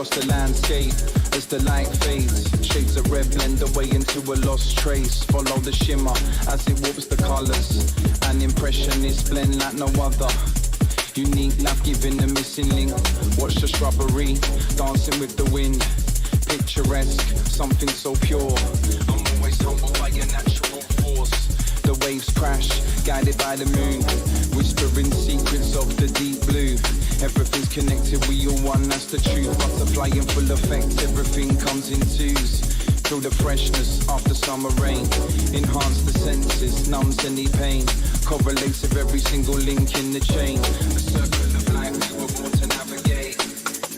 across the landscape as the light fades. Shades of red blend away into a lost trace. Follow the shimmer as it warps the colors. An impressionist blend like no other. Unique life giving the missing link. Watch the shrubbery dancing with the wind. Picturesque, something so pure. I'm always humbled by your natural force. The waves crash, guided by the moon. Whispering secrets of the deep blue. Everything's connected, we all one, that's the truth. Butterfly in full effect, everything comes in twos. Feel the freshness after summer rain. Enhance the senses, numbs any pain. Correlates with every single link in the chain. A circle of life we're born to navigate.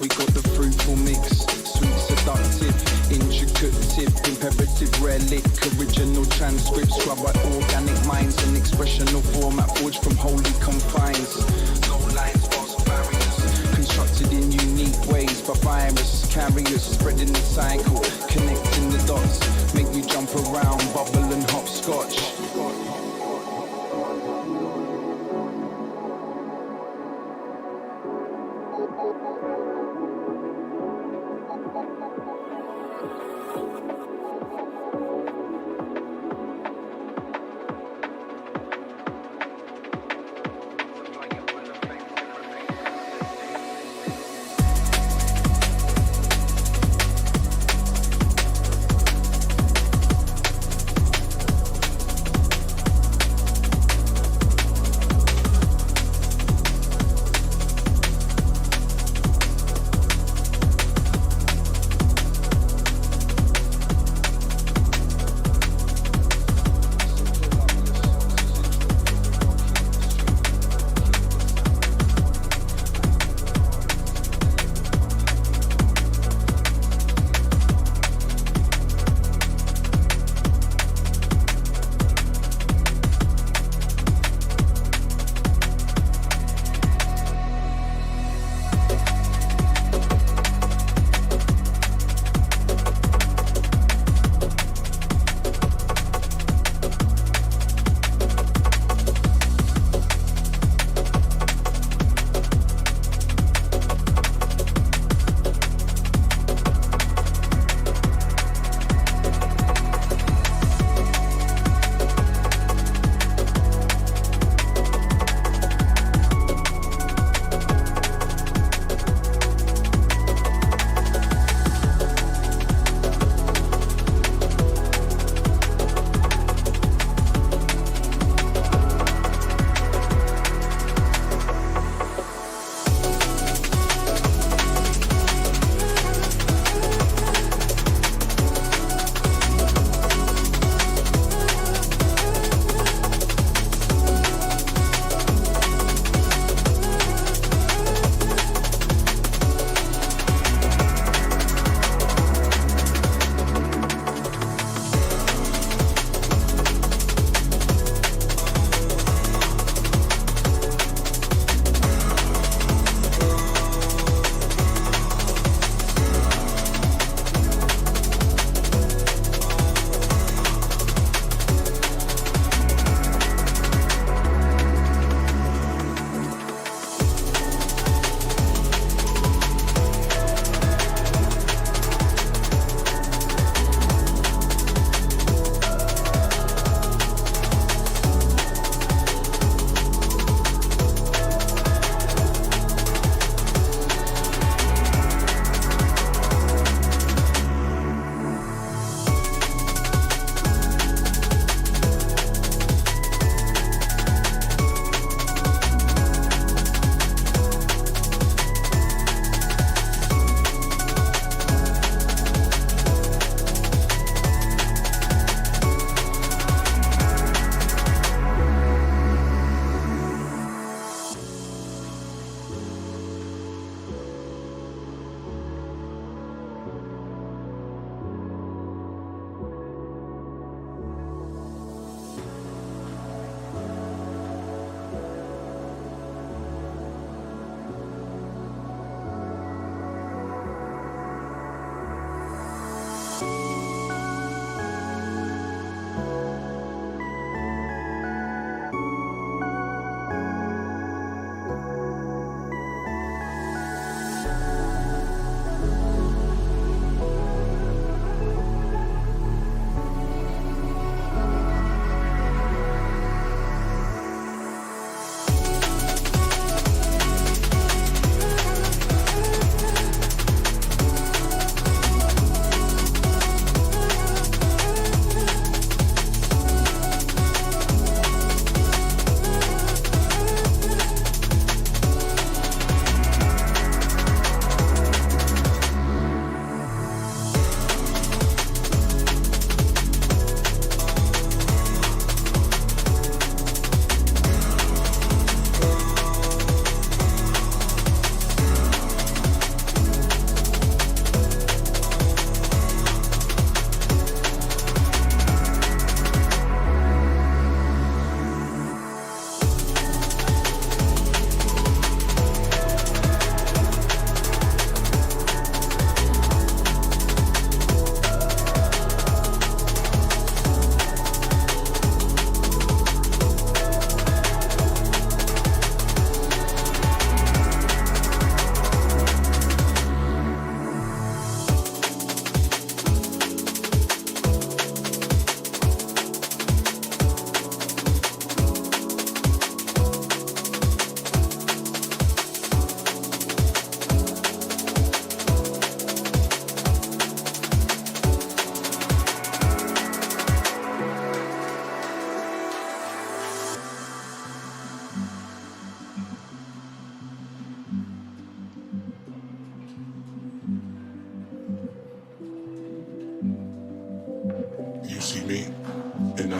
We got the fruitful mix, sweet seductive, intricate tip, imperative relic, original transcripts, scrub out organic minds, an expressional format forged from holy confines. No lines, false barriers, constructed in unique ways by virus carriers, spreading the cycle, connecting the dots, make me jump around, bubble and hopscotch.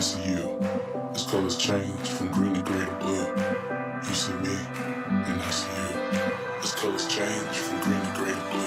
see you. As colors change from green to gray to blue. You see me, and I see you. As colors change from green to gray to blue.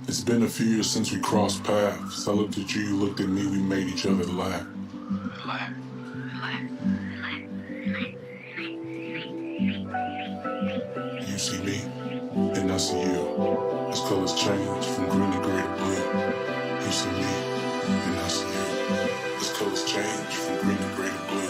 It's been a few years since we crossed paths. I looked at you, you looked at me, we made each other laugh. You see me, and I see you. As colors change from green to gray to blue. You see me, and I see you. As colors change from green to gray to blue.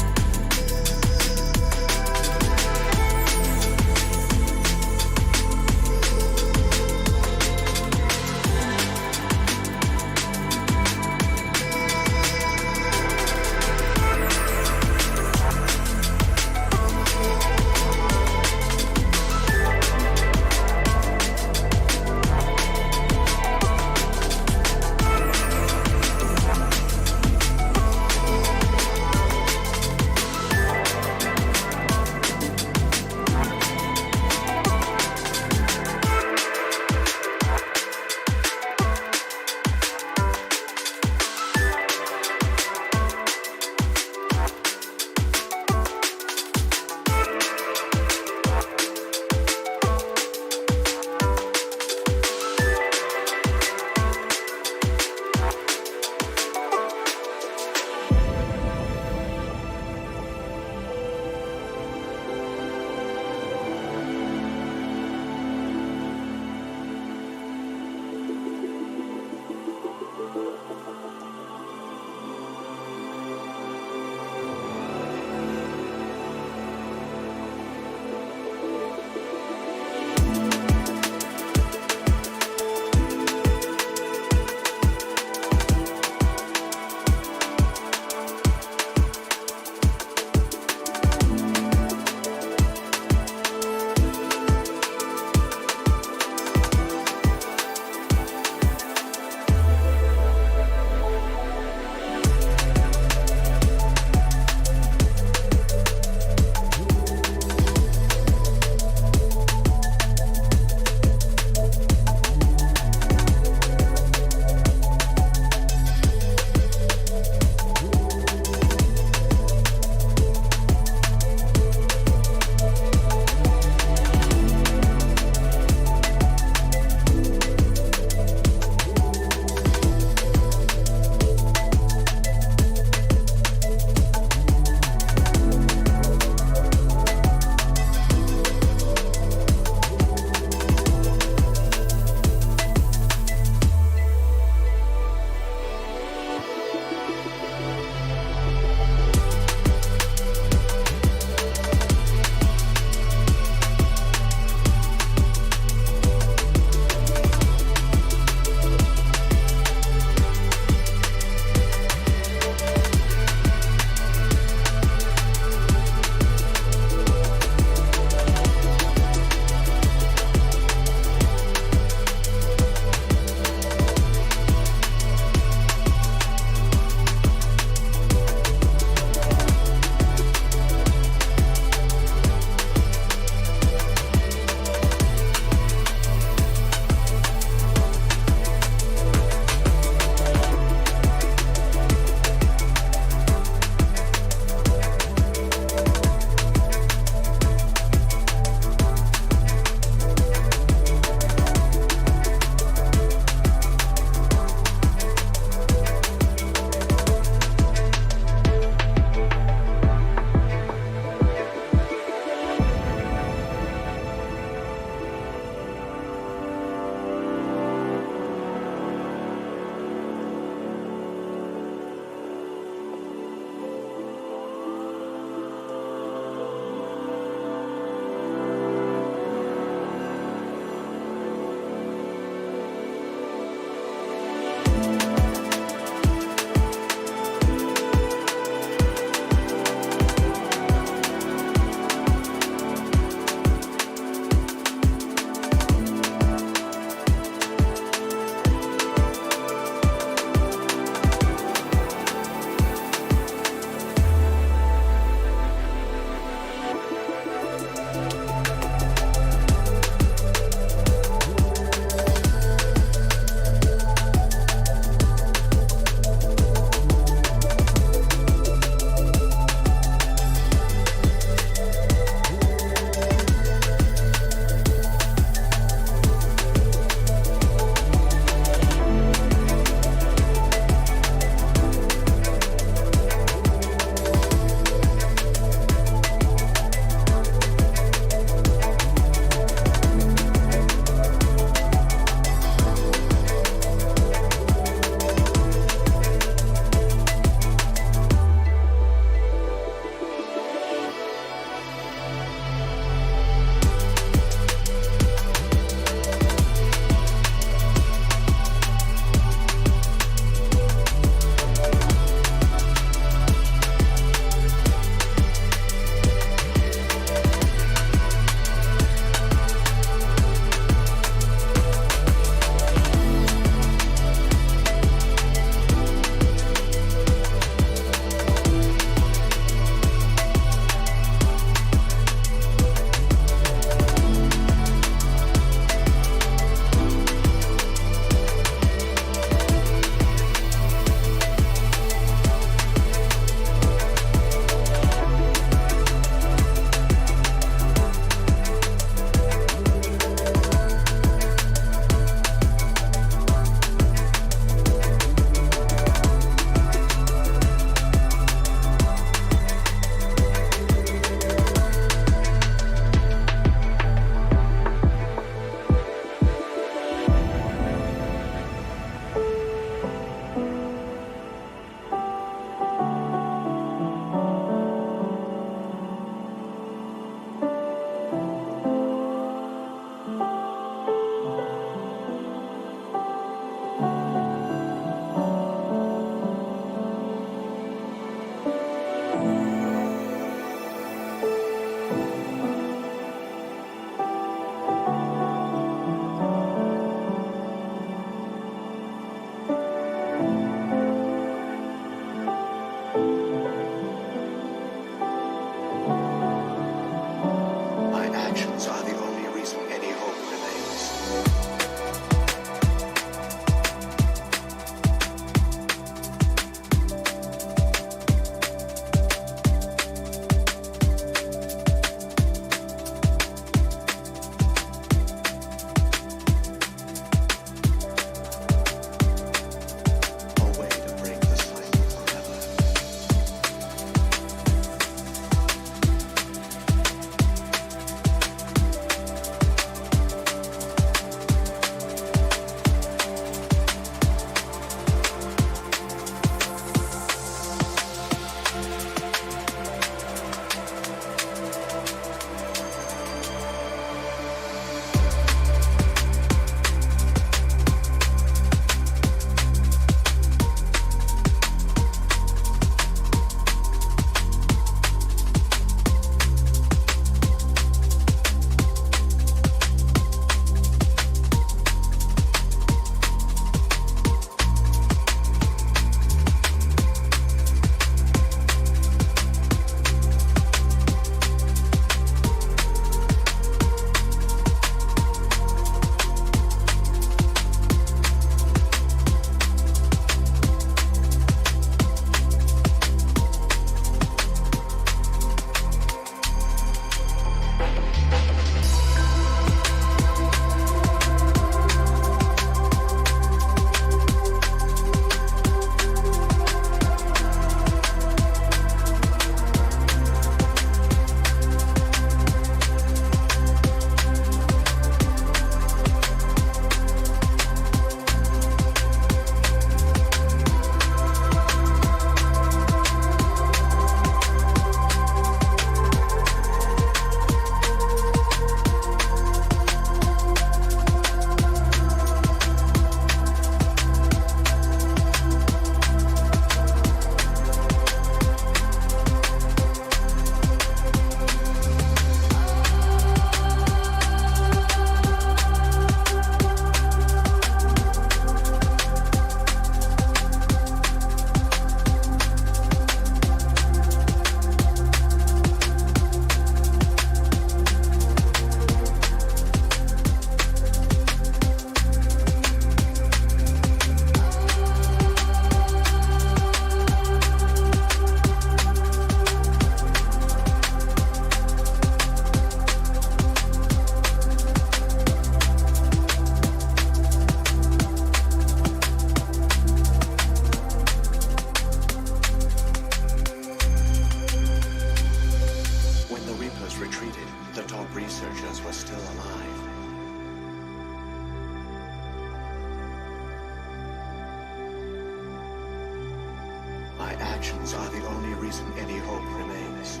only reason any hope remains.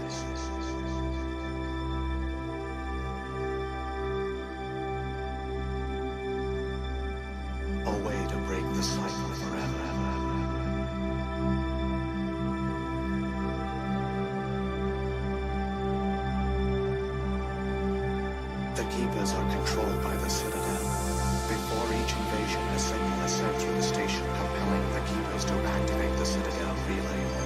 A way to break the cycle forever. The Keepers are controlled by the Citadel. Before each invasion, a signal is sent through the station, compelling the Keepers to activate the Citadel relay.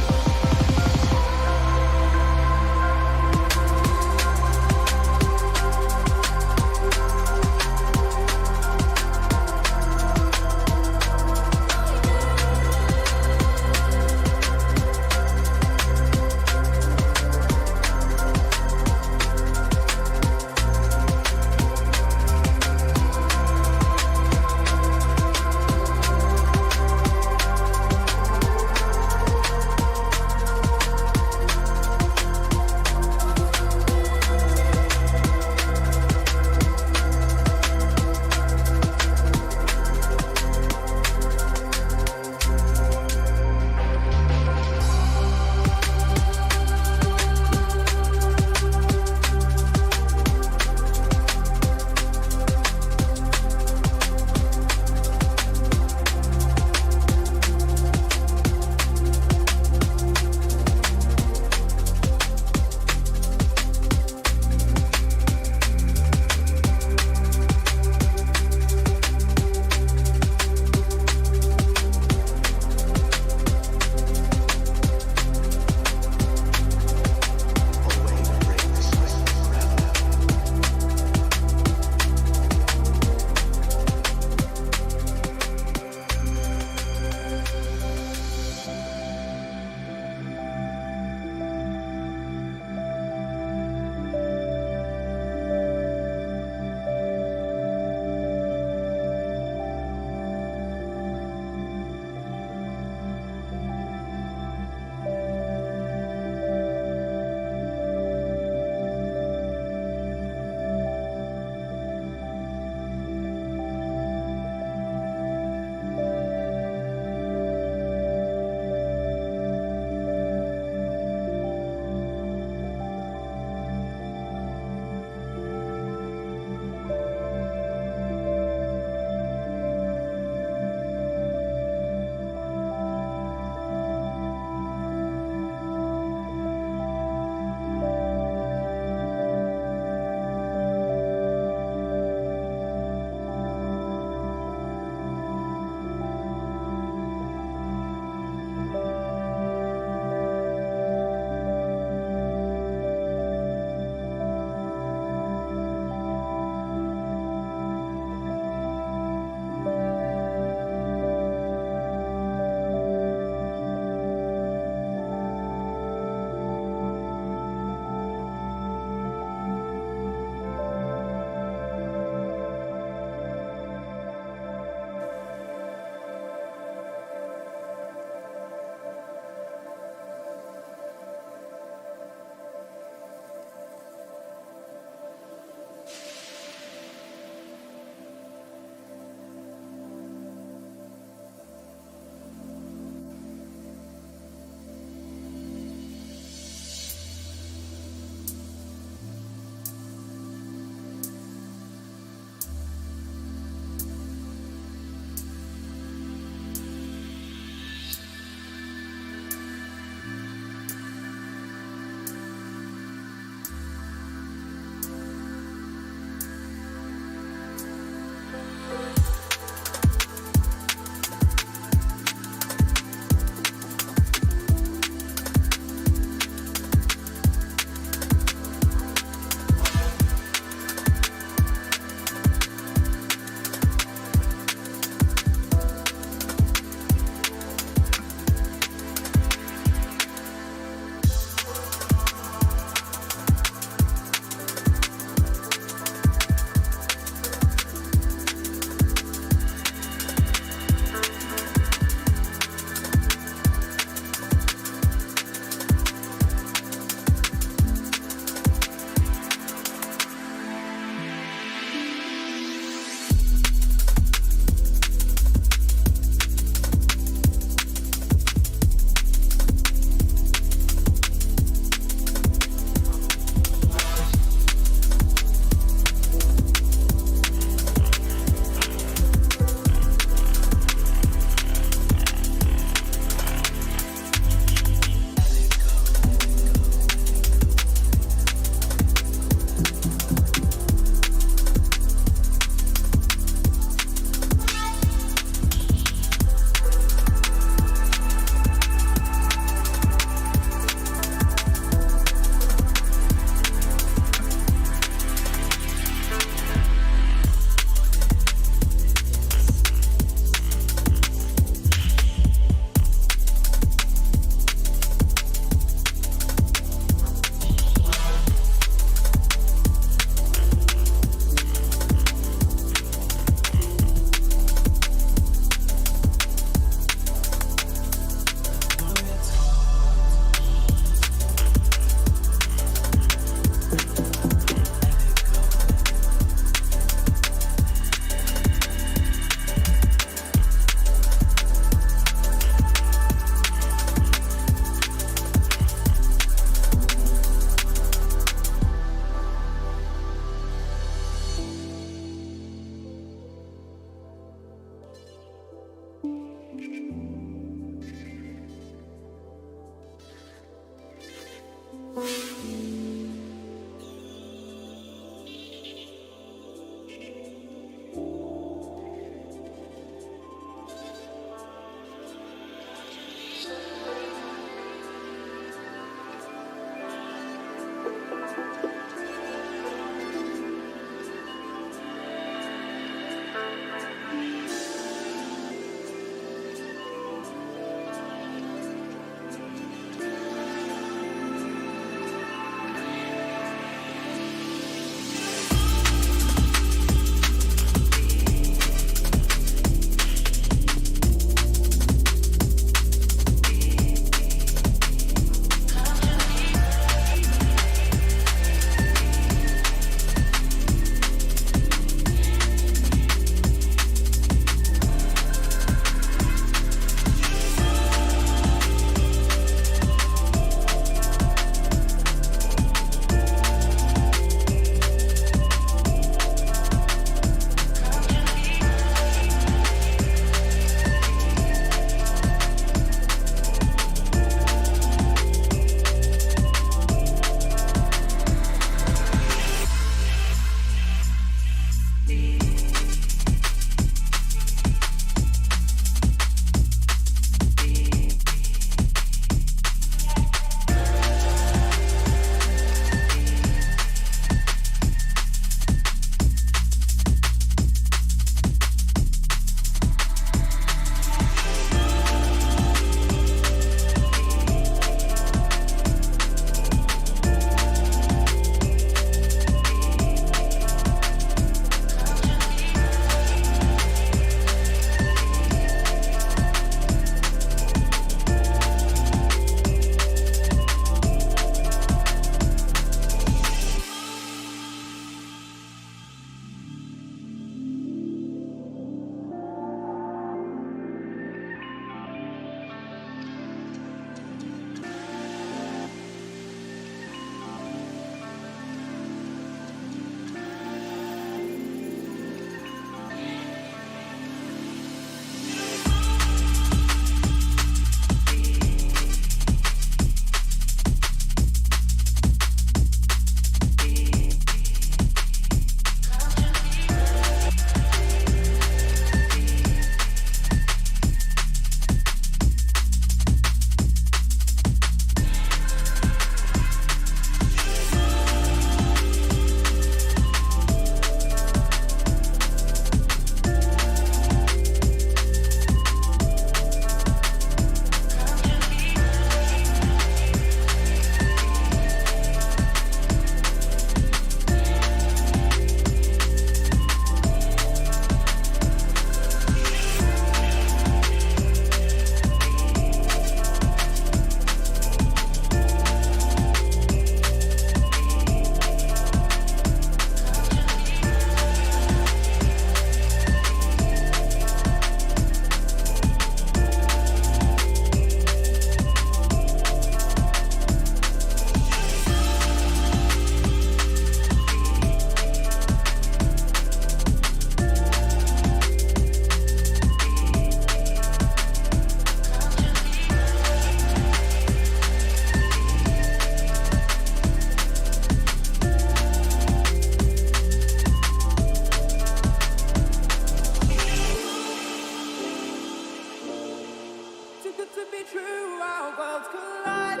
to be true, our worlds collide.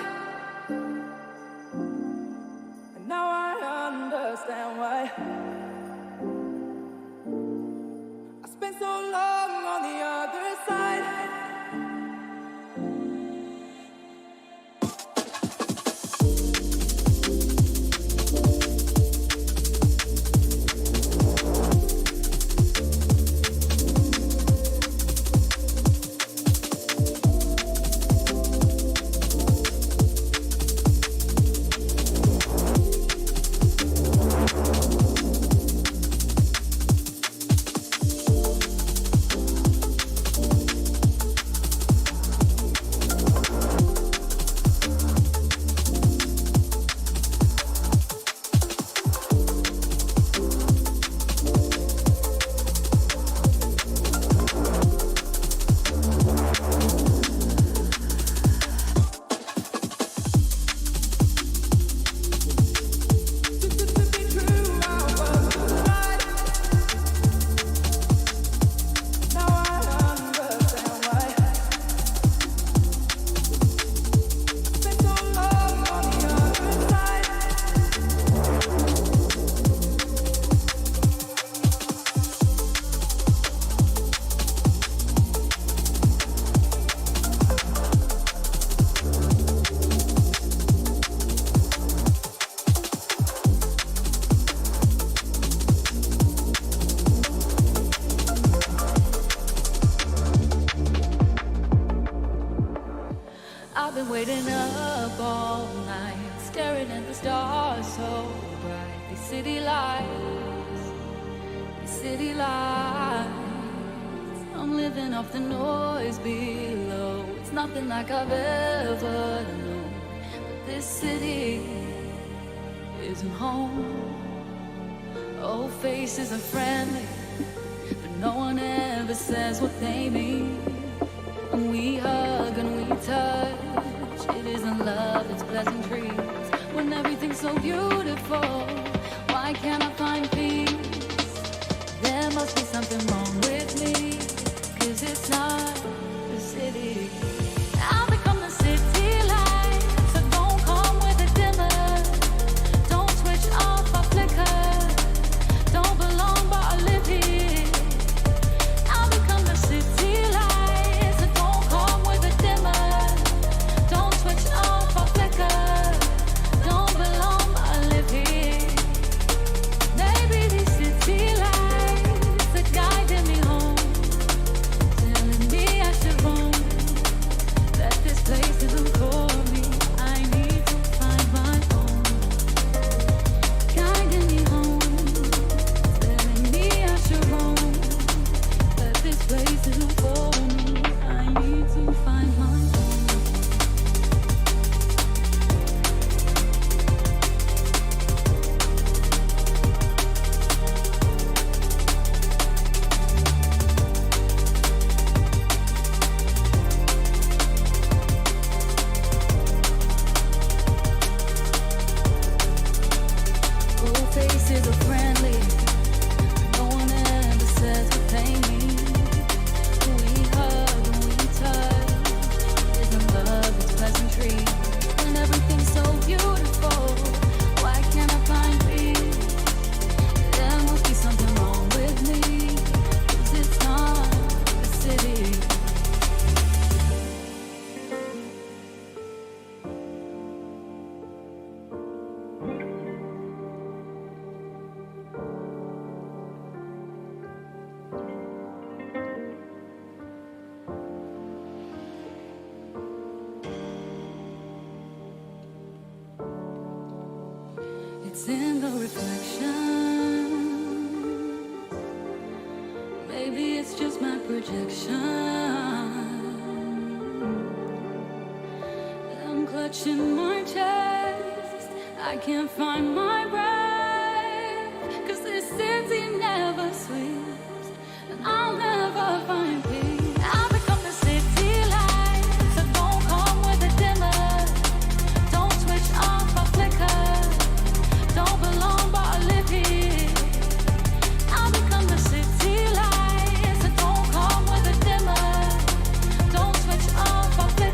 And now I understand why I spent so long on the other side. I've been waiting up all night, staring at the stars so bright. These city lights, these city lights. I'm living off the noise below. It's nothing like I've ever known. But this city isn't home. Old faces are friendly, but no one ever says what they mean. And we hug and we touch. It isn't love, it's pleasantries. When everything's so beautiful, why can't I find peace? There must be something wrong with me, 'cause it's not the city. I've become the city light, so don't come with a dimmer. Don't switch off or flicker. Don't belong but I live here. I've become the city light, so don't come with a dimmer. Don't switch off or flicker. Don't belong but I live here. Maybe these city lights are guiding me home, telling me I should roam, that this place isn't for me. I need to find my own. Guiding me home, telling me I should roam, that this place isn't for me. I need to find my own. Old faces are friendly, no one ever says what they mean. We hug and we touch. It isn't love, it's pleasantry. When everything's so beautiful, why can't I find peace? There must be something wrong with me, 'cause it's not the city. It's in the reflection. Maybe it's just my projection. I'm clutching my chest. I can't find my breath, 'cause this city never sleeps, and I'll never find peace. I've become the city light, so don't come with a dimmer. Don't switch off or flicker. Don't belong but I live here. I'll become the city light, so don't come with a dimmer. Don't switch off or flicker.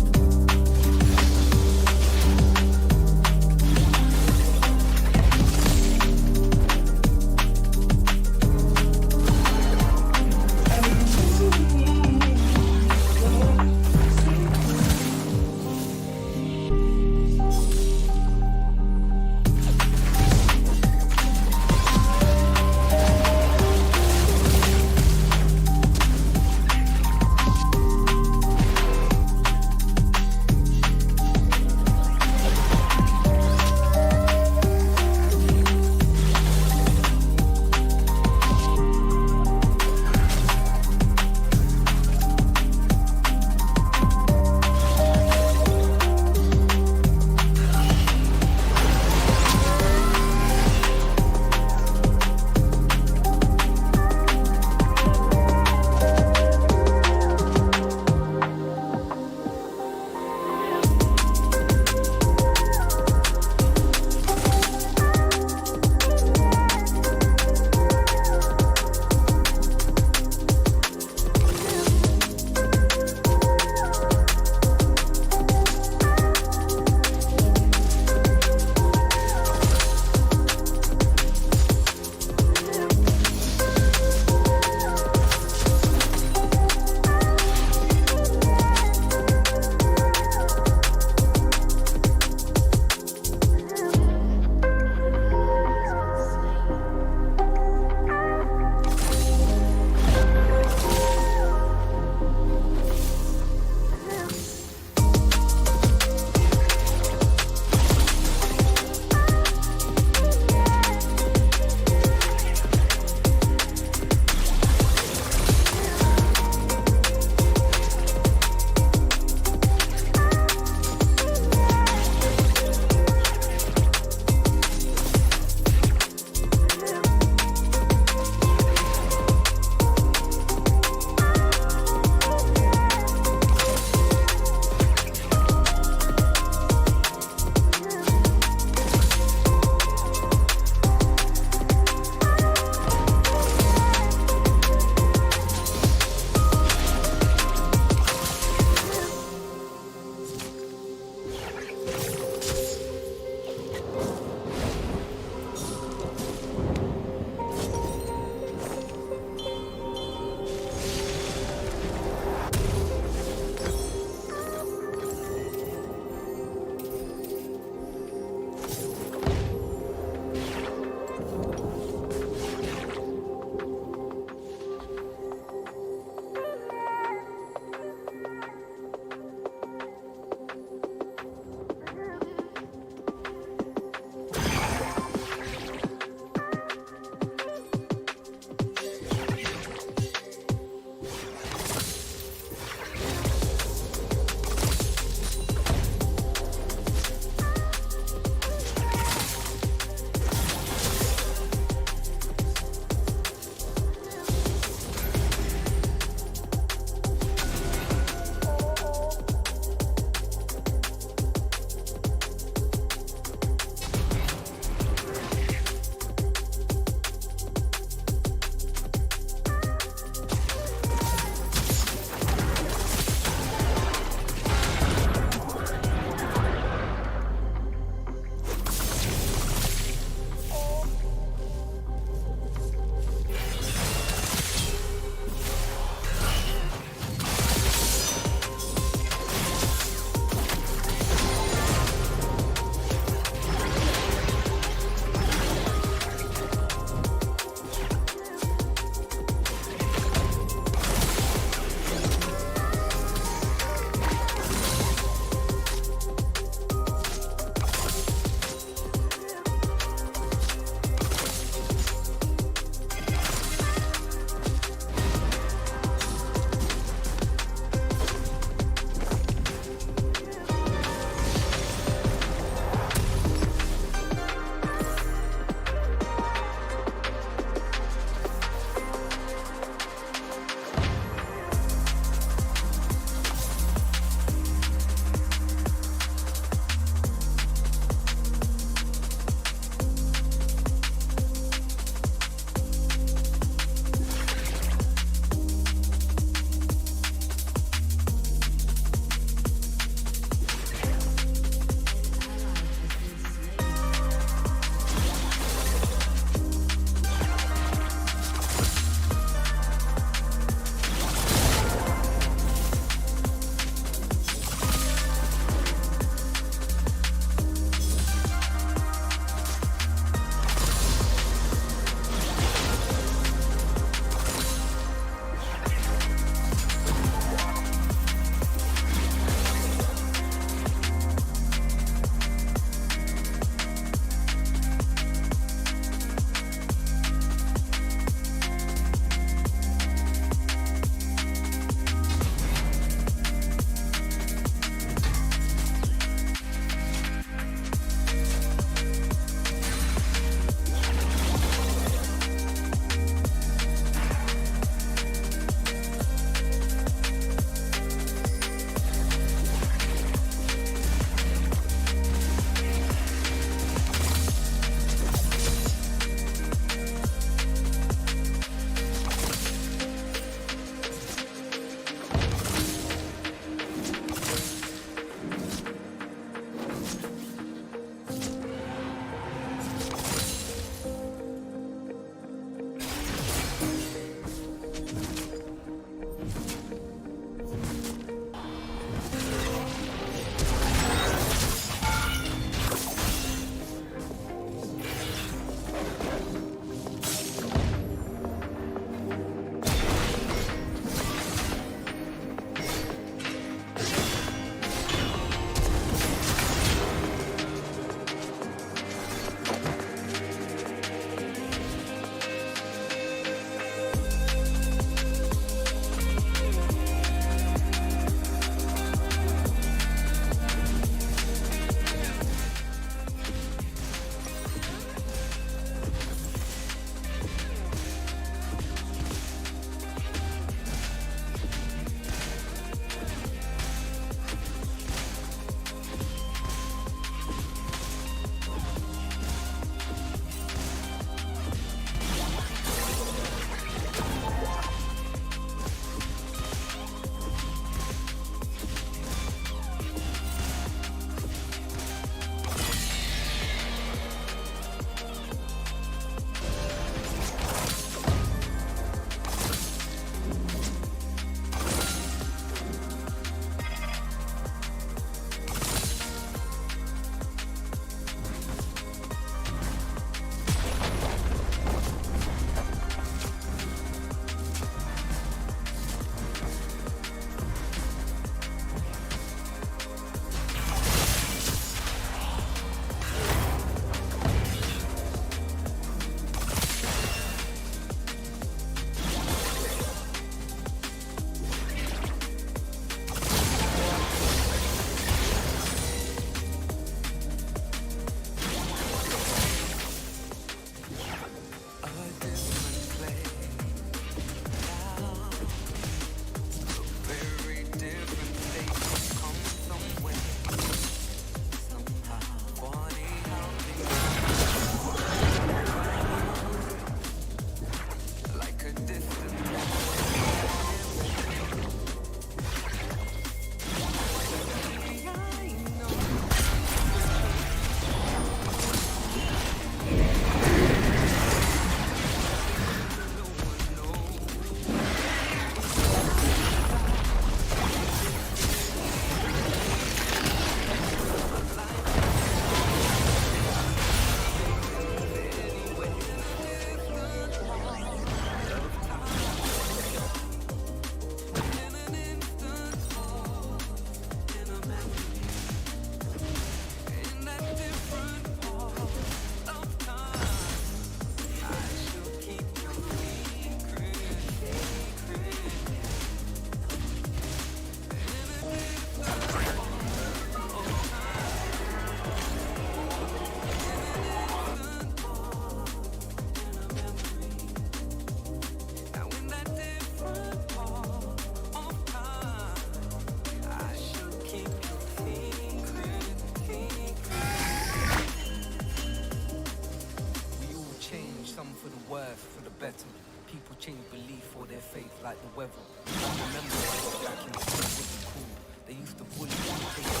safe like the weather. I remember back in the school wasn't cool. They used to bully you, take you to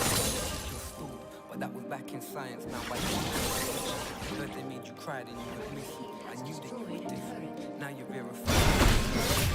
your stool. But that was back in science, now I heard they made you cry, then you would miss it. I knew that you were different, now you're verified.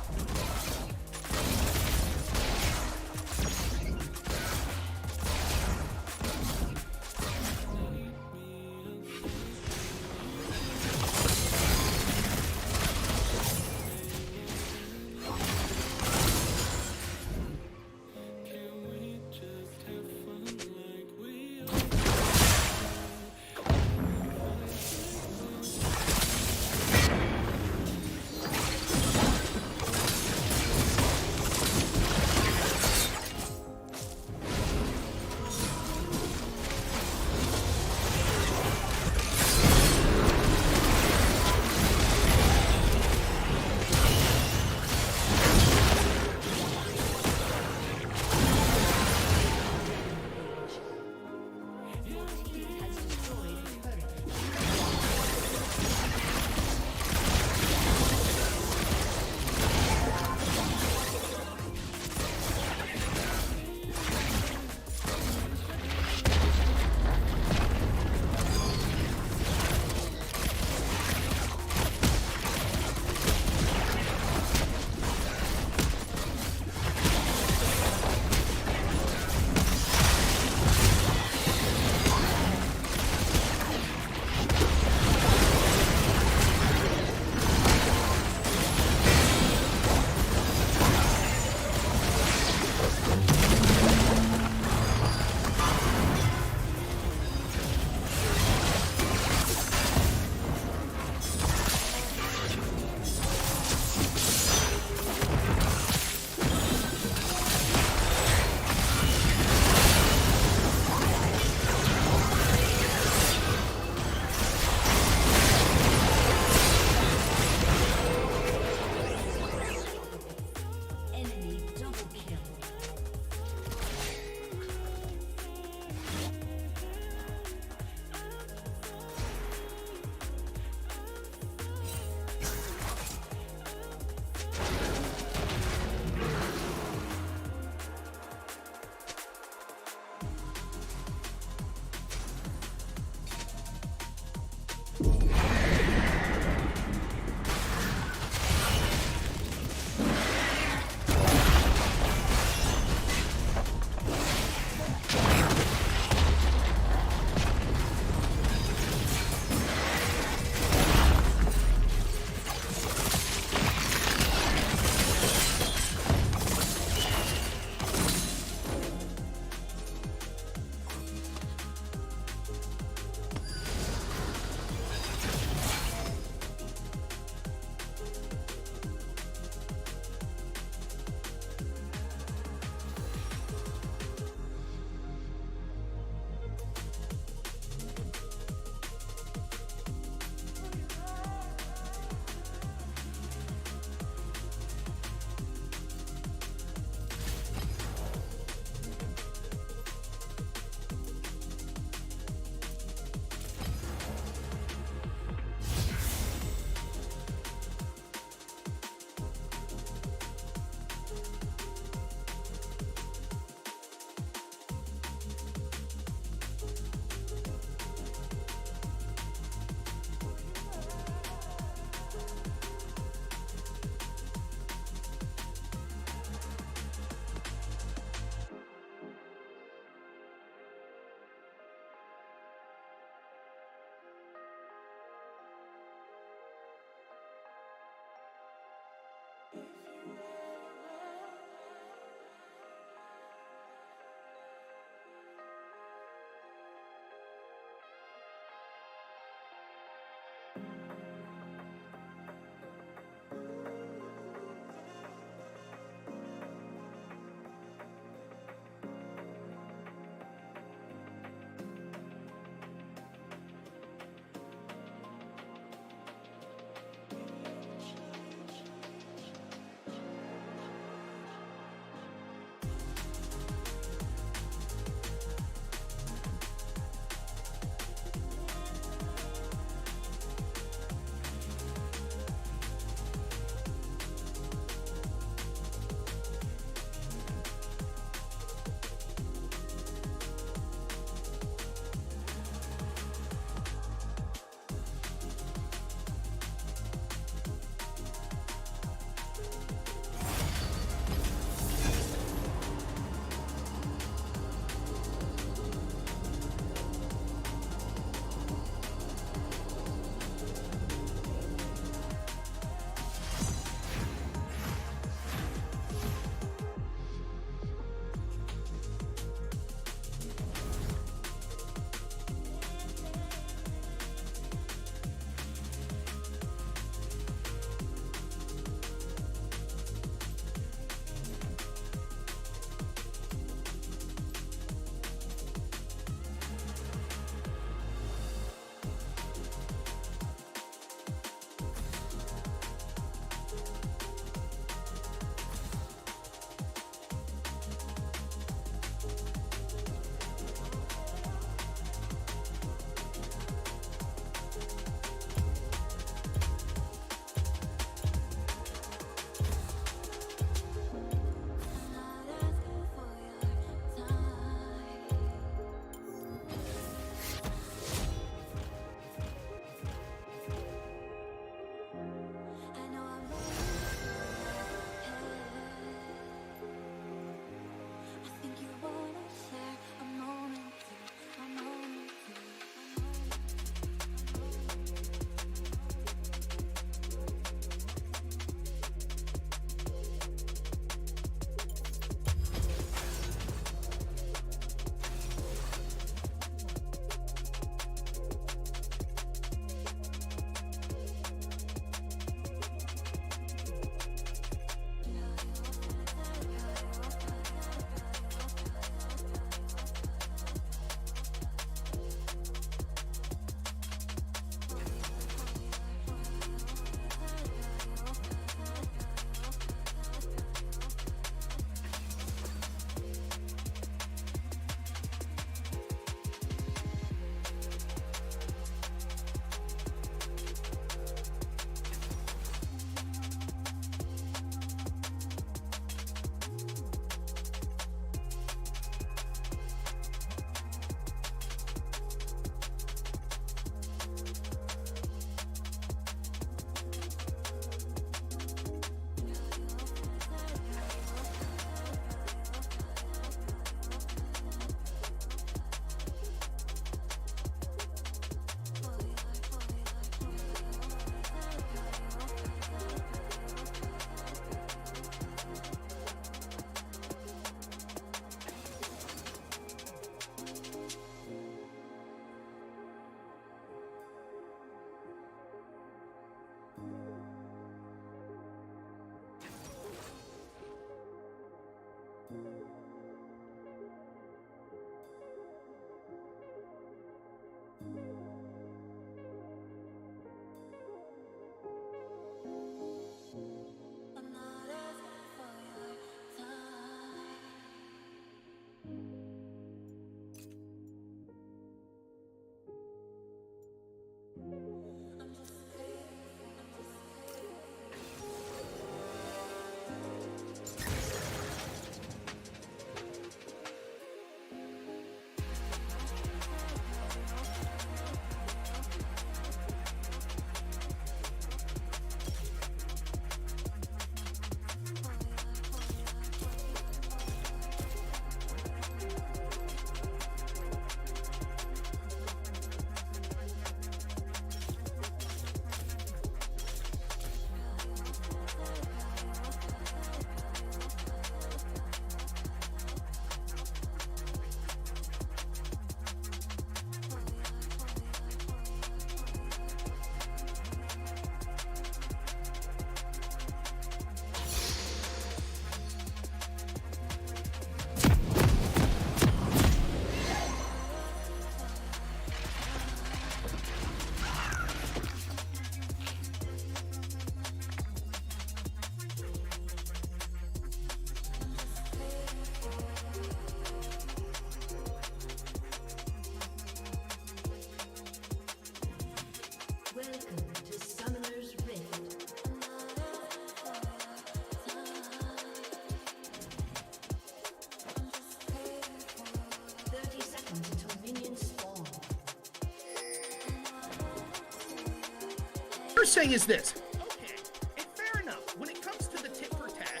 saying is this. Okay, and fair enough. When it comes to the tit for tat,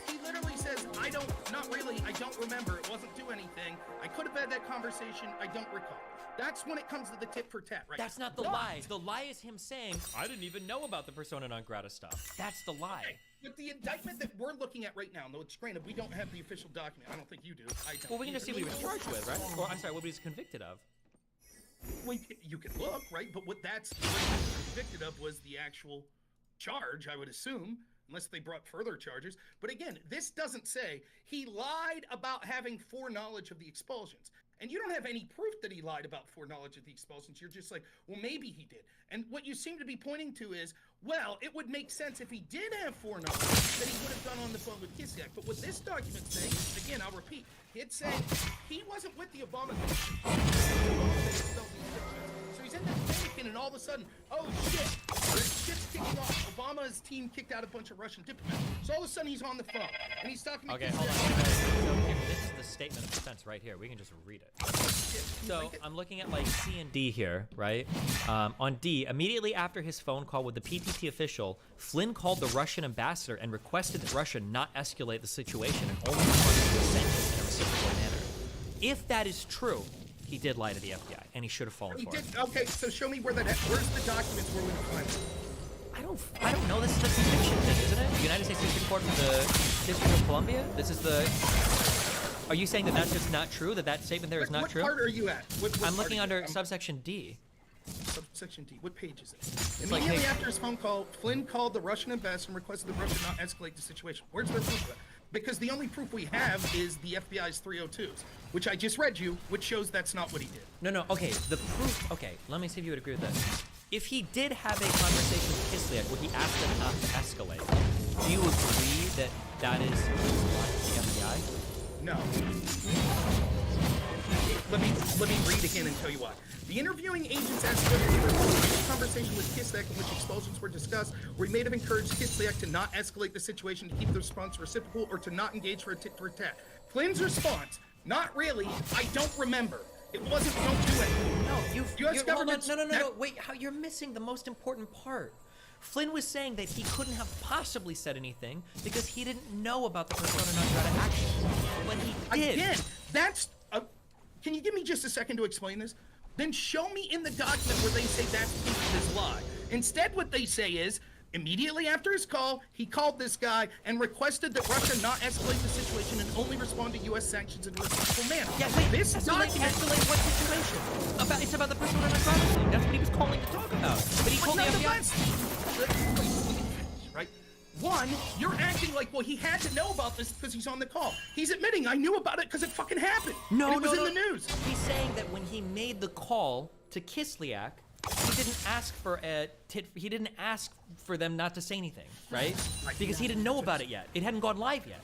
he literally says, I don't remember. It wasn't do anything. I could have had that conversation. I don't recall. That's when it comes to the tit for tat, right? That's not the lie. The lie is him saying, I didn't even know about the persona non grata stuff. That's the lie. Okay. But the indictment that we're looking at right now, though it's granted we don't have the official document. I don't think you do. I don't. Well, we can just see what he was charged with, right? Or, I'm sorry, what he was convicted of. Well, you can look, right? But what he was convicted of was the actual charge, I would assume, unless they brought further charges. But again, this doesn't say he lied about having foreknowledge of the expulsions. And you don't have any proof that he lied about foreknowledge of the expulsions. You're just like, well, maybe he did. And what you seem to be pointing to is, well, it would make sense if he did have foreknowledge that he would have done on the phone with Kislyak. But what this document's saying is, again, I'll repeat, it's saying he wasn't with the Obama administration. So he's in there panicking, and all of a sudden, oh shit, shit's kicking off. Obama's team kicked out a bunch of Russian diplomats. So all of a sudden he's on the phone, and he's talking to Okay, Kislyak. hold on. So here, this is the statement of defense right here. We can just read it. So I'm looking at like C and D here, right? On D, immediately after his phone call with the PTT official, Flynn called the Russian ambassador and requested that Russia not escalate the situation and only respond to sanctions in a reciprocal manner. If that is true, he did lie to the FBI, and he should have fallen for it. Okay, so show me where's the documents where we can find them? I don't know. This is the conviction thing, isn't it? The United States District Court for the District of Columbia. This is the. Are you saying that that's just not true? That statement there is not true? What part are you at? What I'm looking under subsection D. Subsection D. What page is it? Immediately after his phone call, Flynn called the Russian ambassador and requested that Russia not escalate the situation. Where's their proof of that? Because the only proof we have is the FBI's 302s, which I just read you, which shows that's not what he did. No. Okay, the proof. Okay, let me see if you would agree with this. If he did have a conversation with Kislyak where he asked them not to escalate, do you agree that that is lying to the FBI? No. Let me read again and tell you why. The interviewing agents asked whether he recalled a conversation with Kislyak in which expulsions were discussed, where he may have encouraged Kislyak to not escalate the situation to keep the response reciprocal or to not engage for a tit for tat. Flynn's response, not really, I don't remember. It wasn't don't do it. No, no. Wait, you're missing the most important part. Flynn was saying that he couldn't have possibly said anything because he didn't know about the persona non grata action. But he did. Again, that's... can you give me just a second to explain this? Then show me in the document where they say that's proof of his lie. Instead, what they say is, immediately after his call, he called this guy and requested that Russia not escalate the situation and only respond to U.S. sanctions in a respectful manner. Yeah, wait, this document... escalate what situation? It's about the persona non grata thing. That's what he was calling to talk about. But he told the FBI... Wait, let me finish, right? One, you're acting like, well, he had to know about this because he's on the call. He's admitting, I knew about it because it fucking happened. No, and it was in the news. He's saying that when he made the call to Kislyak, he didn't ask for he didn't ask for them not to say anything, right? Because he didn't know about it yet. It hadn't gone live yet.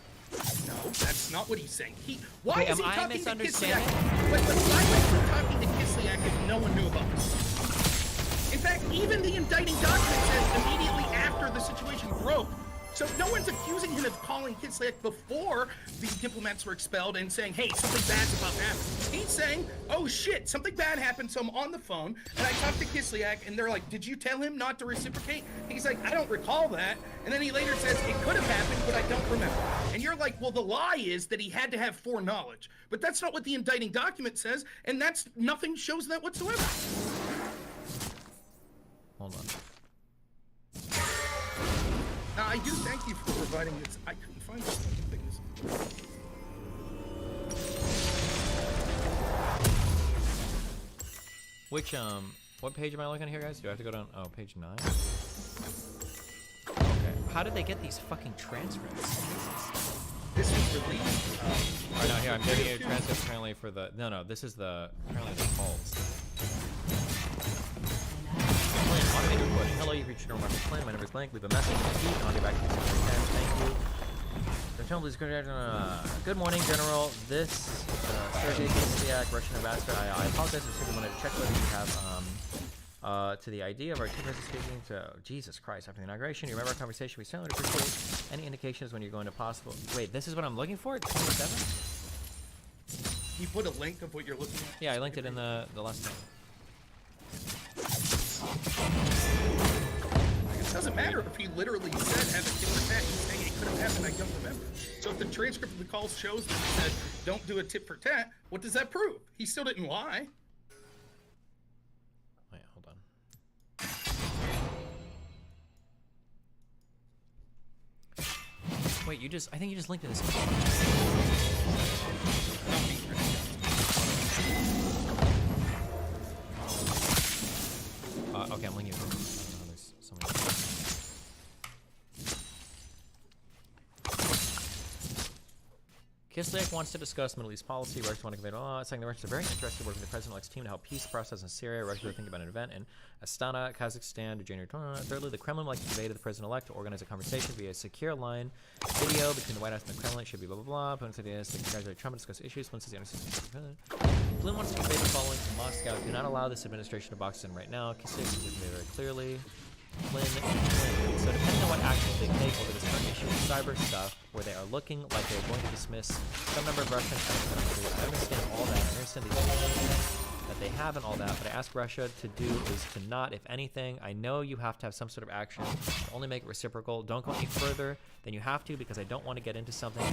No, that's not what he's saying. Why is he am I talking to misunderstanding? Kislyak? Why was he talking to Kislyak if no one knew about this? In fact, even the indicting document says immediately after the situation broke. So no one's accusing him of calling Kislyak before the diplomats were expelled and saying, hey, something bad's about to happen. He's saying, oh shit, something bad happened, so I'm on the phone, and I talked to Kislyak, and they're like, did you tell him not to reciprocate? He's like, I don't recall that. And then he later says, it could have happened, but I don't remember. And you're like, well, the lie is that he had to have foreknowledge. But that's not what the indicting document says, and nothing shows that whatsoever. Hold on. Now, I do thank you for providing this. I couldn't find this thing. Which, what page am I looking at here, guys? Do I have to go down? Oh, page 9? Okay. How did they get these fucking transcripts? This was released. Alright, now here, I'm getting a transcript apparently for the... No, this is apparently the calls. Automated recording. Hello, you've reached your normal plan. My name is Blank. Leave a message. I'll get back to you as soon as I can. Thank you. Good morning, General. This Sergei Kislyak, Russian ambassador. I apologize. I simply wanted to check whether you have to the idea of our two persons speaking to Jesus Christ after the inauguration. You remember our conversation? We certainly appreciate any indications when you're going to possible. Wait, this is what I'm looking for? 27? You put a link of what you're looking at? Yeah, I linked it in the last thing. doesn't matter if he literally said have a tit for tat. He's saying it could have happened. I don't remember. So if the transcript of the call shows that he said don't do a tit for tat, what does that prove? He still didn't lie. Wait, hold on. Wait, I think you just linked to this. Okay, I'm linking it. I don't know, there's so many. Kislyak wants to discuss Middle East policy. Russians want to convey saying the Russians are very interested in working with the President-elect's team to help peace process in Syria. Russia is thinking about an event in Astana, Kazakhstan, to January 20. Thirdly, the Kremlin would like to convey to the President-elect to organize a conversation via a secure line video between the White House and the Kremlin. It should be blah, blah, blah. Opponents ideas to congratulate Trump and discuss issues. Flynn says the President. Flynn wants to convey the following to Moscow. Do not allow this administration to box in right now. Kislyak says it very clearly. Flynn. So depending on what actions they take over this current issue of cyber stuff, where they are looking like they're going to dismiss some number of Russian countries, I understand all that. I understand the that they have and all that, but I ask Russia to do is to not, if anything. I know you have to have some sort of action to only make it reciprocal. Don't go any further than you have to, because I don't want to get into something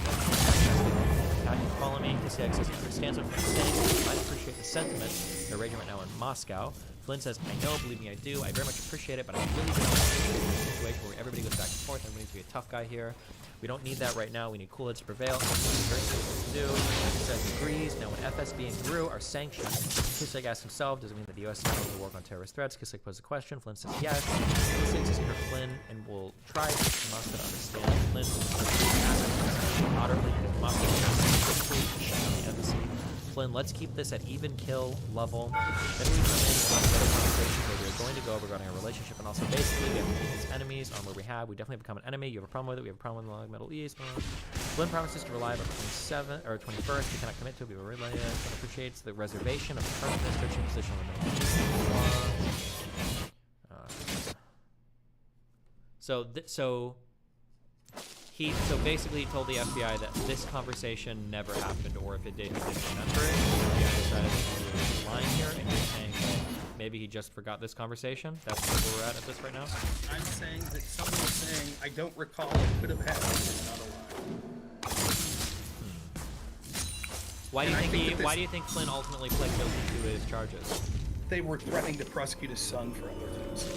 how do you follow me? Kislyak says he understands what I'm saying. I appreciate the sentiment they're raging right now in Moscow. Flynn says, I know, believe me, I do. I very much appreciate it, but I really don't want to be in a situation where everybody goes back and forth. Everybody needs to be a tough guy here. We don't need that right now. We need cool heads to prevail. It's very simple to do. He says agrees. Now, when FSB and GRU are sanctioned, Kislyak asks himself, does it mean that the U.S. is going to work on terrorist threats? Kislyak poses a question. Flynn says yes. Kislyak says for Flynn and will try to get Moscow to understand. Flynn moderately because Moscow is quickly to shut down the embassy. Flynn, let's keep this at even kill level. Then we come in on the conversation where we're going to go regarding our relationship, and also basically we have to keep these enemies on where we have. We definitely become an enemy. You have a problem with it. We have a problem with the Middle East. Flynn promises to rely on the 27th or 21st. We cannot commit to it. We will relay it. Flynn appreciates the reservation of the current administration position on the Middle East. So basically he told the FBI that this conversation never happened, or if it did, he didn't remember it. The FBI decided that he was lying here, and you're saying that maybe he just forgot this conversation? That's where we're at this right now? I'm saying that someone saying, I don't recall it could have happened is not a lie. Why do you think Flynn ultimately pled guilty to his charges? They were threatening to prosecute his son for other things.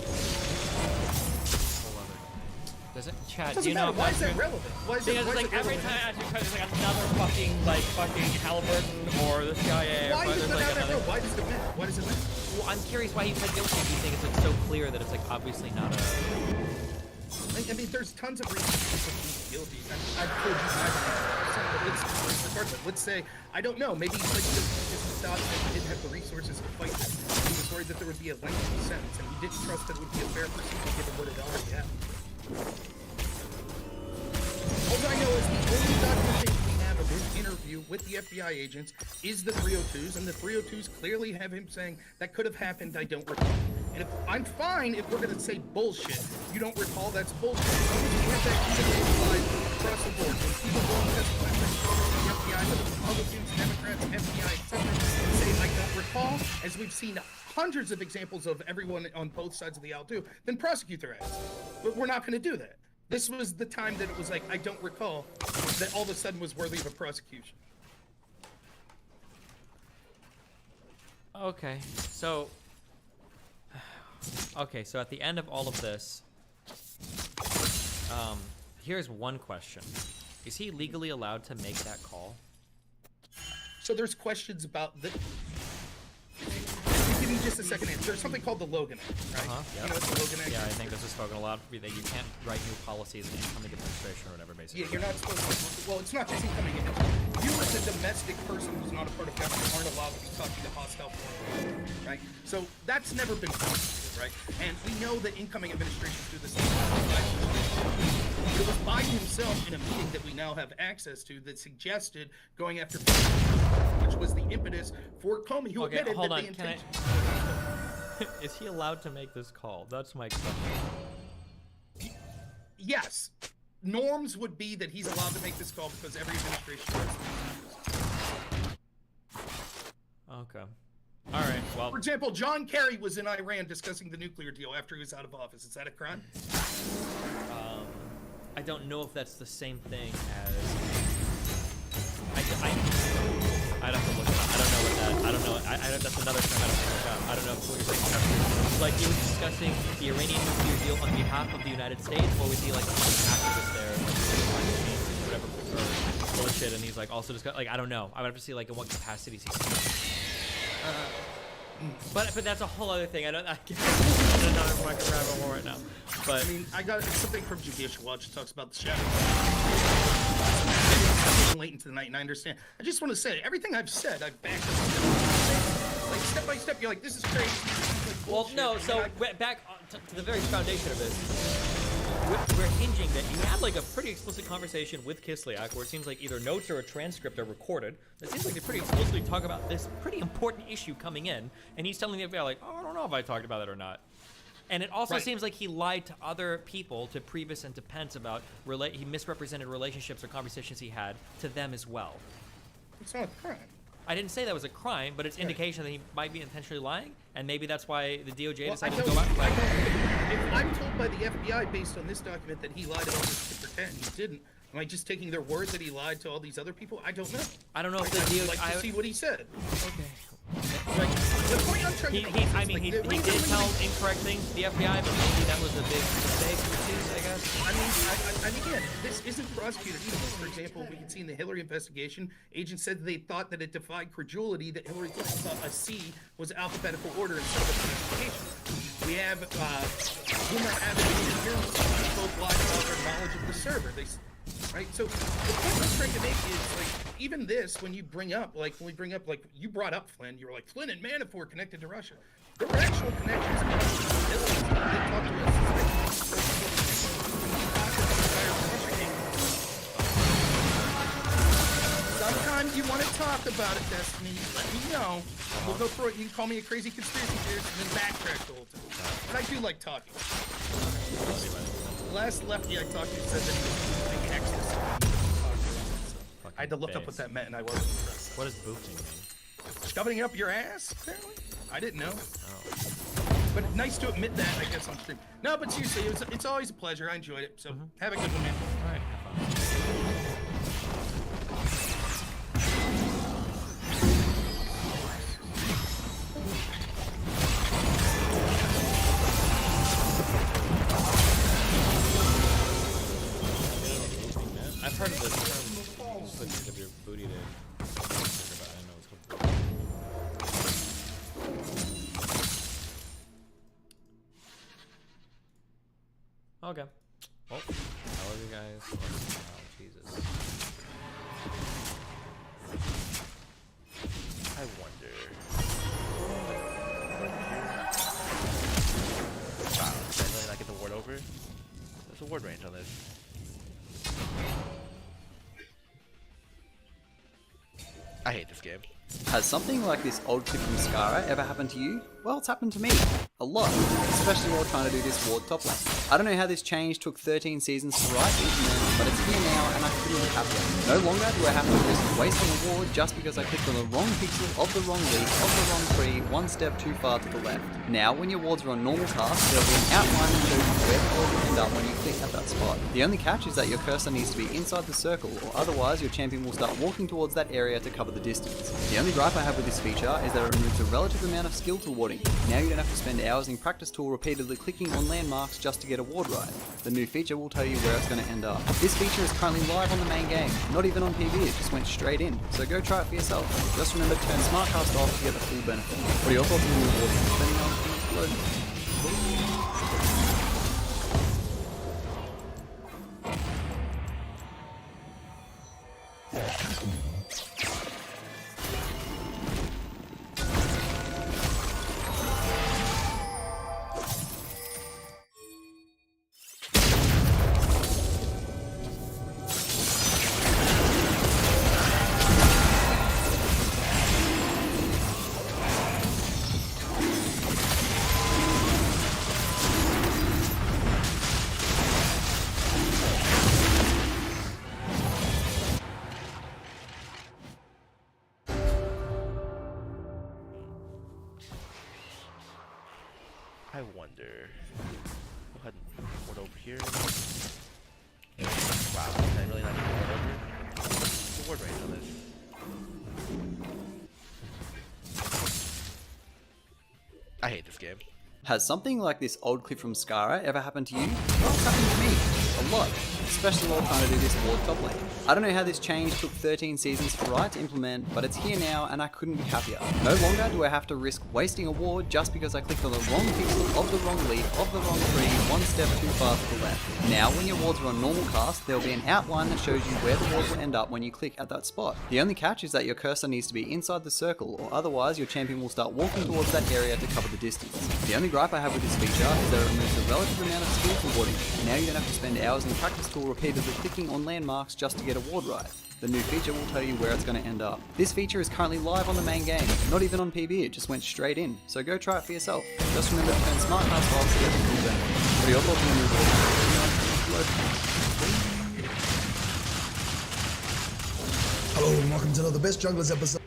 Does it, Chad, Doesn't do you know matter. Why is that relevant? Why is because it, like every time I ask you a question, there's like another fucking Halliburton or the CIA. Why does it matter? Why does it matter? Why does it matter? Well, I'm curious why you pled guilty. Do you think it's like so clear that it's like obviously not a... I mean, there's tons of reasons people plead guilty. I've told you let's say, I don't know, maybe like just thought that he didn't have the resources to fight this. He was worried that there would be a lengthy sentence, and he didn't trust that it would be a fair procedure given what it already happened. All I know is the only documentation we have of his interview with the FBI agents is the 302s, and the 302s clearly have him saying that could have happened, I don't recall. And if I'm fine if we're gonna say bullshit, you don't recall, that's bullshit. As long as we have that applied across the board, when people go and testify for the FBI, the Republicans, Democrats, FBI, etc., and say I don't recall, as we've seen hundreds of examples of everyone on both sides of the aisle do, then prosecute their ass. But we're not gonna do that. This was the time that it was like, I don't recall, that all of a sudden was worthy of a prosecution. Okay, so at the end of all of this, here's one question. Is he legally allowed to make that call? So there's questions about the... Give me just a second answer. There's something called the Logan Act, right? Yeah. You know what the Logan Act? Yeah, I think this is spoken a lot, that you can't write new policies in incoming administration or whatever, basically. Yeah, you're not supposed to... Well, it's not just incoming administration. You as a domestic person who's not a part of government aren't allowed to be talking to hostile foreign government, right? So that's never been prosecuted, right? And we know that incoming administrations do this. But it was Biden himself in a meeting that we now have access to that suggested going after, which was the impetus for Comey, who admitted that they intended. Is he allowed to make this call? That's my question. Yes. Norms would be that he's allowed to make this call because every administration does. Okay. All right. well, for example, John Kerry was in Iran discussing the nuclear deal after he was out of office. Is that a crime? I don't know if that's the same thing as. I'd have to look it up. I don't know what that. I don't know. That's another term I don't think about. I don't know what you're saying. Like he was discussing the Iranian nuclear deal on behalf of the United States, or was he like a activist there, like whatever, or bullshit? And he's like also discuss. Like I don't know. I would have to see like in what capacities he's. But that's a whole other thing. I don't know if I can rabbit hole right now. But I mean, I got something from Judicial Watch that talks about the shadow. Late into the night, and I understand. I just want to say, everything I've said, I've backed up. Like step by step, you're like, this is crazy. Like, well, no. So back to the very foundation of this, we're hinging that you had like a pretty explicit conversation with Kislyak, where it seems like either notes or a transcript are recorded. It seems like they pretty explicitly talk about this pretty important issue coming in, and he's telling the FBI like, oh, I don't know if I talked about it or not. And it also seems like he lied to other people, to Priebus and to Pence, about he misrepresented relationships or conversations he had to them as well. It's not a crime. I didn't say that was a crime, but it's indication that he might be intentionally lying, and maybe that's why the DOJ decided to go out. If I'm told by the FBI based on this document that he lied about this to pretend he didn't, am I just taking their word that he lied to all these other people? I don't know. I don't know if the DOJ. I'd like to see what he said. Okay. Like, the point I'm trying to make is, he did tell incorrect things to the FBI, but maybe that was a big mistake, I guess. I mean, again, this isn't prosecuted either. For example, we can see in the Hillary investigation, agents said they thought that it defied credulity that Hillary Clinton thought a C was alphabetical order instead of classification. We have rumor having appearance both lied about their knowledge of the server. Right, so the point I'm trying to make is like even this when we bring up like you brought up Flynn, you were like Flynn and Manafort connected to Russia. There were actual connections. They talked to us. Sometimes you want to talk about it, Destiny. Let me know. We'll go through it. You can call me a crazy conspiracy theorist and then backtrack the whole time. But I do like talking. The last lefty I talked to said that he was doing ecstasy. I had to look up what that meant, and I wasn't impressed. What does boofing mean? Shoving it up your ass, apparently? I didn't know. But nice to admit that, I guess, on stream. No, but seriously, it's always a pleasure. I enjoyed it. So have a good one, man. All right, have fun. I've heard of the term switching of your booty to but I didn't know it's called booty. Okay. Well, how are you guys? Oh, Jesus. I wonder. Wow, did I really not get the ward over? There's a ward range on this. I hate this game. Has something like this old clip from Skara ever happened to you? Well, it's happened to me. A lot. Especially while trying to do this ward top lane. I don't know how this change took 13 seasons to write, but it's here now and I couldn't be happier. No longer do I have to risk wasting a ward just because I clicked on the wrong pixel of the wrong leaf of the wrong tree one step too far to the left. Now, when your wards are on normal tasks, there'll be an outline that shows you where the ward will end up when you click at that spot. The only catch is that your cursor needs to be inside the circle, or otherwise your champion will start walking towards that area to cover the distance. The only gripe I have with this feature is that it removes a relative amount of skill to warding. Now you don't have to spend hours in practice tool repeatedly clicking on landmarks just to get a ward right. The new feature will tell you where it's going to end up. This feature is currently live on the main game, not even on PV, it just went straight in, so go try it for yourself. Just remember to turn Smartcast off to get the full benefit. What are your thoughts on the new warding? Depending on I wonder. Go ahead and ward over here. Wow, can I really not get ward over? What's the ward range on this? I hate this game. Has something like this old clip from Skara ever happened to you? Well, it's happened to me. A lot. Especially while trying to do this ward top lane. I don't know how this change took 13 seasons for Riot to implement, but it's here now and I couldn't be happier. No longer do I have to risk wasting a ward just because I clicked on the wrong pixel of the wrong lead of the wrong tree one step too far to the left. Now when your wards are on normal cast, there will be an outline that shows you where the ward will end up when you click at that spot. The only catch is that your cursor needs to be inside the circle, or otherwise your champion will start walking towards that area to cover the distance. The only gripe I have with this feature is that it removes the relative amount of skill for warding. Now you don't have to spend hours in the practice tool repeatedly clicking on landmarks just to get a ward right. The new feature will tell you where it's going to end up. This feature is currently live on the main game, not even on PB, it just went straight in, so go try it for yourself. Just remember to turn smart pass files to get the full benefit. What are your thoughts on the Hello and welcome to another Best Junglers episode.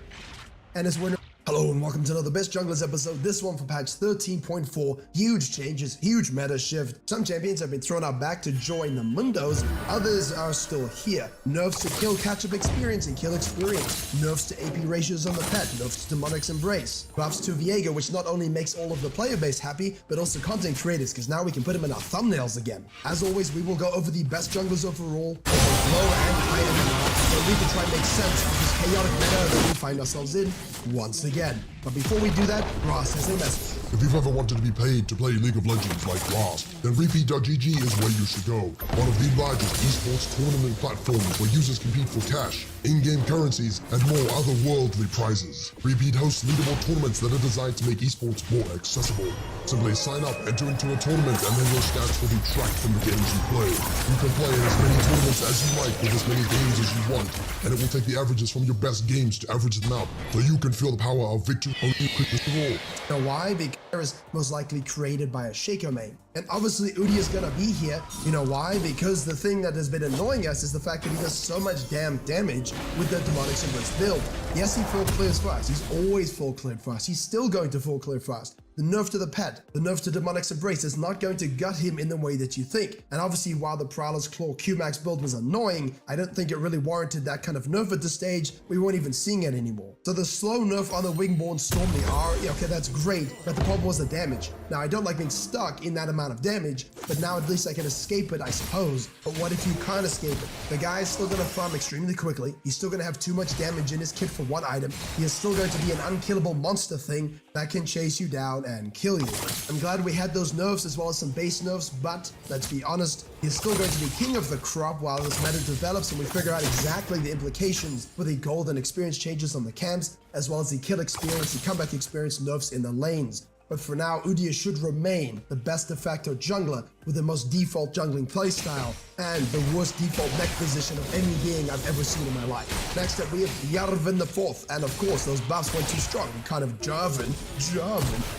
And as winner. Hello and welcome to another Best Junglers episode, this one for patch 13.4, huge changes, huge meta shift. Some champions have been thrown out back to join the Mundos, others are still here. Nerfs to kill catch-up experience and kill experience, nerfs to AP ratios on the pet, nerfs to Demonic's Embrace, buffs to Viego, which not only makes all of the player base happy, but also content creators, because now we can put them in our thumbnails again. As always, we will go over the best junglers overall, both low and high end, so we can try and make sense of this chaotic meta that we find ourselves in once again. But before we do that, Ross has a message. If you've ever wanted to be paid to play League of Legends like Ross, then Repeat.gg is where you should go. One of the largest esports tournament platforms where users compete for cash, in-game currencies, and more otherworldly prizes. Repeat hosts leaderboard tournaments that are designed to make esports more accessible. Simply sign up, enter into a tournament, and then your stats will be tracked from the games you play. You can play in as many tournaments as you like with as many games as you want, and it will take the averages from your best games to average them out, so you can feel the power of victory on the quickest roll. Now why? Because is most likely created by a Shaco main. And obviously Udi is gonna be here. You know why? Because the thing that has been annoying us is the fact that he does so much damn damage with the Demonic's Embrace build. Yes, he full clears fast. He's always full cleared fast. He's still going to full clear fast. The nerf to the pet, the nerf to Demonic's Embrace is not going to gut him in the way that you think. And obviously while the Prowler's Claw Qmax build was annoying, I don't think it really warranted that kind of nerf at this stage. We weren't even seeing it anymore. So the slow nerf on the Wingborn Storm the R, yeah, okay, that's great, but the problem was the damage. Now I don't like being stuck in that amount of damage, but now at least I can escape it, I suppose. But what if you can't escape it? The guy is still gonna farm extremely quickly. He's still gonna have too much damage in his kit for one item. He is still going to be an unkillable monster thing that can chase you down and kill you. I'm glad we had those nerfs as well as some base nerfs, but let's be honest, he's still going to be king of the crop while this meta develops and we figure out exactly the implications for the gold and experience changes on the camps, as well as the kill experience, the comeback experience nerfs in the lanes. But for now, Udyr should remain the best de facto jungler with the most default jungling playstyle and the worst default mech position of any being I've ever seen in my life. Next up, we have Jarvan IV, and of course, those buffs went too strong. Kind of Jarvan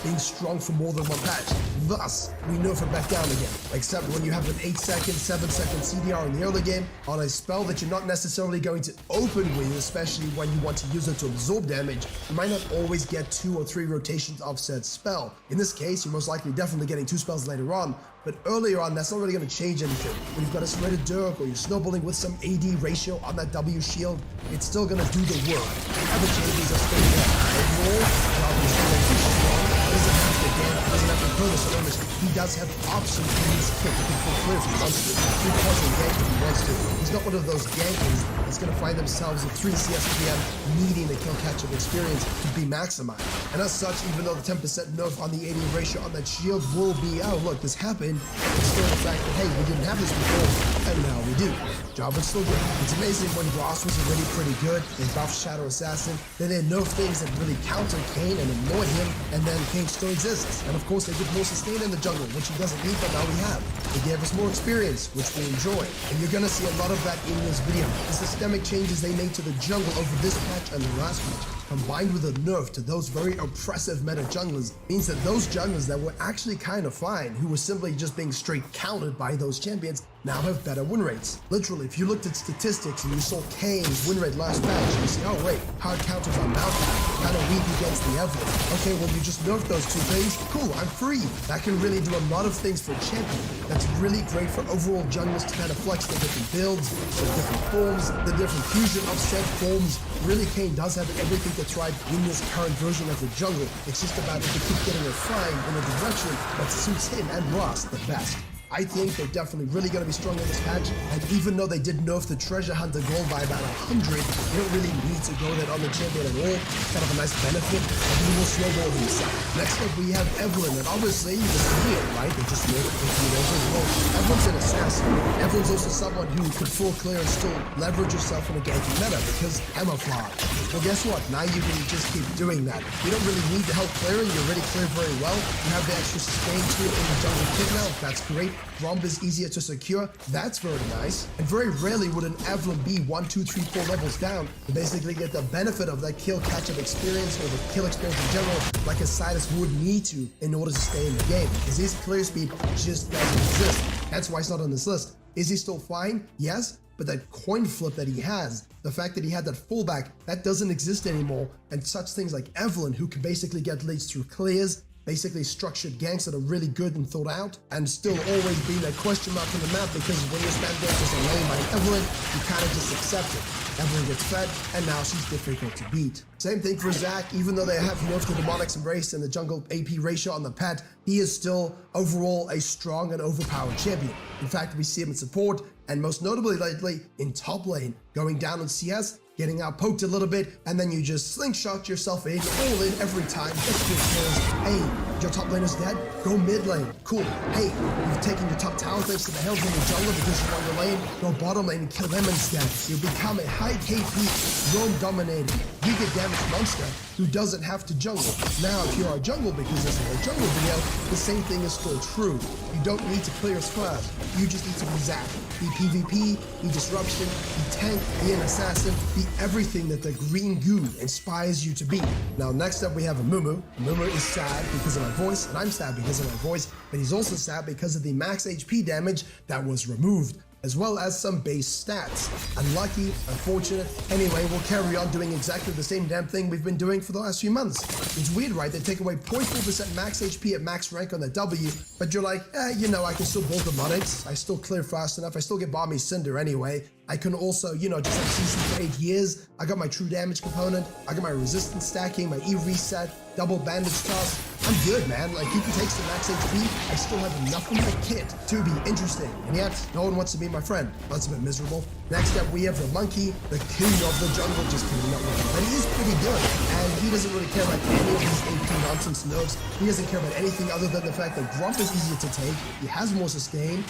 being strong for more than one patch. Thus, we nerf it back down again. Except when you have an 8-second, 7-second CDR in the early game on a spell that you're not necessarily going to open with, especially when you want to use it to absorb damage, you might not always get 2 or 3 rotations of said spell. In this case, you're most likely definitely getting 2 spells later on, but earlier on, that's not really going to change anything. When you've got a Serrated Dirk or you're snowballing with some AD ratio on that W shield, it's still going to do the work. The other changes are still there. Overall, Jarvan is still strong. Doesn't have to again, doesn't have to punish damage. He does have options in his kit that can full clear if he wants to. He can gank if he wants to. He's not one of those gankers that's going to find themselves at 3 CSPM needing the kill catch-up experience to be maximized. And as such, even though the 10% nerf on the AD ratio on that shield will be, oh look, this happened, it's still the fact that, hey, we didn't have this before, and now we do. Jarvan's still good. It's amazing when Ross was already pretty good, they buffed Shadow Assassin, then they nerf things that really counter Kayn and annoy him, and then Kayn still exists. And of course, they give more sustain in the jungle, which he doesn't need, but now we have. They gave us more experience, which we enjoy. And you're gonna see a lot of that in this video. The systemic changes they made to the jungle over this patch and the last patch, combined with a nerf to those very oppressive meta junglers, means that those junglers that were actually kind of fine, who were simply just being straight countered by those champions, now have better win rates. Literally, if you looked at statistics and you saw Kane's win rate last patch, you see, oh wait, hard counters on Maokai, kind of weak against the Evelynn. Okay, well you just nerfed those two things, cool, I'm free. That can really do a lot of things for a champion. That's really great for overall junglers to kind of flex the different builds, the different forms, the different fusion of said forms. Really, Kane does have everything to thrive in this current version of the jungle. It's just about if they keep getting refined in a direction that suits him and Ross the best. I think they're definitely really going to be strong in this patch, and even though they did nerf the treasure hunter goal by about 100, they don't really need to go that on the champion at all. Kind of a nice benefit, and he will snowball himself. Next up we have Evelynn, and obviously this is weird, right? They just nerfed it over. Well, Evelynn's an assassin. Evelynn's also someone who could full clear and still leverage yourself in a ganking meta because camouflage. Well, guess what? Now you can just keep doing that. You don't really need the help clearing. You're already clear very well. You have the extra sustain tool in the jungle kit now. That's great. Romp is easier to secure. That's very nice. And very rarely would an Evelynn be 1, 2, 3, 4 levels down to basically get the benefit of that kill catch-up experience or the kill experience in general like a Sidus would need to in order to stay in the game. Because his clear speed just doesn't exist. That's why he's not on this list. Is he still fine? Yes. But that coin flip that he has, the fact that he had that fullback, that doesn't exist anymore. And such things like Evelynn, who can basically get leads through clears, basically structured ganks that are really good and thought out, and still always being a question mark on the map because when you spam gank as a lane by Evelynn, you kind of just accept it. Evelynn gets fed, and now she's difficult to beat. Same thing for Zac, even though they have nerfed the Demonic's Embrace and the jungle AP ratio on the pet, he is still overall a strong and overpowered champion. In fact, we see him in support, and most notably lately in top lane, going down on CS, getting out poked a little bit, and then you just slingshot yourself in, all in every time, just your kills. Hey, your top laner's dead? Go mid lane. Cool. Hey, you've taken your top tower thanks to the help in the jungle because you won your lane. Go bottom lane and kill them instead. You become a high KP, roam dominating, giga damage monster who doesn't have to jungle. Now, if you're a jungle, because this is a jungle video, the same thing is still true. You don't need to clear squads. You just need to be Zac. Be PvP, be disruption, be tank, be an assassin, be everything that the green goo inspires you to be. Now, next up we have Amumu. Amumu is sad because of my voice, and I'm sad because of my voice, but he's also sad because of the max HP damage that was removed, as well as some base stats. Unlucky, unfortunate. Anyway, we'll carry on doing exactly the same damn thing we've been doing for the last few months. It's weird, right? They take away 0.4% max HP at max rank on the W, but you're like, you know, I can still build demonics. I still clear fast enough. I still get Balmy Cinder anyway. I can also, you know, just like CC for 8 years. I got my true damage component. I got my resistance stacking, my E reset, double bandage toss. I'm good, man. Like, you can take some max HP. I still have enough in my kit to be interesting. And yet, no one wants to be my friend. That's a bit miserable. Next up, we have the monkey, the king of the jungle, just kidding, not really. But he is pretty good. And he doesn't really care about any of these AP nonsense nerfs. He doesn't care about anything other than the fact that Grump is easier to take. He has more sustain.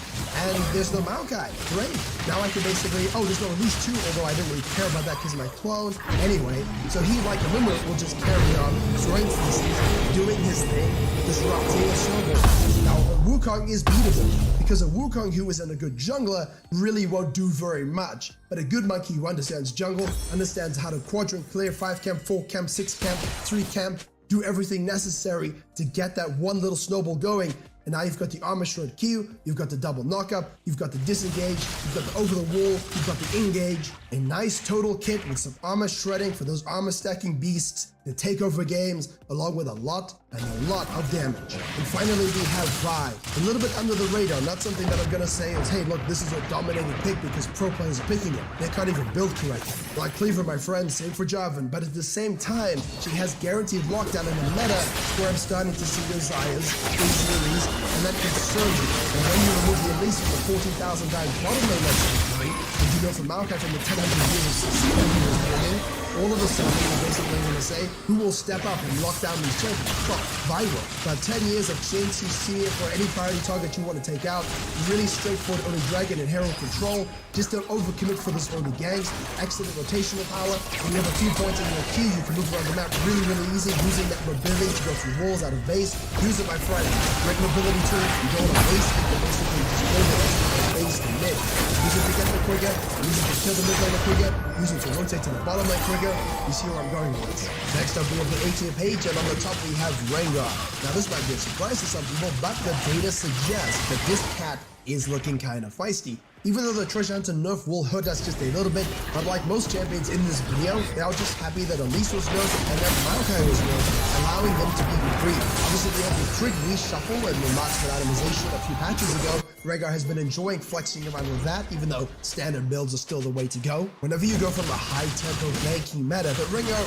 And there's no Maokai. Great. Now I can basically, oh, there's no at least 2, although I didn't really care about that because of my clone. Anyway, so he, like a Limerick, will just carry on, throwing pieces, doing his thing, disrupting a snowball. Now, Wukong is beatable because a Wukong who isn't a good jungler really won't do very much. But a good monkey who understands jungle, understands how to quadrant clear 5 camp, 4 camp, 6 camp, 3 camp, do everything necessary to get that one little snowball going. And now you've got the armor shred Q, you've got the double knockup, you've got the disengage, you've got the over the wall, you've got the engage. A nice total kit with some armor shredding for those armor stacking beasts to take over games, along with a lot of damage. And finally we have Vi. A little bit under the radar, not something that I'm gonna say is, hey look, this is a dominating pick because pro players are picking it. They can't even build correctly. Like Cleaver, my friend, same for Jarvan, but at the same time, she has guaranteed lockdown in the meta where I'm starting to see your Xayahs, Izzi's, and that concerns me. And when you remove the Elise from the 14,000 times bottom lane less than and you go from Maokai from the 1000 years of success he was building, all of a sudden you're basically going to say, who will step up and lock down these champions? Fuck, Vi will. About 10 years of Chain CC for any priority target you want to take out. Really straightforward early Dragon and Herald control. Just don't overcommit for this early gangs. Excellent rotational power. When you have a few points in your Q, you can move around the map really easy, using that mobility to go through walls out of base. Use it, my friend. Great mobility tool. You go on a base, you can basically just go the rest of the base the mid. Use it to get the quicker, use it to kill the mid laner quicker, use it to rotate to the bottom lane quicker. You see where I'm going with this. Next up, we have the 18th page, and on the top we have Rengar. Now this might be a surprise to some people, but the data suggests that this cat is looking kind of feisty. Even though the Treasure Hunter nerf will hurt us just a little bit, but like most champions in this video, they are just happy that Elise was nerfed and that Maokai was nerfed, allowing them to be free. Obviously, they have the Trig reshuffle and the marksman itemization a few patches ago. Rengar has been enjoying flexing around with that, even though standard builds are still the way to go. Whenever you go from a high-tempo ganking meta, but Rengar,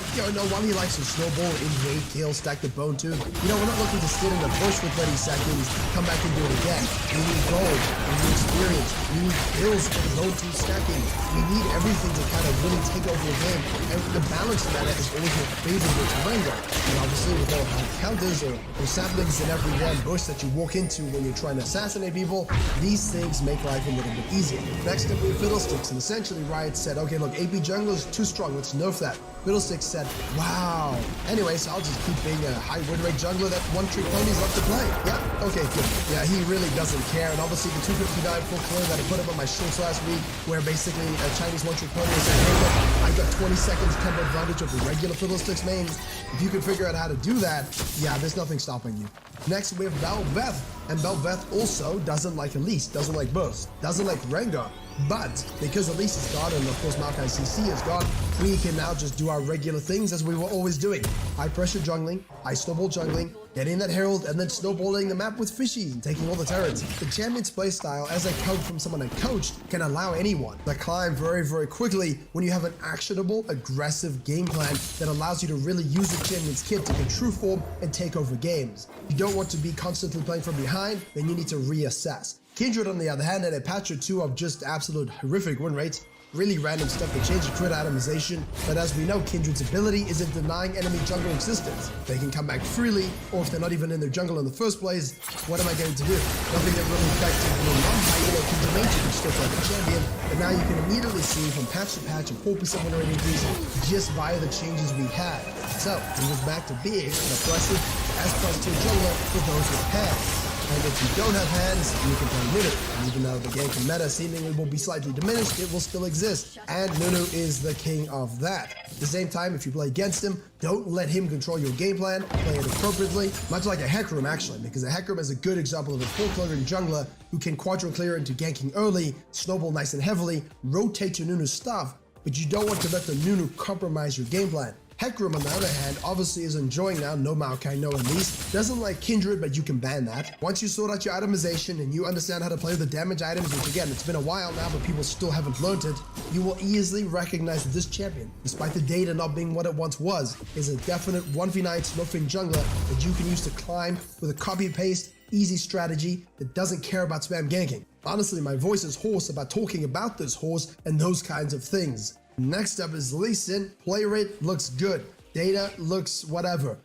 while he likes to snowball, invade, kill, stack the bone too, we're not looking to sit in the bush for 30 seconds, come back and do it again. We need gold, we need experience, we need kills for zone 2 stacking. We need everything to kind of really take over the game, and the balance meta is always more favorable to Rengar. And obviously with all high counters or saplings in every one bush that you walk into when you're trying to assassinate people, these things make life a little bit easier. Next up we have Fiddlesticks, and essentially Riot said, okay look, AP jungle is too strong, let's nerf that. Fiddlesticks said, wow. Anyway, so I'll just keep being a high win rate jungler that one-trick ponies love to play. Yeah, okay, good. Yeah, he really doesn't care, and obviously the 259 full clear that I put up on my shorts last week, where basically a Chinese one-trick pony was saying, hey look, I got 20 seconds tempo advantage of the regular Fiddlesticks mains. If you can figure out how to do that, yeah, there's nothing stopping you. Next we have Bel'Veth, and Bel'Veth also doesn't like Elise, doesn't like Burst, doesn't like Rengar. But because Elise is gone and of course Maokai CC is gone, we can now just do our regular things as we were always doing. High pressure jungling, high snowball jungling, getting that herald, and then snowballing the map with fishies and taking all the turrets. The champion's playstyle, as I code from someone I coached, can allow anyone to climb very, very quickly when you have an actionable, aggressive game plan that allows you to really use the champion's kit to get true form and take over games. If you don't want to be constantly playing from behind, then you need to reassess. Kindred, on the other hand, had a patch or two of just absolute horrific win rates, really random stuff that changed the crit itemization, but as we know, Kindred's ability is in denying enemy jungle existence. They can come back freely, or if they're not even in their jungle in the first place, what am I going to do? Nothing that really affected the non-high Kindred mage can still play the champion, but now you can immediately see from patch to patch a 4% win rate increase just via the changes we had. So, it was back to being an aggressive S+2 jungler for those with hands. And if you don't have hands, you can play Nunu. And even though the ganking meta seemingly will be slightly diminished, it will still exist. And Nunu is the king of that. At the same time, if you play against him, don't let him control your game plan, play it appropriately, much like a Hecarim actually, because a Hecarim is a good example of a full clearing jungler who can quadro clear into ganking early, snowball nice and heavily, rotate to Nunu's stuff, but you don't want to let the Nunu compromise your game plan. Hecarim, on the other hand, obviously is enjoying now, no Maokai, no Elise, doesn't like Kindred, but you can ban that. Once you sort out your itemization and you understand how to play with the damage items, which again, it's been a while now, but people still haven't learned it, you will easily recognize that this champion, despite the data not being what it once was, is a definite 1v9 smurfing jungler that you can use to climb with a copy-paste, easy strategy that doesn't care about spam ganking. Honestly, my voice is hoarse about talking about this horse and those kinds of things. Next up is Lee Sin. Play rate looks good. Data looks whatever.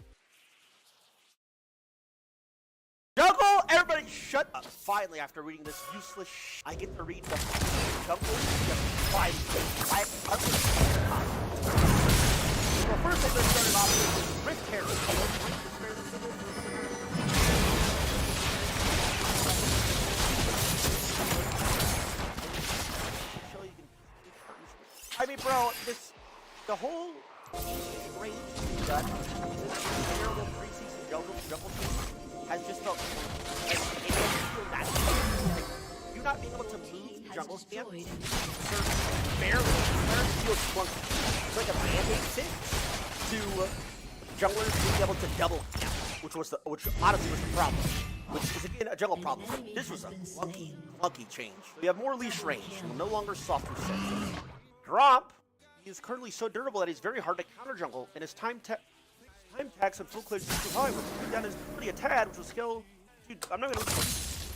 Jungle! Everybody shut up. Finally, after reading this useless I get to read the jungle. Finally. Well, first thing that started off with Rift Herald. I mean, bro, the whole range done this terrible preseason jungle team has just felt like it doesn't feel natural. Like, you not being able to move jungle scans barely feels clunky. It's like a band-aid fix to junglers being able to double camp, which honestly was the problem. Which is again a jungle problem. This was a clunky change. We have more leash range, no longer soft reset. Gromp, he is currently so durable that he's very hard to counter jungle, and his time tax and full clear is too high, which down is pretty a tad, which will scale. Dude, I'm not gonna.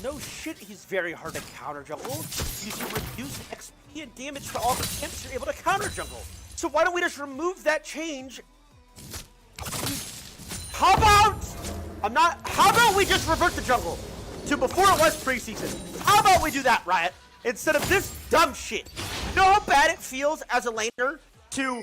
No shit, he's very hard to counter jungle. You can reduce XP and damage to all the camps you're able to counter jungle. So why don't we just remove that change? How about we just revert the jungle to before it was preseason? How about we do that, Riot? Instead of this dumb shit. You know how bad it feels as a laner to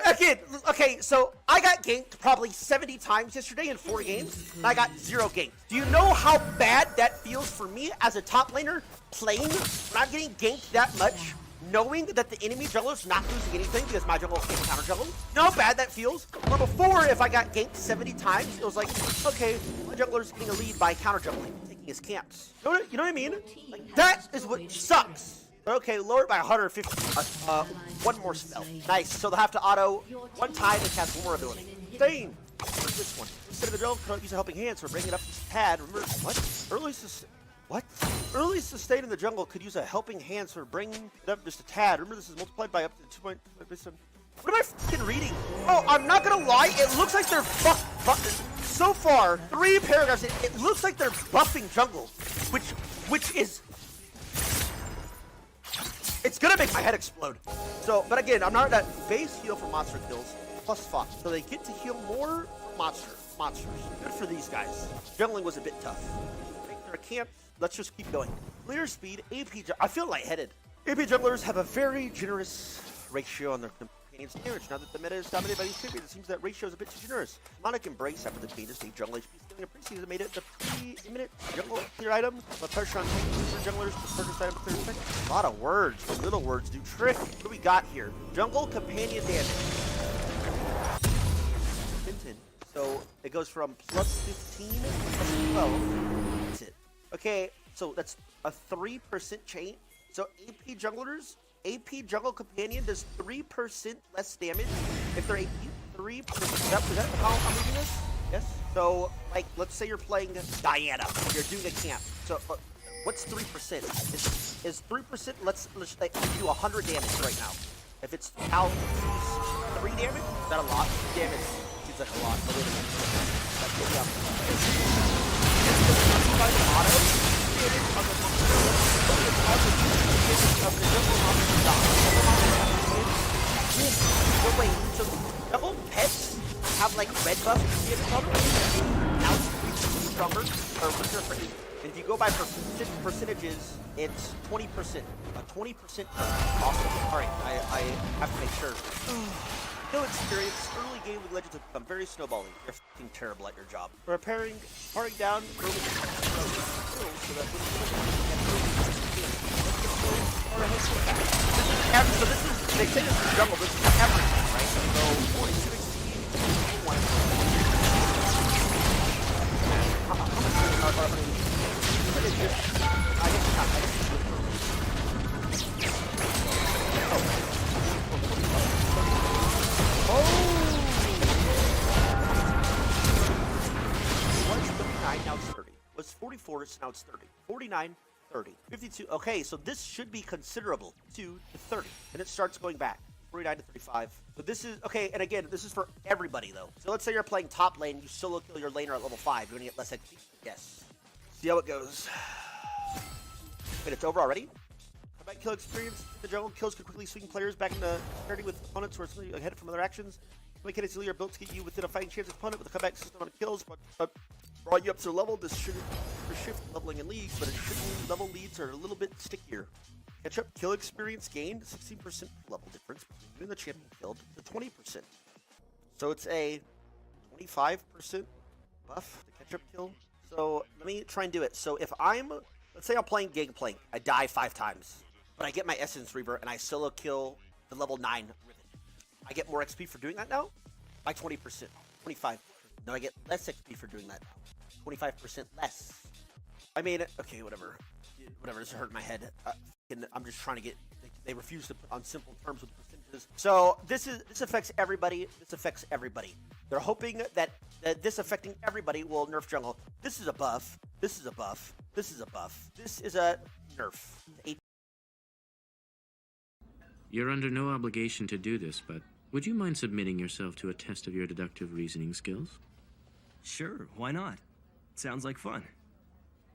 Again, okay, so I got ganked probably 70 times yesterday in 4 games, and I got 0 gank. Do you know how bad that feels for me as a top laner playing when I'm getting ganked that much, knowing that the enemy jungler's not losing anything because my jungle can't counter jungle? You know how bad that feels? Where before, if I got ganked 70 times, it was like, okay, my jungler's getting a lead by counter jungling, taking his camps. You know what I mean? Like, that is what sucks. Okay, lower it by 150. One more spell. Nice. So they'll have to auto 1 time and cast 1 more ability. Dane. This one. Instead of the jungle, cannot use a helping hand, so bring it up to pad. Remember what? Early sustain in the jungle could use a helping hand, so bring it up just a tad. Remember this is multiplied by up to 2. What am I fucking reading? Oh, I'm not gonna lie. It looks like they're so far 3 paragraphs. It looks like they're buffing jungle, which is. It's gonna make my head explode. So, but again, I'm not that base heal for monster kills plus Fox. So they get to heal more monsters. Good for these guys. Jungling was a bit tough. They're a camp. Let's just keep going. Leader speed, AP. I feel lightheaded. AP junglers have a very generous ratio on their companions' damage. Now that the meta is dominated by these champions, it seems that ratio is a bit too generous. Demonic Embrace after the changes to jungle HP scaling a preseason made it the pre-imminent jungle clear item. But pressure on for junglers to purchase item clear effect. A lot of words. The little words do trick. What do we got here? Jungle companion damage. So it goes from plus 15 to plus 12. That's it. Okay, so that's a 3% change. So AP junglers, AP jungle companion does 3% less damage if they're AP. 3%. Is that how I'm reading this? Yes. So, like, let's say you're playing Diana. You're doing a camp. So, what's 3%? Is 3%? Let's like, do 100 damage right now. If it's now 3 damage, is that a lot? Damage seems like a lot. But wait a minute. That's good enough. Wait, so double pets have like red buff now it's stronger or and if you go by percentages, it's 20%. A 20% awesome. Alright, I have to make sure. No experience, early game with Legends have become very snowballing. You're fucking terrible at your job. Parring down early so that so this is, they say this is jungle, this is everything, right? So 42 XP, 1. Now it's 30. Was 44, so now it's 30. 49, 30. 52. Okay, so this should be considerable. 2 to 30. And it starts going back. 49 to 35. So this is, okay, and again, this is for everybody, though. So let's say you're playing top lane, you solo kill your laner at level 5. You're going to get less XP? Yes. See how it goes. Wait, it's over already? Comeback kill experience. The jungle kills can quickly swing players back into parity with opponents who are slightly ahead from other actions. Mechanics are built to get you within a fighting chance of opponent with a comeback system on kills, but brought you up to a level. This shouldn't shift leveling in leagues, but it should mean level leads are a little bit stickier. Catch up kill experience gained, 16% level difference between you and the champion killed to 20%. So it's a 25% buff to catch up kill. So let me try and do it. So if let's say I'm playing Gangplank, I die 5 times, but I get my Essence Reaver and I solo kill the level 9 Riven. I get more XP for doing that now? By 20%, 25%. No, I get less XP for doing that now. 25% less. I mean, okay, whatever. Whatever, this hurt my head. I'm just trying to get, they refuse to put on simple terms with percentages. So this affects everybody. This affects everybody. They're hoping that this affecting everybody will nerf jungle. This is a buff. This is a buff. This is a buff. This is a nerf. You're under no obligation to do this, but would you mind submitting yourself to a test of your deductive reasoning skills? Sure, why not? Sounds like fun.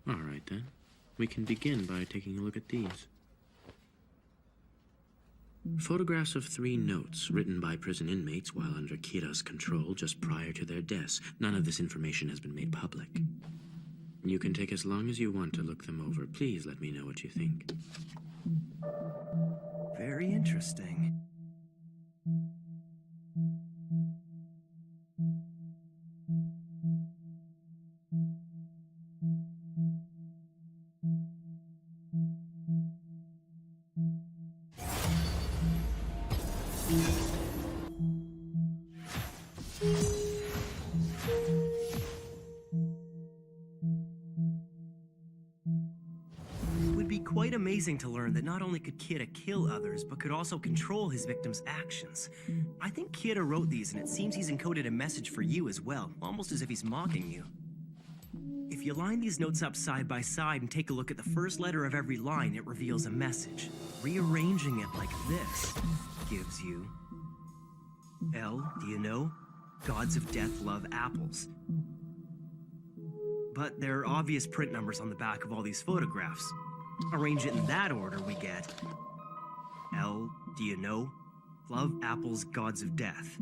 All right, then. We can begin by taking a look at these. Photographs of 3 notes written by prison inmates while under Kira's control just prior to their deaths. None of this information has been made public. You can take as long as you want to look them over. Please let me know what you think. Very interesting. quite amazing to learn that not only could Kira kill others, but could also control his victims' actions. I think Kira wrote these, and it seems he's encoded a message for you as well, almost as if he's mocking you. If you line these notes up side by side and take a look at the first letter of every line, it reveals a message. Rearranging it like this gives you... L, do you know? Gods of death love apples. But there are obvious print numbers on the back of all these photographs. Arrange it in that order, we get... L, do you know? Love apples, gods of death.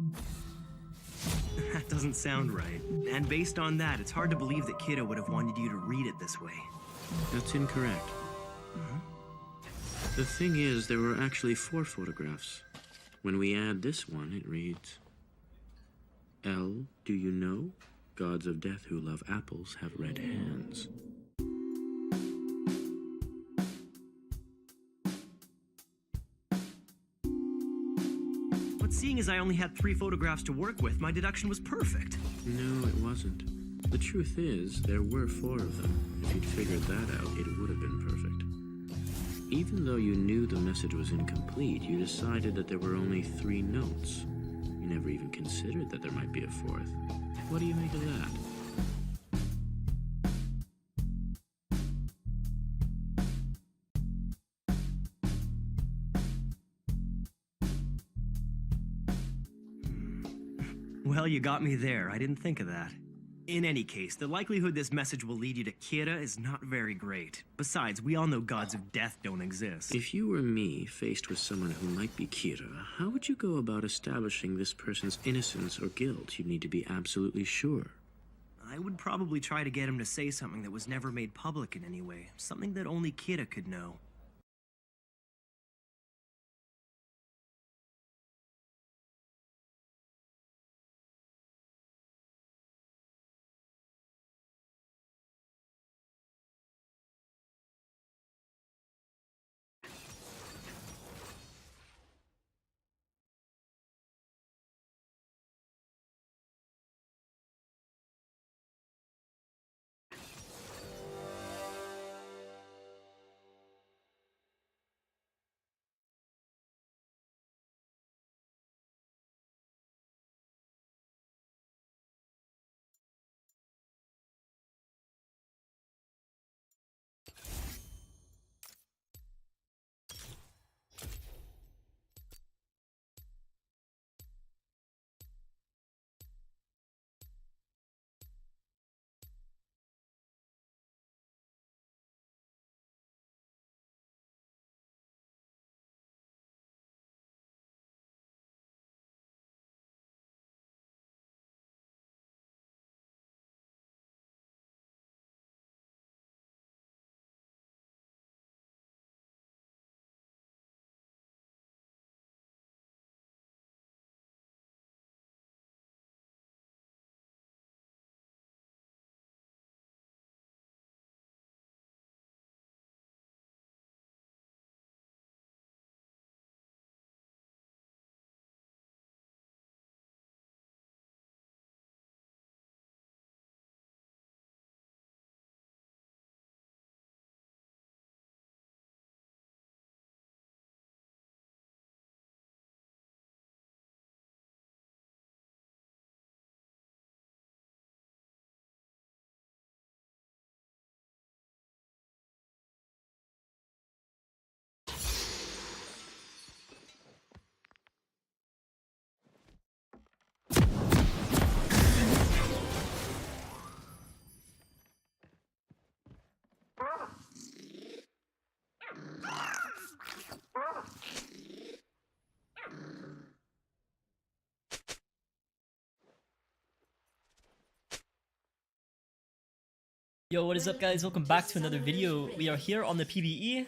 That doesn't sound right. And based on that, it's hard to believe that Kira would have wanted you to read it this way. That's incorrect. The thing is, there were actually 4 photographs. When we add this one, it reads... L, do you know? Gods of death who love apples have red hands. But seeing as I only had 3 photographs to work with, my deduction was perfect. No, it wasn't. The truth is, there were 4 of them. If you'd figured that out, it would have been perfect. Even though you knew the message was incomplete, you decided that there were only 3 notes. You never even considered that there might be a 4th. What do you make of that? Well, you got me there. I didn't think of that. In any case, the likelihood this message will lead you to Kira is not very great. Besides, we all know gods of death don't exist. If you were me, faced with someone who might be Kira, how would you go about establishing this person's innocence or guilt? You'd need to be absolutely sure. I would probably try to get him to say something that was never made public in any way. Something that only Kira could know. Yo, what is up guys? Welcome back to another video. We are here on the PvE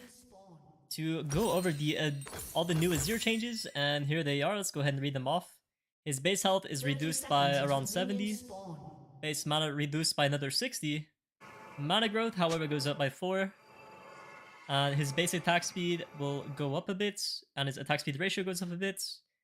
to go over the all the new Azir changes, and here they are. Let's go ahead and read them off. His base health is reduced by around 70. Base mana reduced by another 60. Mana growth, however, goes up by 4. And his base attack speed will go up a bit, and his attack speed ratio goes up a bit.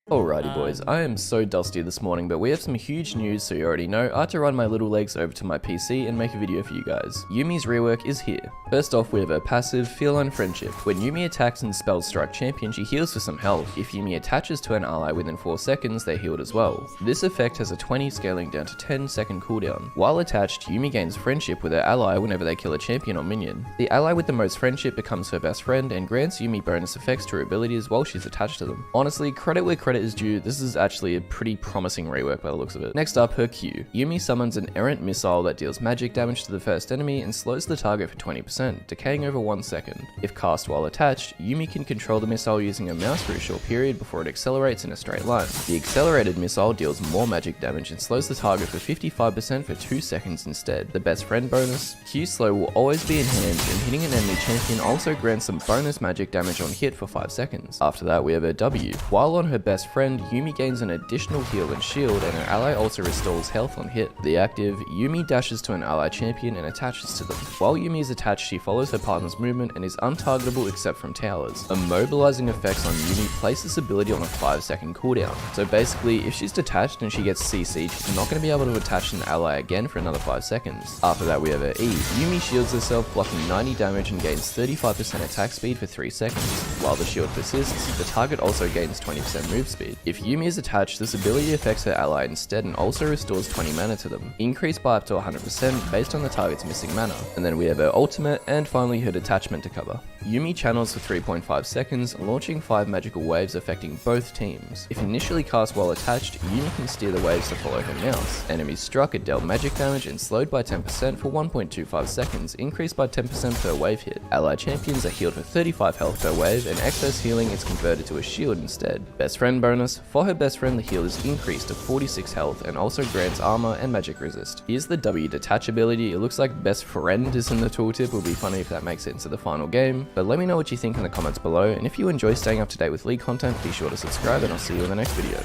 Alrighty boys, I am so dusty this morning, but we have some huge news, so you already know. I had to run my little legs over to my PC and make a video for you guys. Yumi's rework is here. First off, we have her passive, Feline Friendship. When Yumi attacks and spells Strike Champion, she heals for some health. If Yumi attaches to an ally within 4 seconds, they're healed as well. This effect has a 20 scaling down to 10 second cooldown. While attached, Yumi gains friendship with her ally whenever they kill a champion or minion. The ally with the most friendship becomes her best friend and grants Yumi bonus effects to her abilities while she's attached to them. Honestly, credit where credit is due, this is actually a pretty promising rework by the looks of it. Next up, her Q. Yumi summons an errant missile that deals magic damage to the first enemy and slows the target for 20%, decaying over 1 second. If cast while attached, Yumi can control the missile using a mouse for a short period before it accelerates in a straight line. The accelerated missile deals more magic damage and slows the target for 55% for 2 seconds instead. The best friend bonus, Q slow will always be in hand, and hitting an enemy champion also grants some bonus magic damage on hit for 5 seconds. After that, we have her W. While on her best friend, Yumi gains an additional heal and shield, and her ally also restores health on hit. The active, Yumi dashes to an ally champion and attaches to them. While Yumi is attached, she follows her partner's movement and is untargetable except from towers. Immobilizing effects on Yumi place this ability on a 5-second cooldown. So basically, if she's detached and she gets CC'd, she's not going to be able to attach an ally again for another 5 seconds. After that, we have her E. Yumi shields herself, blocking 90 damage and gains 35% attack speed for 3 seconds. While the shield persists, the target also gains 20% move speed. If Yumi is attached, this ability affects her ally instead and also restores 20 mana to them, increased by up to 100% based on the target's missing mana. And then we have her ultimate, and finally her detachment to cover. Yumi channels for 3.5 seconds, launching 5 magical waves affecting both teams. If initially cast while attached, Yumi can steer the waves to follow her mouse. Enemies struck are dealt magic damage and slowed by 10% for 1.25 seconds, increased by 10% per wave hit. Ally champions are healed for 35 health per wave, and excess healing is converted to a shield instead. Best friend bonus, for her best friend the heal is increased to 46 health and also grants armor and magic resist. Here's the W detach ability. It looks like best friend is in the tooltip. It would be funny if that makes it into the final game, but let me know what you think in the comments below, and if you enjoy staying up to date with League content, be sure to subscribe, and I'll see you in the next video.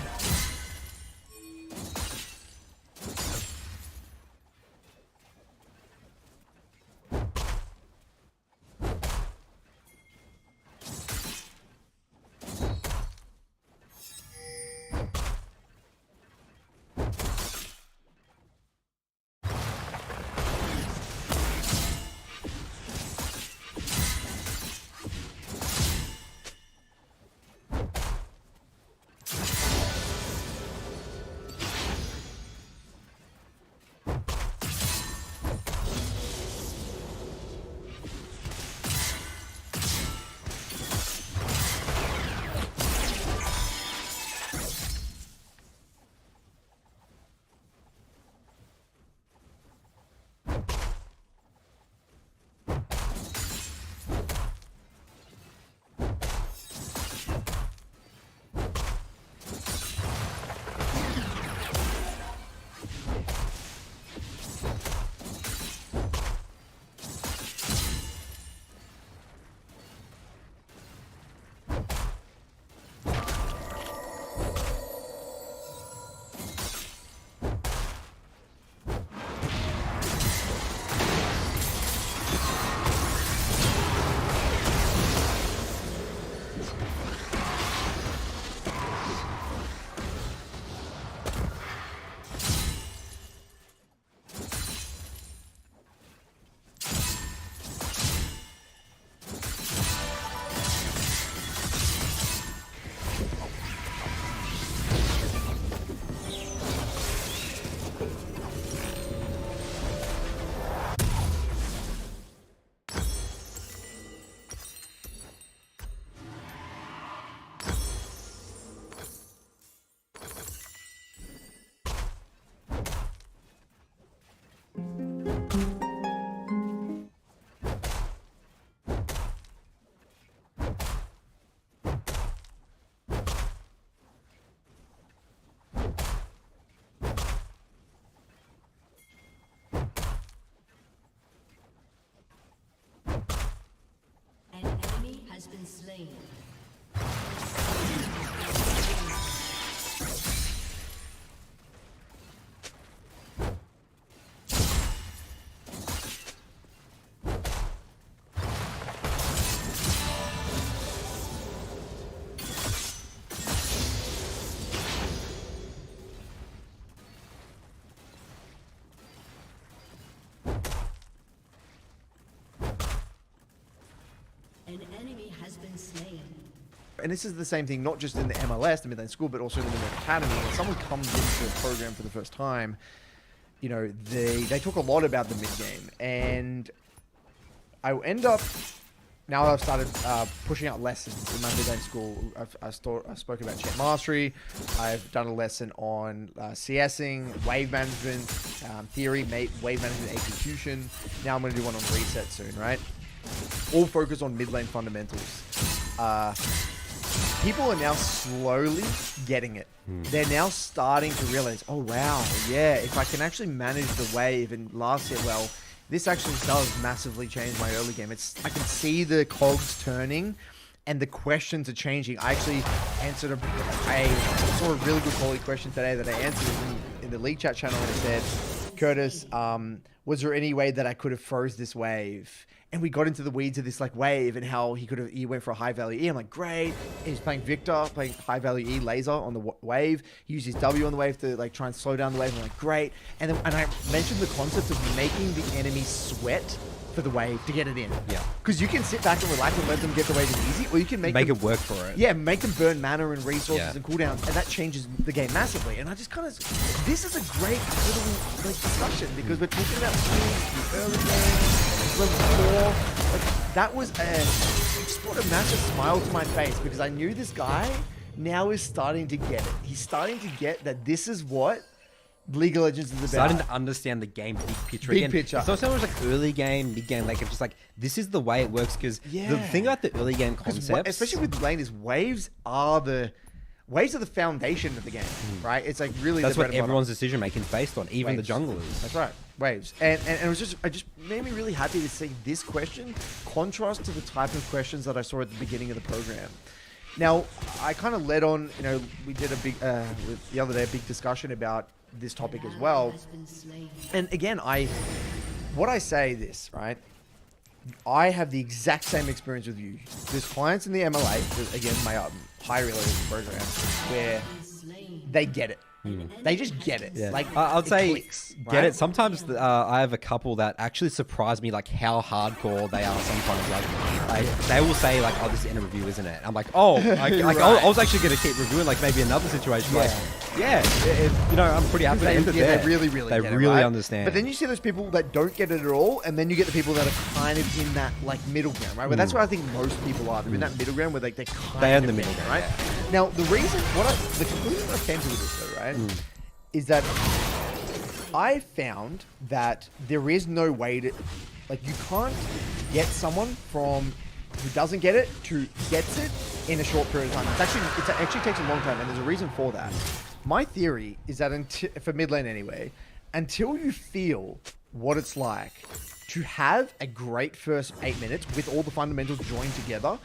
Has been slain. And this is the same thing, not just in the MLS, the Midlane School, but also in the Midlane Academy. When someone comes into a program for the first time, you know, they talk a lot about the mid-game. And I end up, now that I've started pushing out lessons in my Midlane School, I've spoken about Champ Mastery, I've done a lesson on CSing, wave management, theory, wave management execution. Now I'm going to do one on reset soon, right? All focus on mid lane fundamentals. People are now slowly getting it. They're now starting to realize, oh wow, yeah, if I can actually manage the wave and last hit well, this actually does massively change my early game. I can see the cogs turning and the questions are changing. I actually answered I saw a really good quality question today that I answered in the League Chat channel, and it said, Curtis, was there any way that I could have froze this wave? And we got into the weeds of this like wave and how he went for a high value E. I'm like, great. He's playing Victor, playing high value E laser on the wave. He used his W on the wave to like try and slow down the wave. I'm like, great. And I mentioned the concept of making the enemy sweat for the wave to get it in. Yeah. Because you can sit back and relax and let them get the wave in easy, or you can make them, it work for it. Yeah, make them burn mana and resources and cooldowns, and that changes the game massively. And I just kind of, this is a great little like discussion because we're talking about the early game, level 4. Like, that was it brought a massive smile to my face because I knew this guy now is starting to get it. He's starting to get that this is what League of Legends is about. Starting to understand the game big picture. Big picture. It's not so much like early game, mid game. Like it's just like this is the way it works. Because the thing about the early game concepts, especially with lane, is waves are the foundation of the game, right? It's like really that's what everyone's decision making is based on, even waves. the junglers. That's right, waves. And it was just made me really happy to see this question contrast to the type of questions that I saw at the beginning of the program. Now, I kind of led on. You know, we did a big the other day a big discussion about this topic as well. And again, what I say this, right? I have the exact same experience with you. There's clients in the MLA, again, my high related program, where they get it. They just get it. Yeah. Like I'd say clicks, get right? it. Sometimes I have a couple that actually surprise me, like how hardcore they are. Sometimes, like they will say, like, "Oh, this is end of review, isn't it?" I'm like, "Oh, I was actually going to keep reviewing, like maybe another situation." Like, you know, I'm pretty happy to end it there. They really they get really it, right? understand. But then you see those people that don't get it at all, and then you get the people that are kind of in that like middle ground, right? But that's where I think most people are. They're in that middle ground where they're kind they of in the middle ground, right? Now, the reason, the conclusion I came to with this, though, right, is that I found that there is no way to, like, you can't get someone from who doesn't get it to gets it in a short period of time. It actually takes a long time, and there's a reason for that. My theory is that for mid lane anyway, until you feel what it's like to have a great first 8 minutes with all the fundamentals joined together,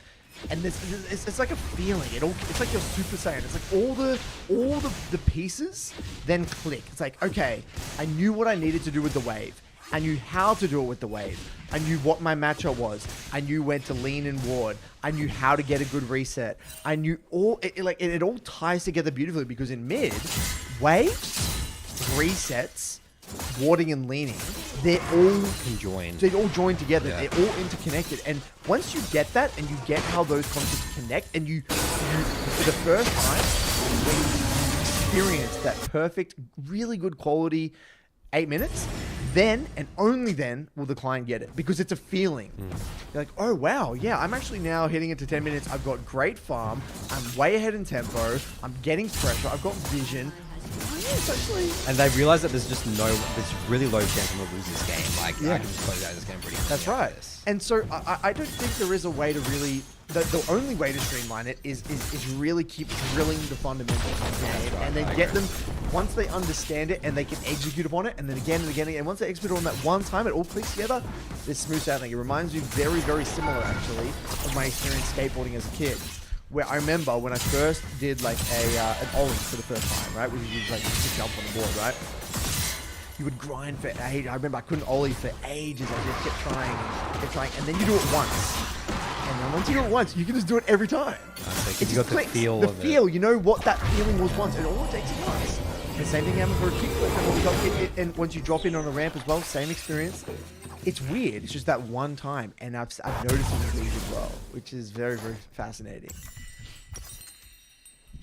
and it's like a feeling. It's like you're Super Saiyan. It's like all the pieces then click. It's like, okay, I knew what I needed to do with the wave. I knew how to do it with the wave. I knew what my matchup was. I knew when to lean and ward. I knew how to get a good reset. I knew it all ties together beautifully because in mid, waves, resets, warding and leaning, they're all conjoined. They all join together. Yeah. They're all interconnected. And once you get that and you get how those concepts connect, and you for the first time, when you experience that perfect, really good quality 8 minutes, then and only then will the client get it because it's a feeling. You're like, oh wow, yeah, I'm actually now hitting it to 10 minutes. I've got great farm. I'm way ahead in tempo. I'm getting pressure. I've got vision. And they realize that there's really low chance I'm gonna lose this game. Like I can just close out this game pretty easily. That's right. And so I don't think there is a way to really. The only way to streamline it is really keep drilling the fundamentals of the game, and then get them once they understand it and they can execute upon it, and then again and again, and once they execute on that one time, it all clicks together. This smooth sailing. It reminds me very, very similar actually of my experience skateboarding as a kid. Where I remember when I first did like an ollie for the first time, right? Where you like just jump on the board, right? You would grind for ages. I remember I couldn't ollie for ages. I just kept trying, and then you do it once. And then once you do it once, you can just do it every time. It just clicks. The feel, you know what that feeling was once. It all takes is once. The same thing happened for a kickflip, and once you drop in on a ramp as well, same experience. It's weird. It's just that one time, and I've noticed it in League as well, which is very, very fascinating.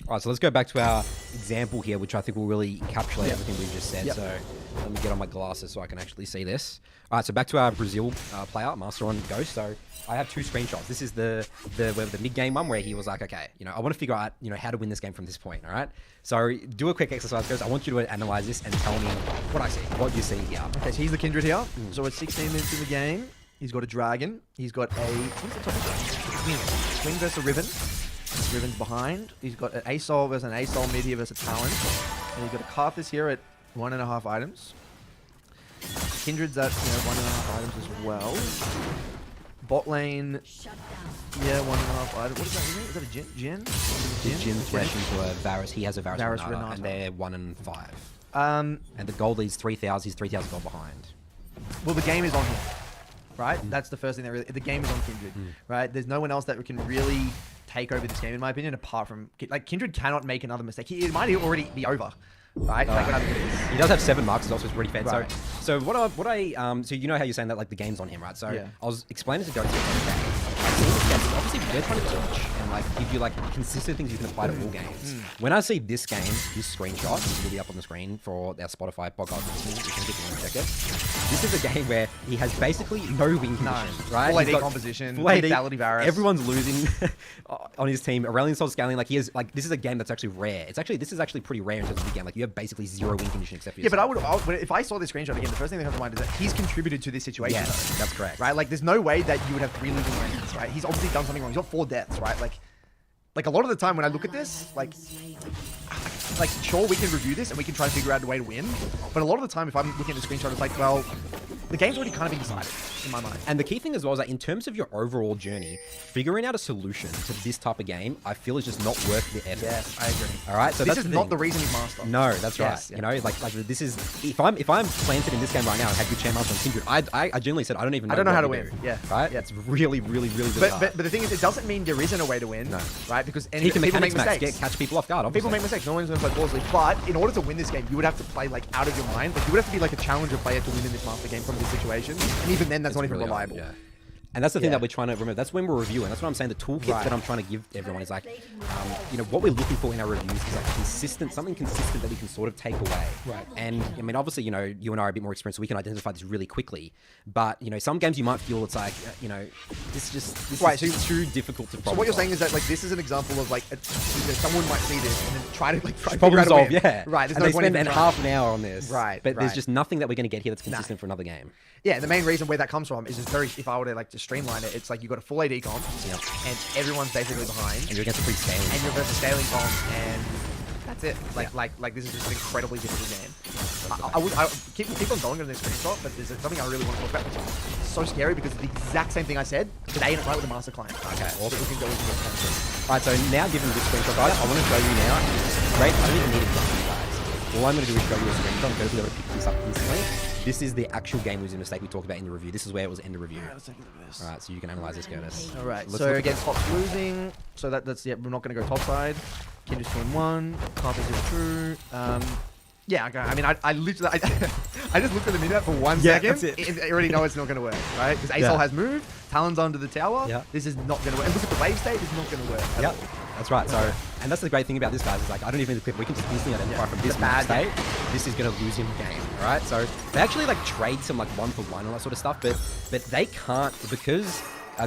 All right, so let's go back to our example here, which I think will really encapsulate everything we've just said. So let me get on my glasses so I can actually see this. All right, so back to our Brazil player, Master on Ghost. So I have two screenshots. This is the mid-game one where he was like, okay, I want to figure out, how to win this game from this point, all right? So do a quick exercise, Ghost. I want you to analyze this and tell me what I see, what you see here. Okay, so he's the Kindred here. So it's 16 minutes in the game. He's got a dragon. He's got a swing versus a Riven. Riven's behind. He's got an ASOL versus an ASOL mid here versus a Talon. And he's got a Karthus here at 1.5 items. Kindred's at 1.5 items as well. Bot lane, yeah, 1.5 items. What is that? Is that a Jhin? Jhin thresh into a Varus. He has a Varus Renata, and they're 1 and 5. And the gold leads 3,000. He's 3,000 gold behind. Well, the game is on him, right? That's the first thing that the game is on Kindred, right? There's no one else that can really take over this game, in my opinion, apart from Kindred cannot make another mistake. It might already be over, right? He does have 7 marks, also it's pretty fair. Right. So what I so you know how you're saying that like the game's on him, right? So I was explaining to Ghost the other day. Obviously, we're trying to teach and like give you like consistent things you can apply to all games. When I see this game, this screenshot, which will be up on the screen for our Spotify podcast listeners, you can get to check it. This is a game where he has basically no win condition, right? Full AD composition, full AD, lethality Varus. Everyone's losing on his team. Aurelion Sol's scaling, like he is like this is a game that's actually rare. This is actually pretty rare in terms of the game. Like you have basically 0 win condition except for yourself. But I would if I saw this screenshot again, the first thing that comes to mind is that he's contributed to this situation. Yes, that's correct. Right? Like there's no way that you would have 3 losing lanes, right? He's obviously done something wrong. He's got 4 deaths, right? Like a lot of the time when I look at this, like sure we can review this and we can try to figure out a way to win, but a lot of the time if I'm looking at the screenshot, it's like, well, the game's already kind of been decided in my mind. And the key thing as well is that in terms of your overall journey, figuring out a solution to this type of game, I feel is just not worth the effort. Yes, I agree. All right, so this is not the reason he's master. No, that's right. You know, like this is if I'm planted in this game right now and had good chain master on Kindred, I genuinely said I don't even know. I don't know how to win. Yeah, right. Yeah. It's really hard. But the thing is, it doesn't mean there isn't a way to win. No, right? Because people make mistakes. Catch people off guard. Obviously. People make mistakes. No one's going to play flawlessly. But in order to win this game, you would have to play like out of your mind. Like you would have to be like a challenger player to win in this master game from this situation. And even then, that's not even reliable. Yeah. And that's the thing that we're trying to remember. That's when we're reviewing. That's what I'm saying. The toolkit that I'm trying to give everyone is like, what we're looking for in our reviews is like something consistent that we can sort of take away. Right. And I mean, obviously, you and I are a bit more experienced, so we can identify this really quickly. But some games you might feel it's like, this is too difficult to. So what you're saying is that like this is an example of like someone might see this and then try to problem solve. Yeah. Right. And they spend half an hour on this. Right. But there's just nothing that we're going to get here that's consistent for another game. Yeah. The main reason where that comes from is just if I were to like to streamline it, it's like you got a full AD comp, and everyone's basically behind. And you're against a free scaling. And you're versus scaling comp, and that's it. Like this is just an incredibly difficult game. I would keep on going on this screenshot, but there's something I really want to talk about. It's so scary because it's the exact same thing I said today in a fight with the master client. Okay, awesome. We can go into this. Alright, so now given this screenshot, guys, I want to show you now. Great, I don't even need it to you guys. All I'm going to do is show you a screenshot. I'm going to be able to pick this up instantly. This is the actual game losing mistake we talked about in the review. This is where it was in the review. Let's take a look at this. Alright, so you can analyze this, Curtis. Alright, so again, top's losing. So that's we're not going to go top side. Kindred's 2-1. Karthus is true. Yeah, okay. I mean, I literally, I just looked at the minimap for 1 second. That's it. I already know it's not going to work, right? Because ASOL has moved. Talon's under the tower. Yeah. This is not going to work. And look at the wave state. It's not going to work. Yep. That's right. So, and that's the great thing about this, guys, is like, I don't even need the clip. We can just instantly identify from this bad state. This is going to lose him the game, all right? So, they actually like trade some like 1-for-1 and all that sort of stuff, but they can't, because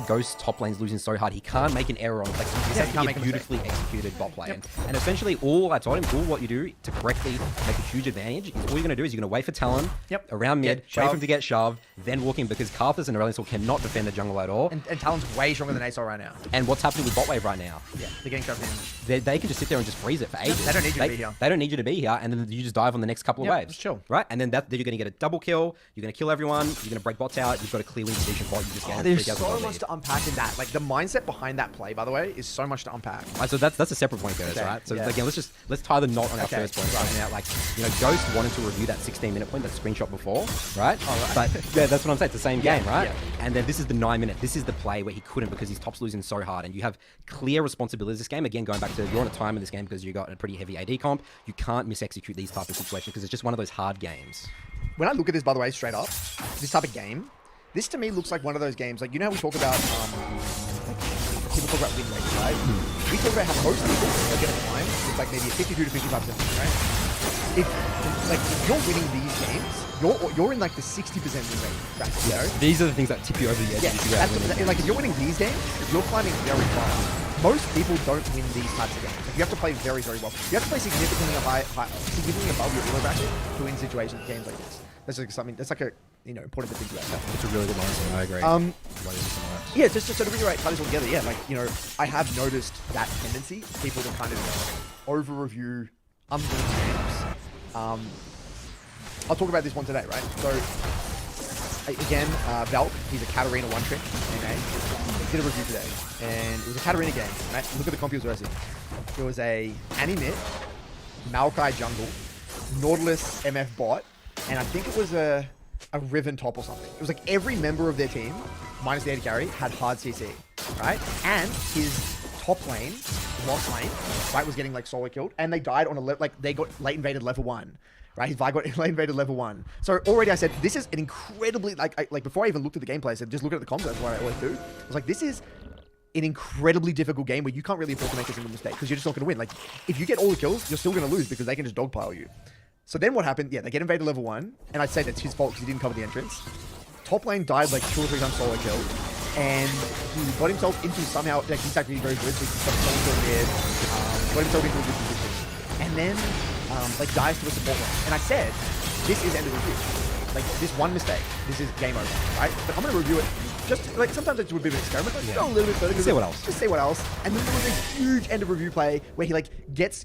Ghost top lane's losing so hard, he can't make an error on it. Like, this has to be a beautifully executed bot play. And essentially, all I told him, all what you do to correctly make a huge advantage is all you're going to do is you're going to wait for Talon around mid, wait for him to get shoved, then walk in, because Karthus and Aurelion Sol cannot defend the jungle at all. And Talon's way stronger than ASOL right now. And what's happening with bot wave right now? Yeah, they're getting shoved in. They can just sit there and just freeze it for ages. They don't need you to be here. They don't need you to be here, and then you just dive on the next couple of waves. Just chill. Right? And then you're going to get a double kill, you're going to kill everyone, you're going to break bots out, you've got a clear win condition bot, you just get there's so much to unpack in that. Like the mindset behind that play, by the way, is so much to unpack. Right, so that's a separate point, Curtis, right? So again, let's tie the knot on our first point. Right now, like, Ghost wanted to review that 16-minute point, that screenshot before, right? But yeah, that's what I'm saying. It's the same game, right? Yeah. And then this is the 9-minute. This is the play where he couldn't because his top's losing so hard, and you have clear responsibilities. This game, again, going back to you're on a time in this game because you got a pretty heavy AD comp. You can't mis-execute these type of situations because it's just one of those hard games. When I look at this, by the way, straight up, this type of game. This to me looks like one of those games, like, you know how we talk about, like, people talk about win rates, right? We talk about how most people are going to climb with like maybe a 52 to 55%, right? If you're winning these games, you're in like the 60% win rate bracket, you know? These are the things that tip you over the edge. Yeah, like if you're winning these games, you're climbing very far. Most people don't win these types of games. Like, you have to play very, very well. You have to play significantly above your elo bracket to win situations games like this. That's like something. That's like a important to think about. It's a really good mindset. I agree. Yeah, just to reiterate, tie this all together. Yeah, like I have noticed that tendency, people to kind of over review unwilling games. I'll talk about this one today, right? So again, Valk, he's a Katarina one trick. Did a review today, and it was a Katarina game. Right? Look at the comp he was versing. It was a Annie mid, Maokai jungle, Nautilus MF bot, and I think it was a Riven top or something. It was like every member of their team, minus the AD carry, had hard CC, right? And his top lane, lost lane, right, was getting like solo killed, and they died on they got late invaded level 1. Right, his Vi got late invaded level 1. So already I said, this is an incredibly, like before I even looked at the gameplay, I said, just look at the comps, that's what I always do. I was like, this is an incredibly difficult game where you can't really afford to make a single mistake because you're just not going to win. Like, if you get all the kills, you're still going to lose because they can just dogpile you. So then what happened? Yeah, they get invaded level 1, and I'd say that's his fault because he didn't cover the entrance. Top lane died like 2 or 3 times solo kill, and he got himself into somehow, like he's actually very good, so he got himself into a good position. And then like dies to a support lane. And I said, this is end of review. Like this one mistake, this is game over, right? But I'm gonna review it. Just like sometimes it's a bit of an experiment. Like, go a little bit further. Just see what else. Just see what else. And then there was a huge end of review play where he like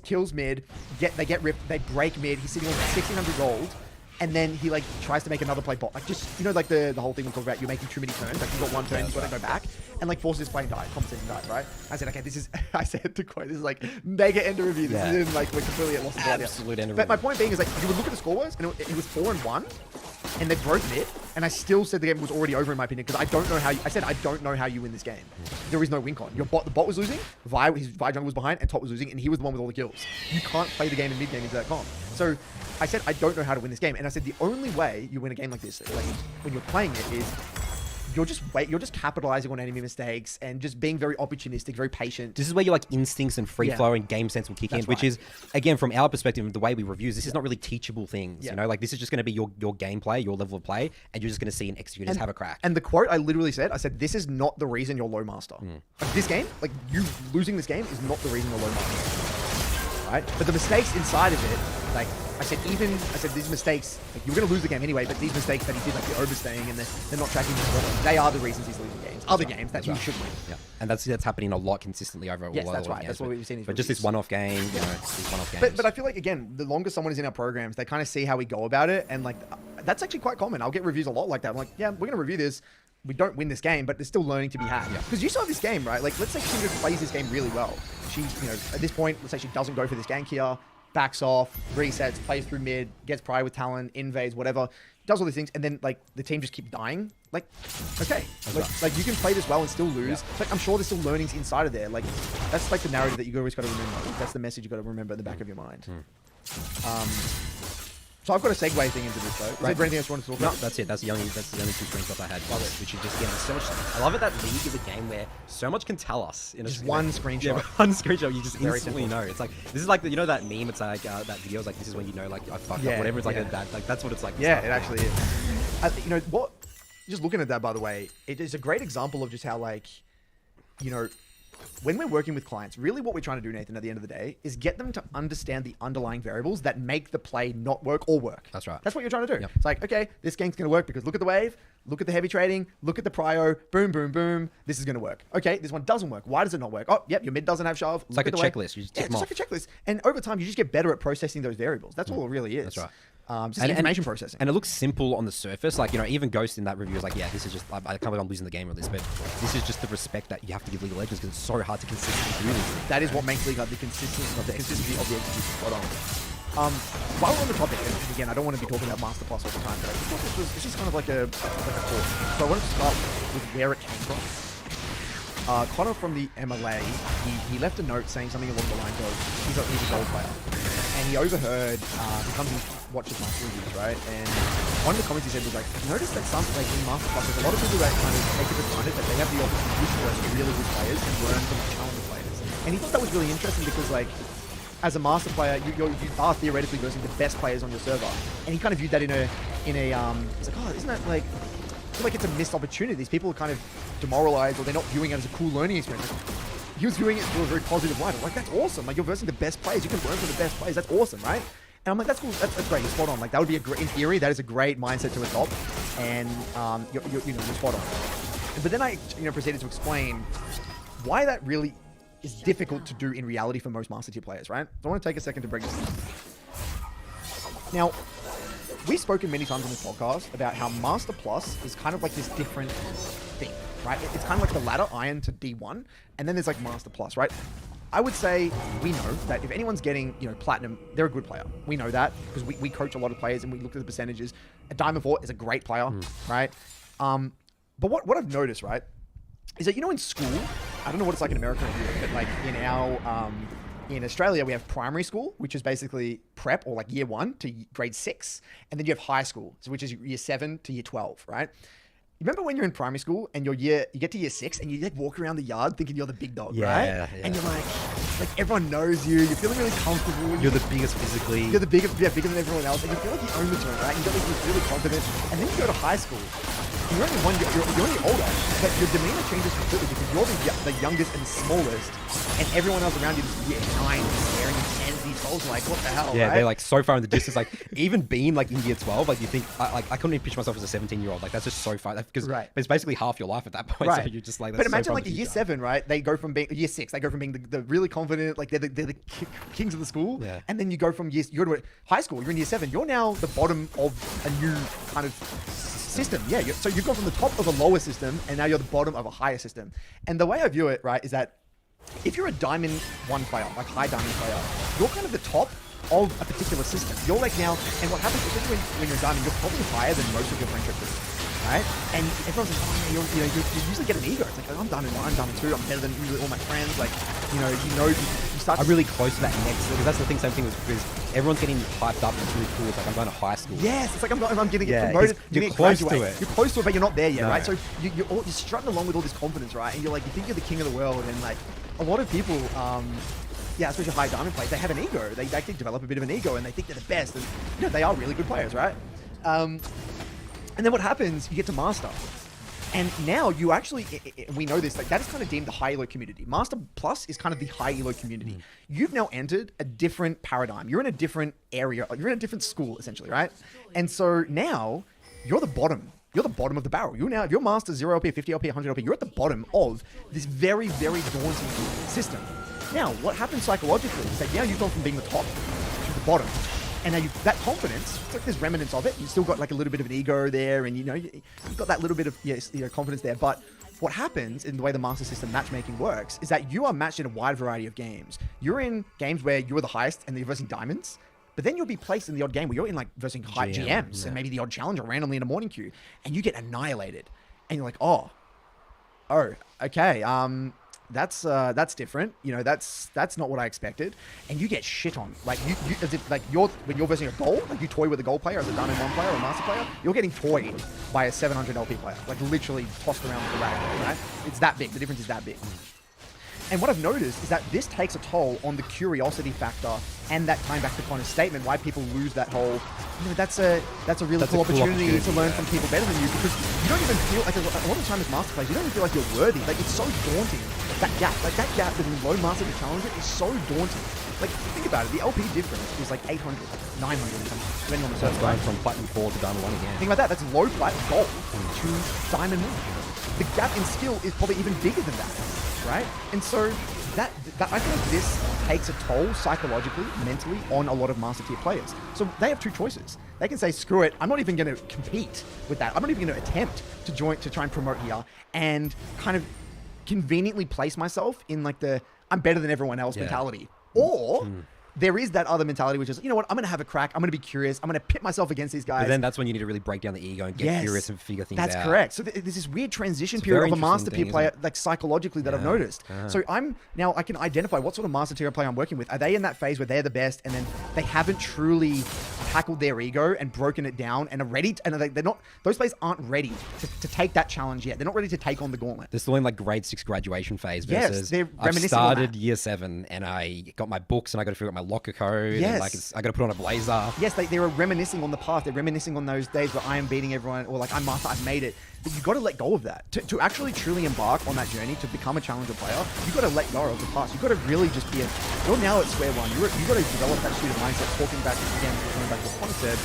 kills mid, they get ripped, they break mid. He's sitting on 1600 gold. And then he like tries to make another play bot. Like just, like the whole thing we talk about, you're making too many turns. Like you've got one turn, you've got to go back. And like forces his play and die, compensation dies, right? I said, okay, this is, I said to quote, this is like mega end of review. This isn't like we're completely at loss of absolute end of review. But my point being is like, you would look at the scoreboards and it was 4-1. And they broke mid, and I still said the game was already over in my opinion because I don't know how. I said I don't know how you win this game. There is no win con. The bot was losing, his Vi jungle was behind, and top was losing, and he was the one with all the kills. You can't play the game in mid game into that comp. So I said I don't know how to win this game, and I said the only way you win a game like this, like when you're playing it, is you're just capitalizing on enemy mistakes and just being very opportunistic, very patient. This is where your like instincts and free flow and game sense will kick in, which is, again, from our perspective, the way we review this is not really teachable things. Like this is just going to be your gameplay, your level of play, and you're just going to see and execute and have a crack. And the quote I literally said, I said, this is not the reason you're low master. Like this game, like you losing this game is not the reason you're low master. Right? But the mistakes inside of it, like I said these mistakes, like you're going to lose the game anyway, but these mistakes that he did, like the overstaying and they're not tracking his well, they are the reasons he's losing games. Other games that he should win. Yeah, and that's happening a lot consistently over all that's right. That's what we've seen. But just this one-off game, these one-off games. But I feel like again, the longer someone is in our programs, they kind of see how we go about it, and like that's actually quite common. I'll get reviews a lot like that. I'm like, yeah, we're going to review this. We don't win this game, but there's still learning to be had. Because you saw this game, right? Like, let's say Kindred plays this game really well. She, at this point, let's say she doesn't go for this gank here, backs off, resets, plays through mid, gets prior with talent, invades, whatever, does all these things, and then like the team just keep dying. Like, okay, like you can play this well and still lose. Like, I'm sure there's still learnings inside of there. Like, that's like the narrative that you always got to remember. That's the message you got to remember in the back of your mind. So I've got a segue thing into this though. Is there anything else you want to talk about? No, that's it. That's the only two screenshots I had. Which is just so much. I love it that League is a game where so much can tell us in just one screenshot. Yeah, one screenshot, you just instantly know. It's like this is like that meme. It's like that video is like this is when you know like I fucked up. Whatever. It's like like that's what it's like. Yeah, it actually is. What? Just looking at that, by the way, it is a great example of just how like, when we're working with clients, really what we're trying to do, Nathan, at the end of the day, is get them to understand the underlying variables that make the play not work or work. That's right. That's what you're trying to do. It's like, okay, this game's going to work because look at the wave, look at the heavy trading, look at the prio, boom, boom, boom, this is going to work. Okay, this one doesn't work. Why does it not work? Oh, yep, your mid doesn't have shove. It's like a checklist. You just tick them off. It's like a checklist. And over time, you just get better at processing those variables. That's all it really is. That's right. Just information processing. And it looks simple on the surface. Like, even Ghost in that review is like, yeah, this is just, I can't believe I'm losing the game with this, but this is just the respect that you have to give League of Legends because it's so hard to consistently do this. That is what makes League the consistency of the execution spot on. While we're on the topic, and again, I don't want to be talking about Master Plus all the time, but I thought this is kind of like a thought. So I wanted to start with where it came from. Connor from the MLA, he left a note saying something along the lines of, he's a gold player. And and he overheard, he comes and watches Master reviews, right? And one of the comments he said was like, notice that some, like in Master Plus, there's a lot of people that kind of take it for granted that they have the opportunity to work with really good players and learn from challenger players. And he thought that was really interesting because, like, as a Master player, you are theoretically versing the best players on your server. And he kind of viewed that in a he's like, oh, isn't that like, I feel like it's a missed opportunity. These people are kind of demoralized, or they're not viewing it as a cool learning experience. Like, he was viewing it through a very positive light. I'm like, that's awesome. Like, you're versing the best players. You can learn from the best players. That's awesome, right? And I'm like, that's cool. That's great. You're spot on. Like, that would be a great, in theory, that is a great mindset to adopt. And you're spot on. But then I proceeded to explain why that really is difficult to do in reality for most Master Tier players, right? So I want to take a second to break this down. Now, we've spoken many times on this podcast about how Master Plus is kind of like this different thing, right? It's kind of like the ladder, Iron to D1, and then there's like Master Plus, right? I would say we know that if anyone's getting, Platinum, they're a good player. We know that because we coach a lot of players and we look at the percentages. A Diamond 4 is a great player, right? But what I've noticed, right, is that, in school, I don't know what it's like in America or Europe, but like in Australia, we have primary school, which is basically prep, or like year 1 to grade 6. And then you have high school, which is year 7 to year 12, right? Remember when you're in primary school and you get to year 6 and you like walk around the yard thinking you're the big dog, right? Yeah. And you're like everyone knows you. You're feeling really comfortable. You're the biggest physically. You're the biggest, bigger than everyone else. And you feel like you own the joint, right? You got this really confident. And then you go to high school. And you're only older, but your demeanor changes completely because you're the youngest and smallest, and everyone else around you is year 9, staring at 10s and 12s, like, what the hell, Yeah, right? they're like so far in the distance. Like, even being like in year 12, like you think, I couldn't even picture myself as a 17-year-old. Like, that's just so far. Because it's basically half your life at that point. Right. So you're just like, but imagine like a year 7, right? They go from being year 6. They go from being the really confident, like they're the kings of the school. Yeah. And then you go from you go to high school. You're in year 7. You're now the bottom of a new kind of system. Yeah. So you've gone from the top of a lower system, and now you're the bottom of a higher system. And the way I view it, right, is that if you're a Diamond 1 player, like high Diamond player, you're kind of the top of a particular system. You're like now, and what happens, especially when you're Diamond, you're probably higher than most of your friendship group. Right? And everyone's like, oh, you usually get an ego. It's like, I'm Diamond 1, I'm Diamond 2, I'm better than usually all my friends. Like, you start I'm really close to that next, because that's the thing, same thing with everyone's getting hyped up. It's really cool. It's like, I'm going to high school. Yes, it's like I'm getting promoted. You're close to it. You're close to it, but you're not there yet, right? So you're strutting along with all this confidence, right? And you're like, you think you're the king of the world, and like, a lot of people, especially high Diamond players, they have an ego. They actually develop a bit of an ego, and they think they're the best, and they are really good players, right? And then what happens, you get to Master. And now you actually, we know this, like that is kind of deemed the high elo community. Master Plus is kind of the high elo community. You've now entered a different paradigm. You're in a different area. You're in a different school, essentially, right? And so now you're the bottom. You're the bottom of the barrel. If you're Master 0 LP, 50 LP, 100 LP, you're at the bottom of this very, very daunting system. Now, what happens psychologically is that now you've gone from being the top to the bottom. And now that confidence, it's like there's remnants of it. You've still got like a little bit of an ego there, and you've got that little bit of confidence there. But what happens in the way the Master System matchmaking works is that you are matched in a wide variety of games. You're in games where you are the highest and you're versing diamonds, but then you'll be placed in the odd game where you're in like versing high GMs and maybe the odd challenger randomly in a morning queue, and you get annihilated. And you're like, oh, okay. That's different. That's not what I expected. And you get shit on. Like you as if like when you're versing a gold, like you toy with a gold player as a Diamond 1 player or a Master player, you're getting toyed by a 700 LP player. Like literally tossed around with the rag, right? It's that big. The difference is that big. And what I've noticed is that this takes a toll on the curiosity factor and that time back to Connor's statement, why people lose that whole, that's a really cool opportunity to learn from people better than you, because you don't even feel like a lot of the time as Master players, you don't even feel like you're worthy. Like it's so daunting. That gap between low Master to Challenger is so daunting. Like think about it, the LP difference is like 800, 900 depending on the server. Going from Platinum 4 to Diamond 1 again. Think about that. That's low Plat gold to Diamond 1. The gap in skill is probably even bigger than that. Right? And so that I feel like this takes a toll psychologically, mentally on a lot of Master Tier players. So they have two choices. They can say, screw it, I'm not even going to compete with that. I'm not even going to attempt to try and promote here and kind of conveniently place myself in like the I'm better than everyone else mentality. Or there is that other mentality, which is, you know what, I'm going to have a crack. I'm going to be curious. I'm going to pit myself against these guys. But then that's when you need to really break down the ego and get curious and figure things out. That's correct. So there's this weird transition period of a Master Tier player, like psychologically, that I've noticed. So I can identify what sort of Master Tier player I'm working with. Are they in that phase where they're the best and then they haven't truly tackled their ego and broken it down and are ready to, and they're not, those players aren't ready to take that challenge yet. They're not ready to take on the gauntlet. They're still in like grade 6 graduation phase versus they're I've reminiscing on started that. year 7 and I got my books and I got to figure out my locker code. Yes. And like I got to put on a blazer. Yes, they're reminiscing on the past. They're reminiscing on those days where I am beating everyone, or like I'm Master, I've made it. But you've got to let go of that. To actually truly embark on that journey to become a challenger player, you've got to let go of the past. You've got to really just be you're now at square one. You've got to develop that student mindset, talking back again, going back to what Connor said,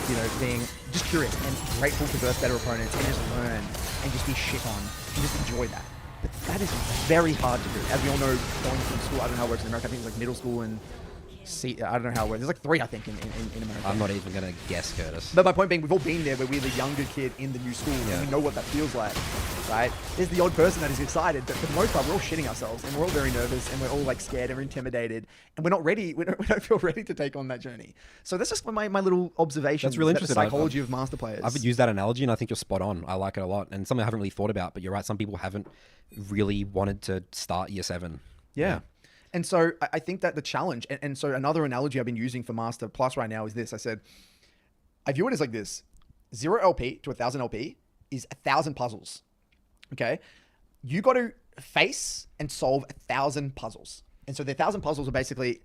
you know, being just curious and grateful to verse better opponents and just learn and just be shit on and just enjoy that. But that is very hard to do. As we all know, going from school, I don't know how it works in America. I think it's like middle school and I don't know how it works. There's like 3, I think, in America. I'm not even going to guess, Curtis. But my point being, we've all been there where we're the younger kid in the new school and we know what that feels like, right? There's the odd person that is excited, but for the most part, we're all shitting ourselves and we're all very nervous and we're all like scared and we're intimidated and we're not ready. We don't feel ready to take on that journey. So that's just my little observation. That's really interesting. The psychology of Master players. I've used that analogy and I think you're spot on. I like it a lot. And something I haven't really thought about, but you're right. Some people haven't really wanted to start year 7. Yeah. And so I think that the challenge, and so another analogy I've been using for Master Plus right now is this. I said, I view it as like this. 0 LP to 1,000 LP is 1,000 puzzles. Okay? You got to face and solve 1,000 puzzles. And so the 1,000 puzzles are basically,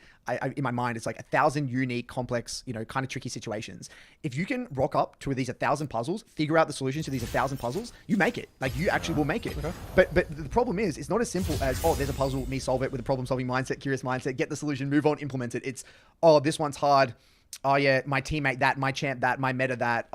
in my mind, it's like 1,000 unique, complex, you know, kind of tricky situations. If you can rock up to these 1,000 puzzles, figure out the solutions to these 1,000 puzzles, you make it. Like, you actually will make it. Okay. But the problem is, it's not as simple as, oh, there's a puzzle, me solve it with a problem-solving mindset, curious mindset, get the solution, move on, implement it. It's, oh, this one's hard. Oh yeah, my teammate that, my champ that, my meta that,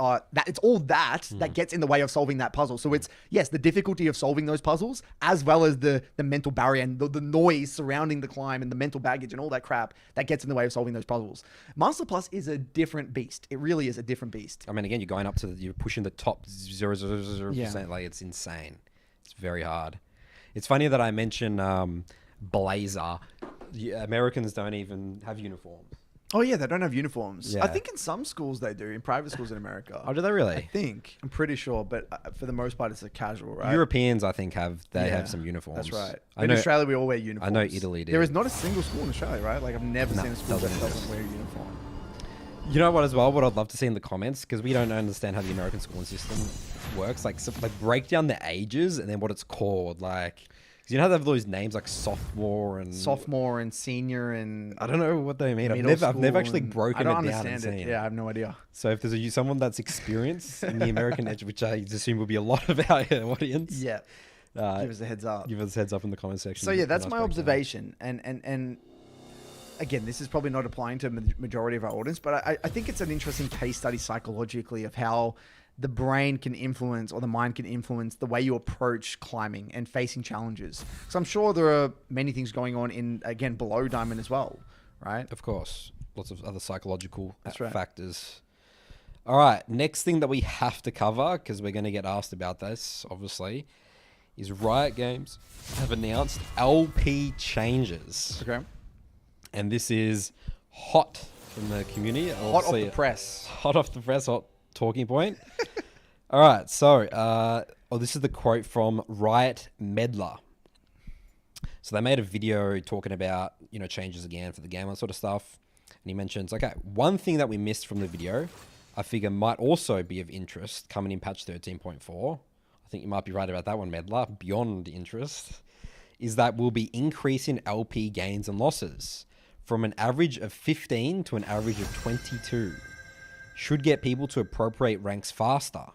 it's all that gets in the way of solving that puzzle. So it's, yes, the difficulty of solving those puzzles, as well as the mental barrier and the noise surrounding the climb and the mental baggage and all that crap that gets in the way of solving those puzzles. Master Plus is a different beast. It really is a different beast. I mean, again, you're going up to, you're pushing the top 0.000%. Like, it's insane. It's very hard. It's funny that I mention blazer. Americans don't even have uniforms. Oh yeah, they don't have uniforms. Yeah. I think in some schools they do, in private schools in America. Oh, do they really? I think. I'm pretty sure, but for the most part, it's a casual, right? Europeans, I think, have some uniforms. That's right. In Australia, we all wear uniforms. I know Italy did. There is not a single school in Australia, right? Like, I've never seen a school that doesn't wear a uniform. You know what, as well, what I'd love to see in the comments, because we don't understand how the American schooling system works, like break down the ages and then what it's called, like... You know how they have those names like sophomore and senior and I don't know what they mean. I've never actually broken it down and seen it. Yeah, I have no idea. So if there's someone that's experienced in the American edge, which I assume will be a lot of our audience, yeah, give us a heads up. Give us a heads up in the comment section. So yeah, that's my observation, and again, this is probably not applying to the majority of our audience, but I think it's an interesting case study psychologically of how the brain can influence, or the mind can influence, the way you approach climbing and facing challenges. So I'm sure there are many things going on in, again, below Diamond as well, right? Of course. Lots of other psychological factors. All right. Next thing that we have to cover, because we're going to get asked about this, obviously, is Riot Games have announced LP changes. Okay. And this is hot from the community. Hot off the press. Hot off the press, hot talking point. All right, so this is the quote from Riot Medler. So they made a video talking about, you know, changes again for the game and sort of stuff. And he mentions, okay, one thing that we missed from the video, I figure might also be of interest coming in patch 13.4. I think you might be right about that one, Medler. Beyond interest is that we'll be increasing LP gains and losses from an average of 15 to an average of 22. Should get people to appropriate ranks faster.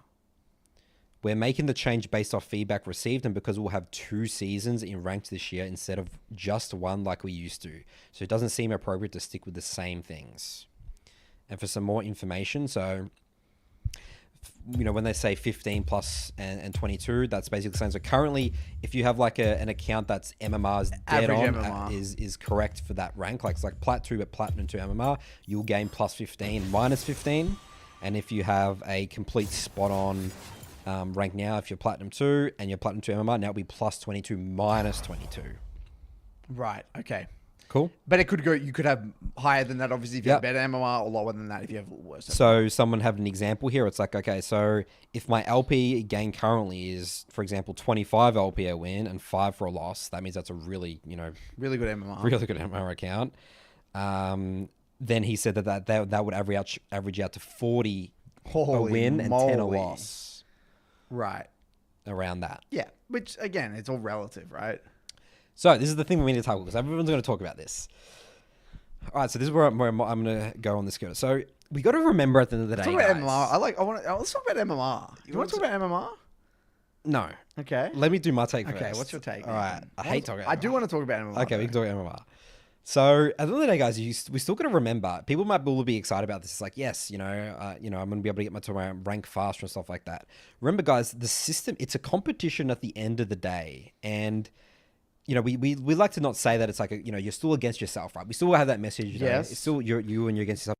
We're making the change based off feedback received and because we'll have 2 seasons in ranked this year instead of just 1 like we used to. So it doesn't seem appropriate to stick with the same things. And for some more information, so, you know, when they say 15 plus and 22, that's basically the same. So currently, if you have like an account that's MMR's dead on, is correct for that rank, like it's like Plat 2 but Platinum 2 MMR, you'll gain plus 15, minus 15. And if you have a complete spot on rank now, if you're Platinum 2 and you're Platinum 2 MMR, now it'll be plus 22, minus 22. Right, okay. Cool. But it could go. You could have higher than that, obviously, if you have Yep. better MMR, or lower than that if you have worse. So someone have an example here. It's like, okay, so if my LP gain currently is, for example, 25 LP a win and 5 for a loss, that means that's a really, really good MMR. Really good MMR account. Then he said that would average out to 40 a Holy win and 10 a moly. loss. Right. Around that. Yeah. Which again, it's all relative, right? So this is the thing we need to tackle because everyone's going to talk about this. All right, so this is where I'm going to go on this go. So we got to remember at the end of the day, Let's talk about guys. MMR. Let's talk about MMR. You want to talk about MMR? No. Okay. Let me do my take first. Okay, what's your take? All right. I hate talking about I do want to talk about MMR. Okay, we can talk about MMR. So at the end of the day, guys, we still got to remember, people might all be excited about this. It's like, yes, I'm going to be able to get to my rank faster and stuff like that. Remember, guys, the system, it's a competition at the end of the day. And, we like to not say that it's like, you're still against yourself, right? We still have that message. Yes. It's still you and you're against yourself.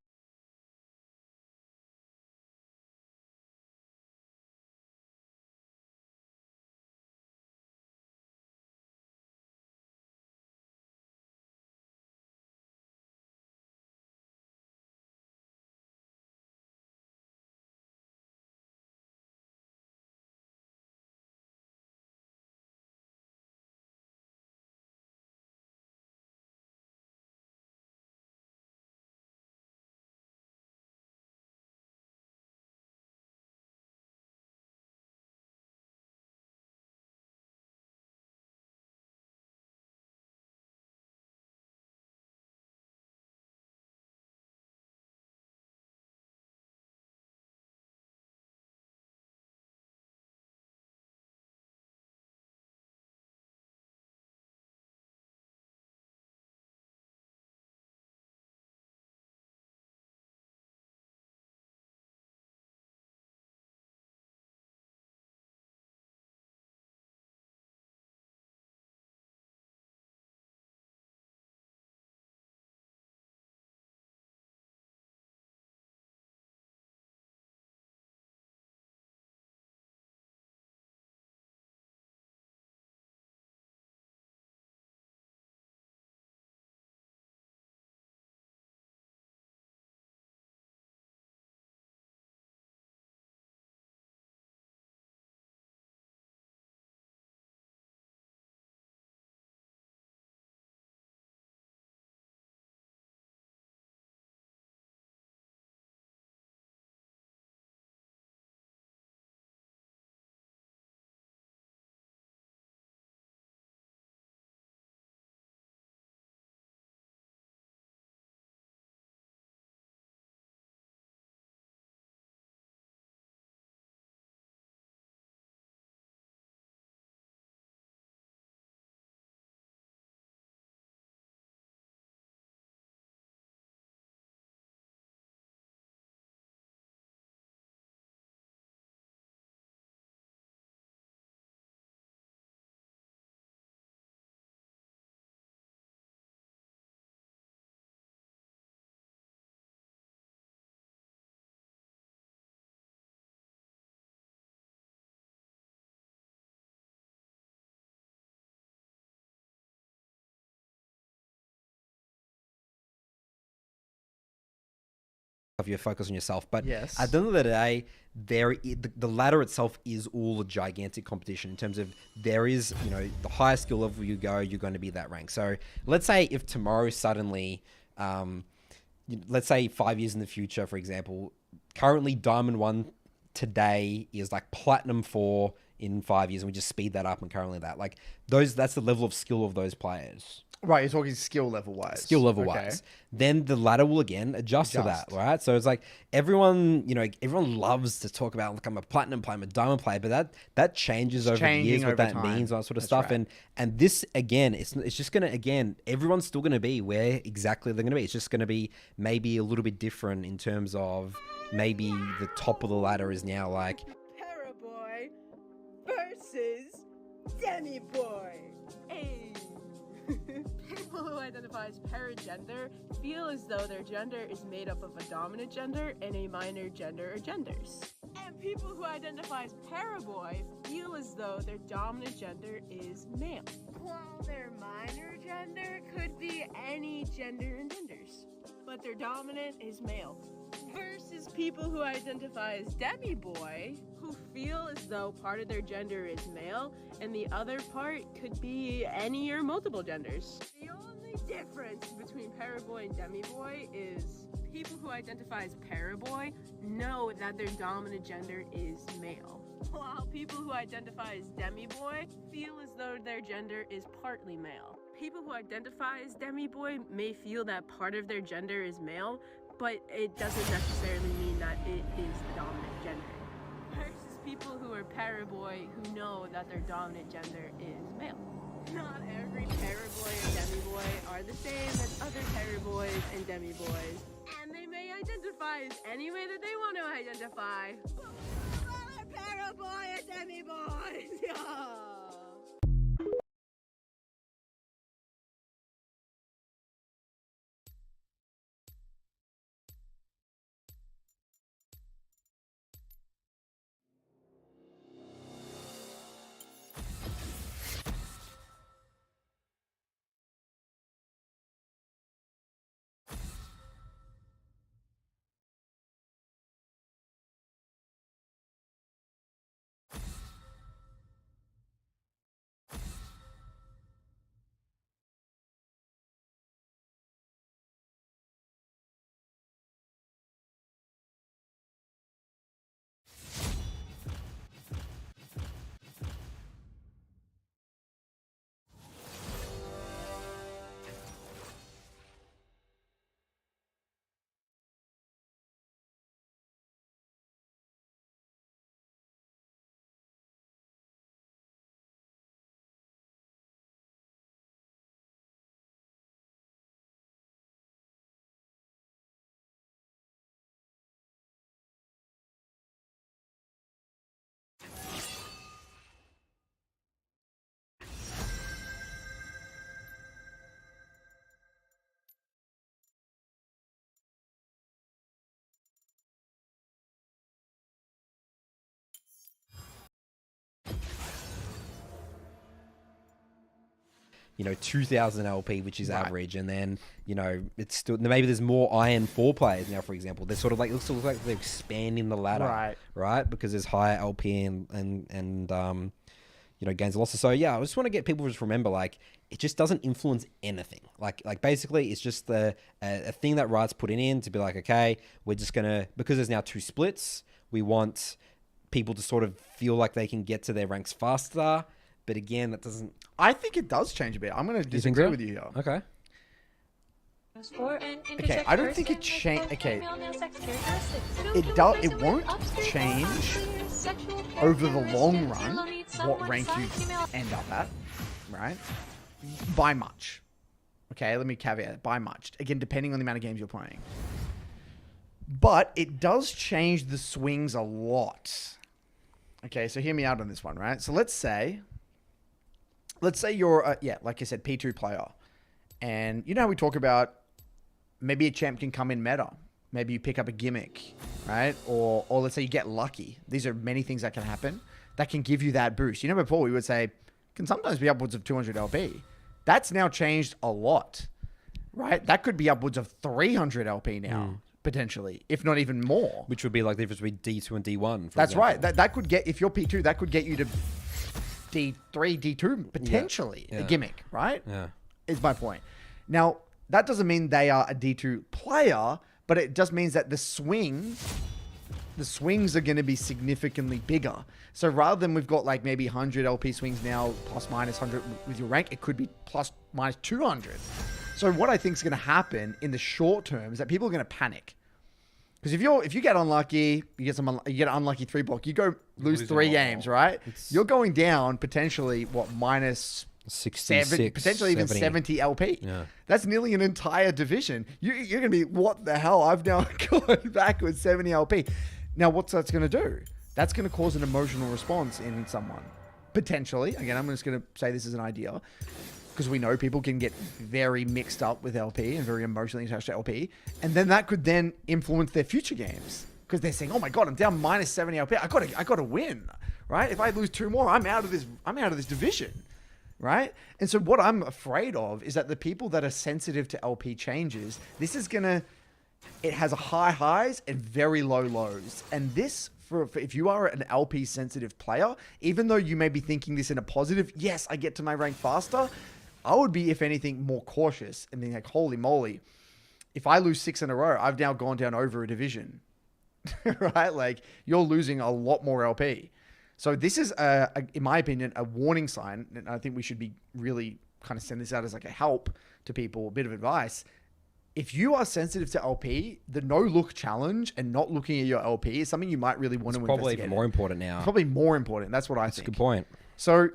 Of your focus on yourself, but Yes. at the end of the day, the ladder itself is all a gigantic competition in terms of there is, the higher skill level you go, you're going to be that rank. So let's say if tomorrow suddenly, let's say 5 years in the future, for example, currently Diamond 1 today is like Platinum 4 in 5 years, and we just speed that up and currently that's the level of skill of those players. Right, you're talking skill level wise. Skill level wise. Then the ladder will again adjust to that, right? So it's like everyone loves to talk about like I'm a platinum player, I'm a diamond player, but that changes over the years, what that means, all that sort of stuff. Right. And this again, it's just gonna everyone's still gonna be where exactly they're gonna be. It's just gonna be maybe a little bit different in terms of maybe the top of the ladder is now like Paraboy versus Demi Boy. Hey. People who identify as paragender feel as though their gender is made up of a dominant gender and a minor gender or genders. And people who identify as paraboy feel as though their dominant gender is male. While their minor gender could be any gender and genders, but their dominant is male. Versus people who identify as demi-boy, who feel as though part of their gender is male and the other part could be any or multiple genders. The only difference between paraboy and demi-boy is people who identify as paraboy know that their dominant gender is male, while people who identify as demi-boy feel as though their gender is partly male. People who identify as demi-boy may feel that part of their gender is male, but it doesn't necessarily mean that it is the dominant gender. Versus people who are paraboy who know that their dominant gender is male. Not every paraboy and demi-boy are the same as other paraboys and demi-boys, and they may identify as any way that they want to identify. But we're paraboy and demi-boys! Yeah. You know, 2,000 LP, which is average, and then, you know, it's still, maybe there's more Iron 4 players now, for example. They're sort of like, it looks like they're expanding the ladder, right? Because there's higher LP and you know, gains and losses. So yeah, I just want to get people to just remember, like, it just doesn't influence anything. Like basically, it's just a thing that Riot's putting in to be like, okay, we're just gonna, because there's now 2 splits, we want people to sort of feel like they can get to their ranks faster. But again, that doesn't... I think it does change a bit. I'm going to disagree with you here. Okay. Okay, I don't think it changed. Okay, it won't change over the long run what rank you end up at, right? By much. Okay, let me caveat by much. Again, depending on the amount of games you're playing. But it does change the swings a lot. Okay, so hear me out on this one, right? So let's say you're, like I said, P2 player. And you know how we talk about maybe a champ can come in meta. Maybe you pick up a gimmick, right? Or let's say you get lucky. These are many things that can happen that can give you that boost. You know, before we would say, can sometimes be upwards of 200 LP. That's now changed a lot, right? That could be upwards of 300 LP now, potentially, if not even more. Which would be like the difference between D2 and D1. That's right. That could get, if you're P2, that could get you to D3, D2, potentially. A gimmick, right? Yeah. Is my point. Now, that doesn't mean they are a D2 player, but it just means that the swings are going to be significantly bigger. So rather than we've got like maybe 100 LP swings now, plus minus 100 with your rank, it could be plus minus 200. So what I think is going to happen in the short term is that people are going to panic. Because if you get unlucky, you get an unlucky 3 block, you go lose 3 games, right? You're going down potentially minus 60, potentially even 70 LP. Yeah. That's nearly an entire division. You're going to be, what the hell? I've now gone back with 70 LP. Now, what's that's going to do? That's going to cause an emotional response in someone. Potentially. Again, I'm just going to say this is an idea. Because we know people can get very mixed up with LP and very emotionally attached to LP. And then that could then influence their future games. Because they're saying, oh my God, I'm down minus 70 LP. I gotta win. Right? If I lose 2 more, I'm out of this division. right? And so what I'm afraid of is that the people that are sensitive to LP changes, this is gonna, it has a high highs and very low lows. And this, for if you are an LP sensitive player, even though you may be thinking this in a positive, yes, I get to my rank faster, I would be, if anything, more cautious and being like, holy moly, if I lose 6 in a row, I've now gone down over a division, right? Like, you're losing a lot more LP. So this is, in my opinion, a warning sign, and I think we should be really kind of send this out as like a help to people, a bit of advice. If you are sensitive to LP, the no-look challenge and not looking at your LP is something you might really want to investigate. Probably even more important now. It's probably more important. That's what I think. That's a good point. So,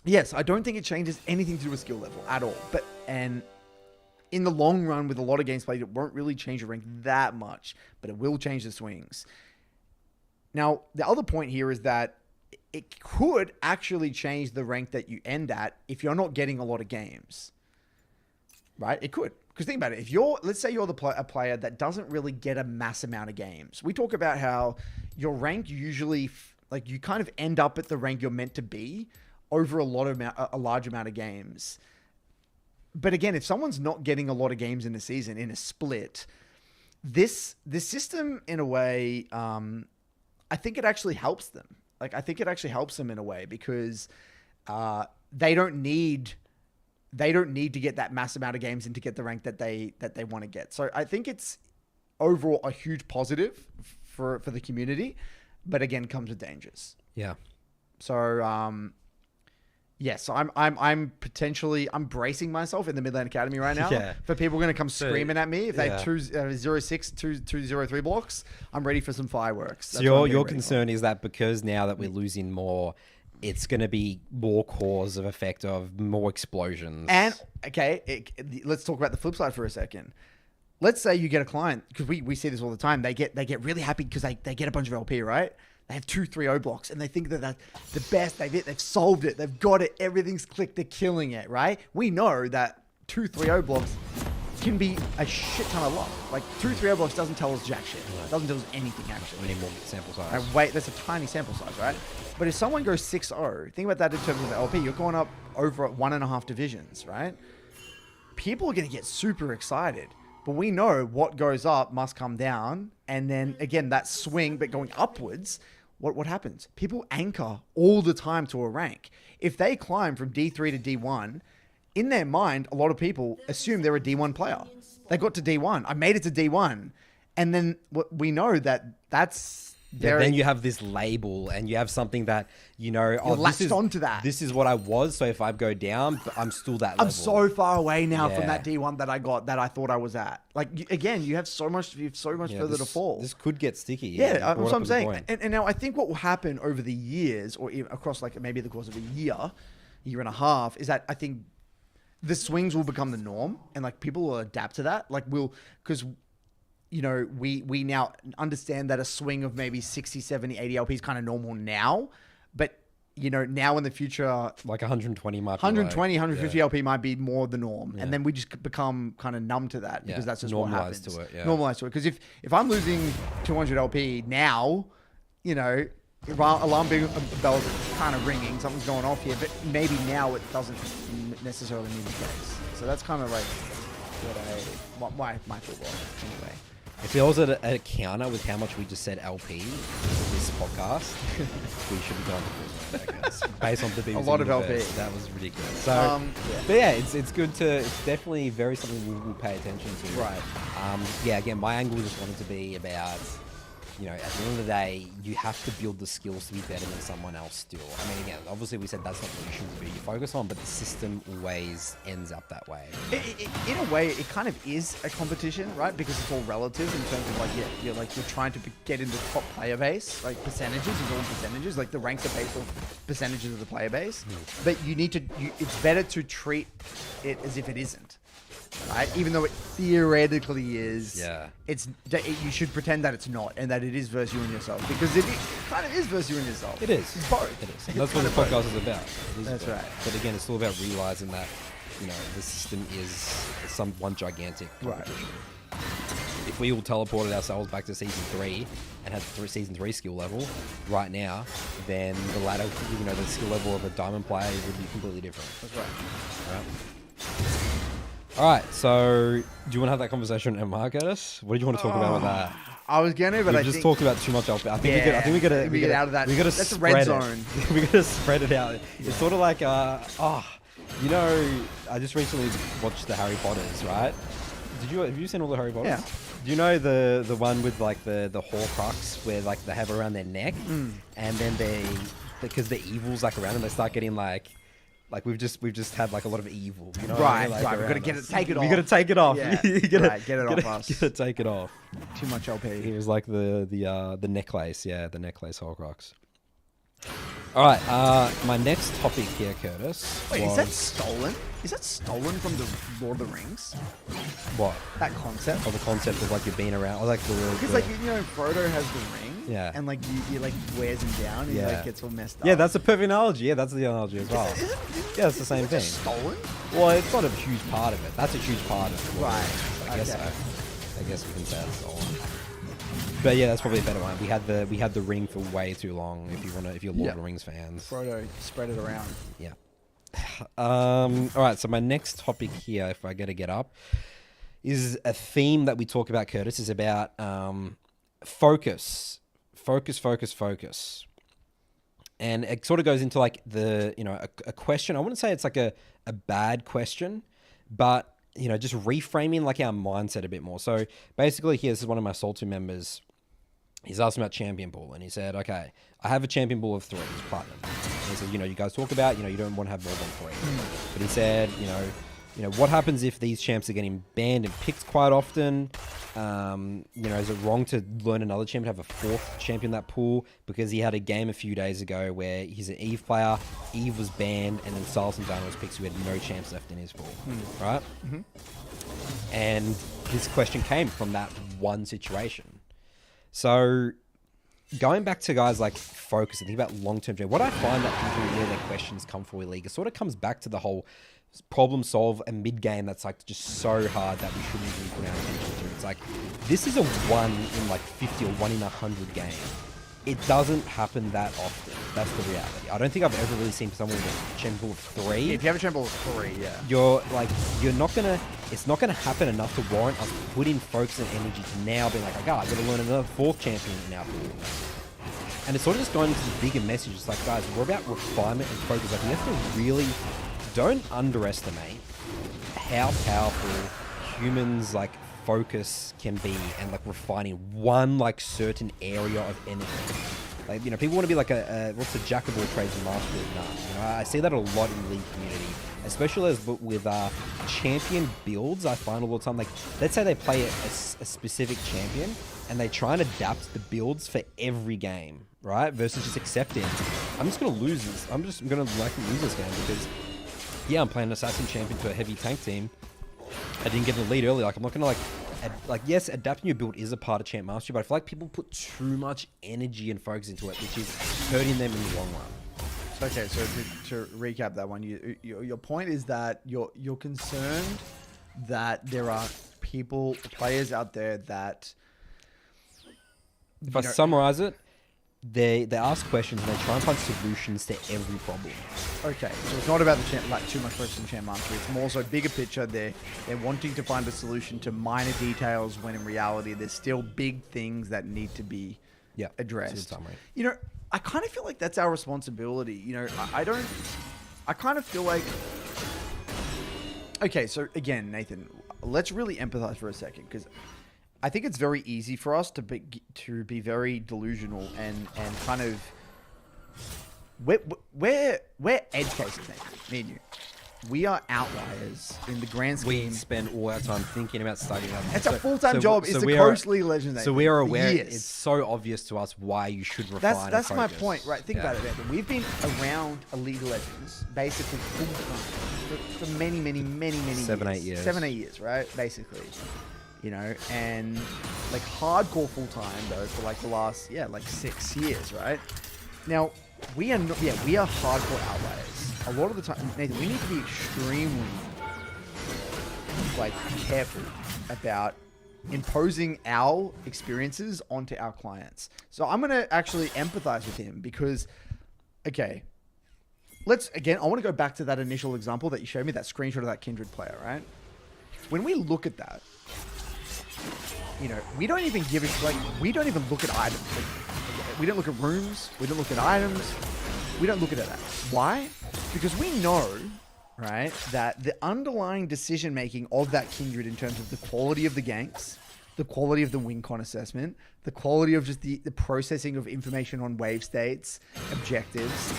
yes, I don't think it changes anything to do with skill level at all. And in the long run, with a lot of games played, it won't really change your rank that much, but it will change the swings. Now, the other point here is that it could actually change the rank that you end at if you're not getting a lot of games, right? It could. Because think about it. If you're, let's say you're a player that doesn't really get a mass amount of games. We talk about how your rank usually, like, you kind of end up at the rank you're meant to be over a large amount of games. But again, if someone's not getting a lot of games in a season, in a split, this system, in a way, I think it actually helps them. Like, I think it actually helps them in a way because they don't need to get that mass amount of games in to get the rank that they want to get. So I think it's overall a huge positive for the community, but again, comes with dangers. Yeah. So yes, so I'm potentially bracing myself in the Midland Academy right now for people going to come screaming at me if they have 206, 203 blocks. I'm ready for some fireworks. That's so your concern is that because now that we're losing more, it's going to be more cause of effect of more explosions. And okay, let's talk about the flip side for a second. Let's say you get a client, because we see this all the time. They get really happy because they get a bunch of LP, right? They have 2-3-0 blocks and they think that that's the best. They've solved it. They've got it. Everything's clicked. They're killing it, right? We know that 2-3-0 blocks can be a shit ton of luck. Like 2-3-0 blocks doesn't tell us jack shit. It doesn't tell us anything actually. We need more sample size. Wait, that's a tiny sample size, right? But if someone goes 6-0, think about that in terms of LP. You're going up over 1.5 divisions, right? People are going to get super excited. But we know what goes up must come down. And then again, that swing, but going upwards, what happens? People anchor all the time to a rank. If they climb from D3 to D1, in their mind, a lot of people assume they're a D1 player. They got to D1. I made it to D1. And then we know that that's then you have this label and you have something that, you know, latched onto that. This is what I was. So if I go down, I'm still that level. I'm so far away now from that D1 that I got, that I thought I was at. Like, again, you have so much further to fall. This could get sticky. Yeah, that's what I'm saying. And now I think what will happen over the years, or even across like maybe the course of a year and a half, is that I think the swings will become the norm and like people will adapt to that. Like because you know, we now understand that a swing of maybe 60, 70, 80 LP is kind of normal now. But, you know, now in the future... Like 120 might be 120, 150 LP might be more the norm. Yeah. And then we just become kind of numb to that because that's just normalized what happens. To it, Normalized to it. Because if I'm losing 200 LP now, you know, alarm bells are kind of ringing, something's going off here. But maybe now it doesn't necessarily mean the case. So that's kind of like what my thought was anyway. If there was a counter with how much we just said LP in this podcast, we should be going to podcast based on the BBC. A lot of LP. That was ridiculous. So, but yeah, it's good to. It's definitely very something we'll pay attention to. Right. Yeah. Again, my angle just wanted to be about, you know, at the end of the day, you have to build the skills to be better than someone else still. I mean, again, obviously we said that's not what you should be focused on, but the system always ends up that way. In a way, it kind of is a competition, right? Because it's all relative in terms of like, you're trying to get in the top player base, like percentages, it's all percentages, like the ranks are based on percentages of the player base. But it's better to treat it as if it isn't. Right, even though it theoretically is, you should pretend that it's not, and that it is versus you and yourself, because it kind of is versus you and yourself. It is. It's both. It is. And that's what the podcast is about. That's right. But again, it's all about realizing that, you know, the system is one gigantic competition. Right. if we all teleported ourselves back to season 3 and had season 3 skill level right now, then the ladder, the skill level of a diamond player would be completely different. That's right. All right, so do you want to have that conversation at MR, Curtis? What did you want to talk about with that? I was gonna, but We've I just think talked about too much. I think we gotta get out of that. We gotta That's a spread red it. zone. We gotta spread it out. It's sort of like I just recently watched the Harry Potters, right? Have you seen all the Harry Potters? Yeah. Do you know the one with like the Horcrux where like they have it around their neck, and then because the evil's like around them, they start getting like we've just had like a lot of evil, you know? Right, like, right. We've got to take it off. We gotta take it off. Yeah. You gotta, Right, get it off us. Gotta take it off. Too much LP. It was like the necklace, the necklace Horcrux. All right, my next topic here, Curtis. Wait, is that stolen? Is that stolen from the Lord of the Rings? What? That concept? Or the concept of like you're being around, or like Because like Frodo has the ring. Yeah. And like you like wears him down and he like gets all messed up. Yeah, that's a perfect analogy. Yeah, that's the analogy as well. Yeah, it's the same thing. Stolen? Well, it's not a huge part of it. That's a huge part of it. Right. I guess so. I guess we can say it's stolen. But yeah, that's probably a better one. We had the ring for way too long. If you're Lord of the Rings fans. Frodo spread it around. Yeah. All right. So my next topic here, if I get up, is a theme that we talk about. Curtis is about focus, and it sort of goes into like a question. I wouldn't say it's like a bad question, but just reframing like our mindset a bit more. So basically, this is one of my Soul 2 members. He's asking about champion pool, and he said, okay, I have a champion pool of 3, it's platinum. And he said, you guys talk about, you don't want to have more than 3. But he said, what happens if these champs are getting banned and picked quite often? Is it wrong to learn another champion, have a 4th champion in that pool? Because he had a game a few days ago where he's an Eve player, Eve was banned, and then Silas and Diana was picked, so he had no champs left in his pool, right? Mm-hmm. And his question came from that one situation. So going back to guys like focus and think about long-term dream, what I find that people where their questions come for League, it sort of comes back to the whole problem solve a mid-game that's like just so hard that we shouldn't even put our attention to. It's like, this is a 1 in like 50 or 1 in 100 game. It doesn't happen that often. That's the reality. I don't think I've ever really seen someone with a champion pool of 3. Yeah, if you have a champion pool of 3, yeah. It's not gonna happen enough to warrant us putting focus and energy to now being like, okay, I've got to learn another 4th champion in our pool. And it's sort of just going into this bigger message. It's like, guys, we're about refinement and focus. Like, we have to really, don't underestimate how powerful humans like focus can be and like refining one like certain area of anything. Like, people want to be like what's the jack of all trades and master of none. I see that a lot in the League community, especially with champion builds. I find all the time, like, let's say they play a specific champion and they try and adapt the builds for every game, right? Versus just accepting, I'm just going to lose this. I'm going to likely lose this game because, yeah, I'm playing an assassin champion to a heavy tank team. I didn't get the lead early. Like, I'm not going to yes, adapting your build is a part of champ mastery, but I feel like people put too much energy and focus into it, which is hurting them in the long run. Okay, so to recap that one, your point is that you're concerned that there are players out there that... If I summarize it, they ask questions and they try and find solutions to every problem. Okay, so it's not about the too much focus on champ mastery. It's more so bigger picture. They're wanting to find a solution to minor details when in reality there's still big things that need to be addressed. That's a good summary. I kind of feel like that's our responsibility. I kind of feel like... Okay, so again, Nathan, let's really empathize for a second, because I think it's very easy for us to be very delusional and kind of... We're edge cases, Nathan, me and you. We are outliers in the grand scheme. We spend all our time thinking about studying. It's a full-time job. It's a Coast League legend. So we are aware. It's so obvious to us why you should refine. That's my point, right? Think about it, Nathan. We've been around a League of Legends basically full-time for many 7-8 years. 7-8 years, right? Basically, and like hardcore full-time though for like the last 6 years, right? Now we are hardcore outliers. A lot of the time, Nathan, we need to be extremely careful about imposing our experiences onto our clients. So I'm going to actually empathize with him because, okay, I want to go back to that initial example that you showed me, that screenshot of that Kindred player, right? When we look at that, you know, we don't even we don't even look at items. Like, we don't look at rooms. We don't look at items. We don't look at that. Why? Because we know, right, that the underlying decision-making of that Kindred in terms of the quality of the ganks, the quality of the win con assessment, the quality of just the processing of information on wave states, objectives,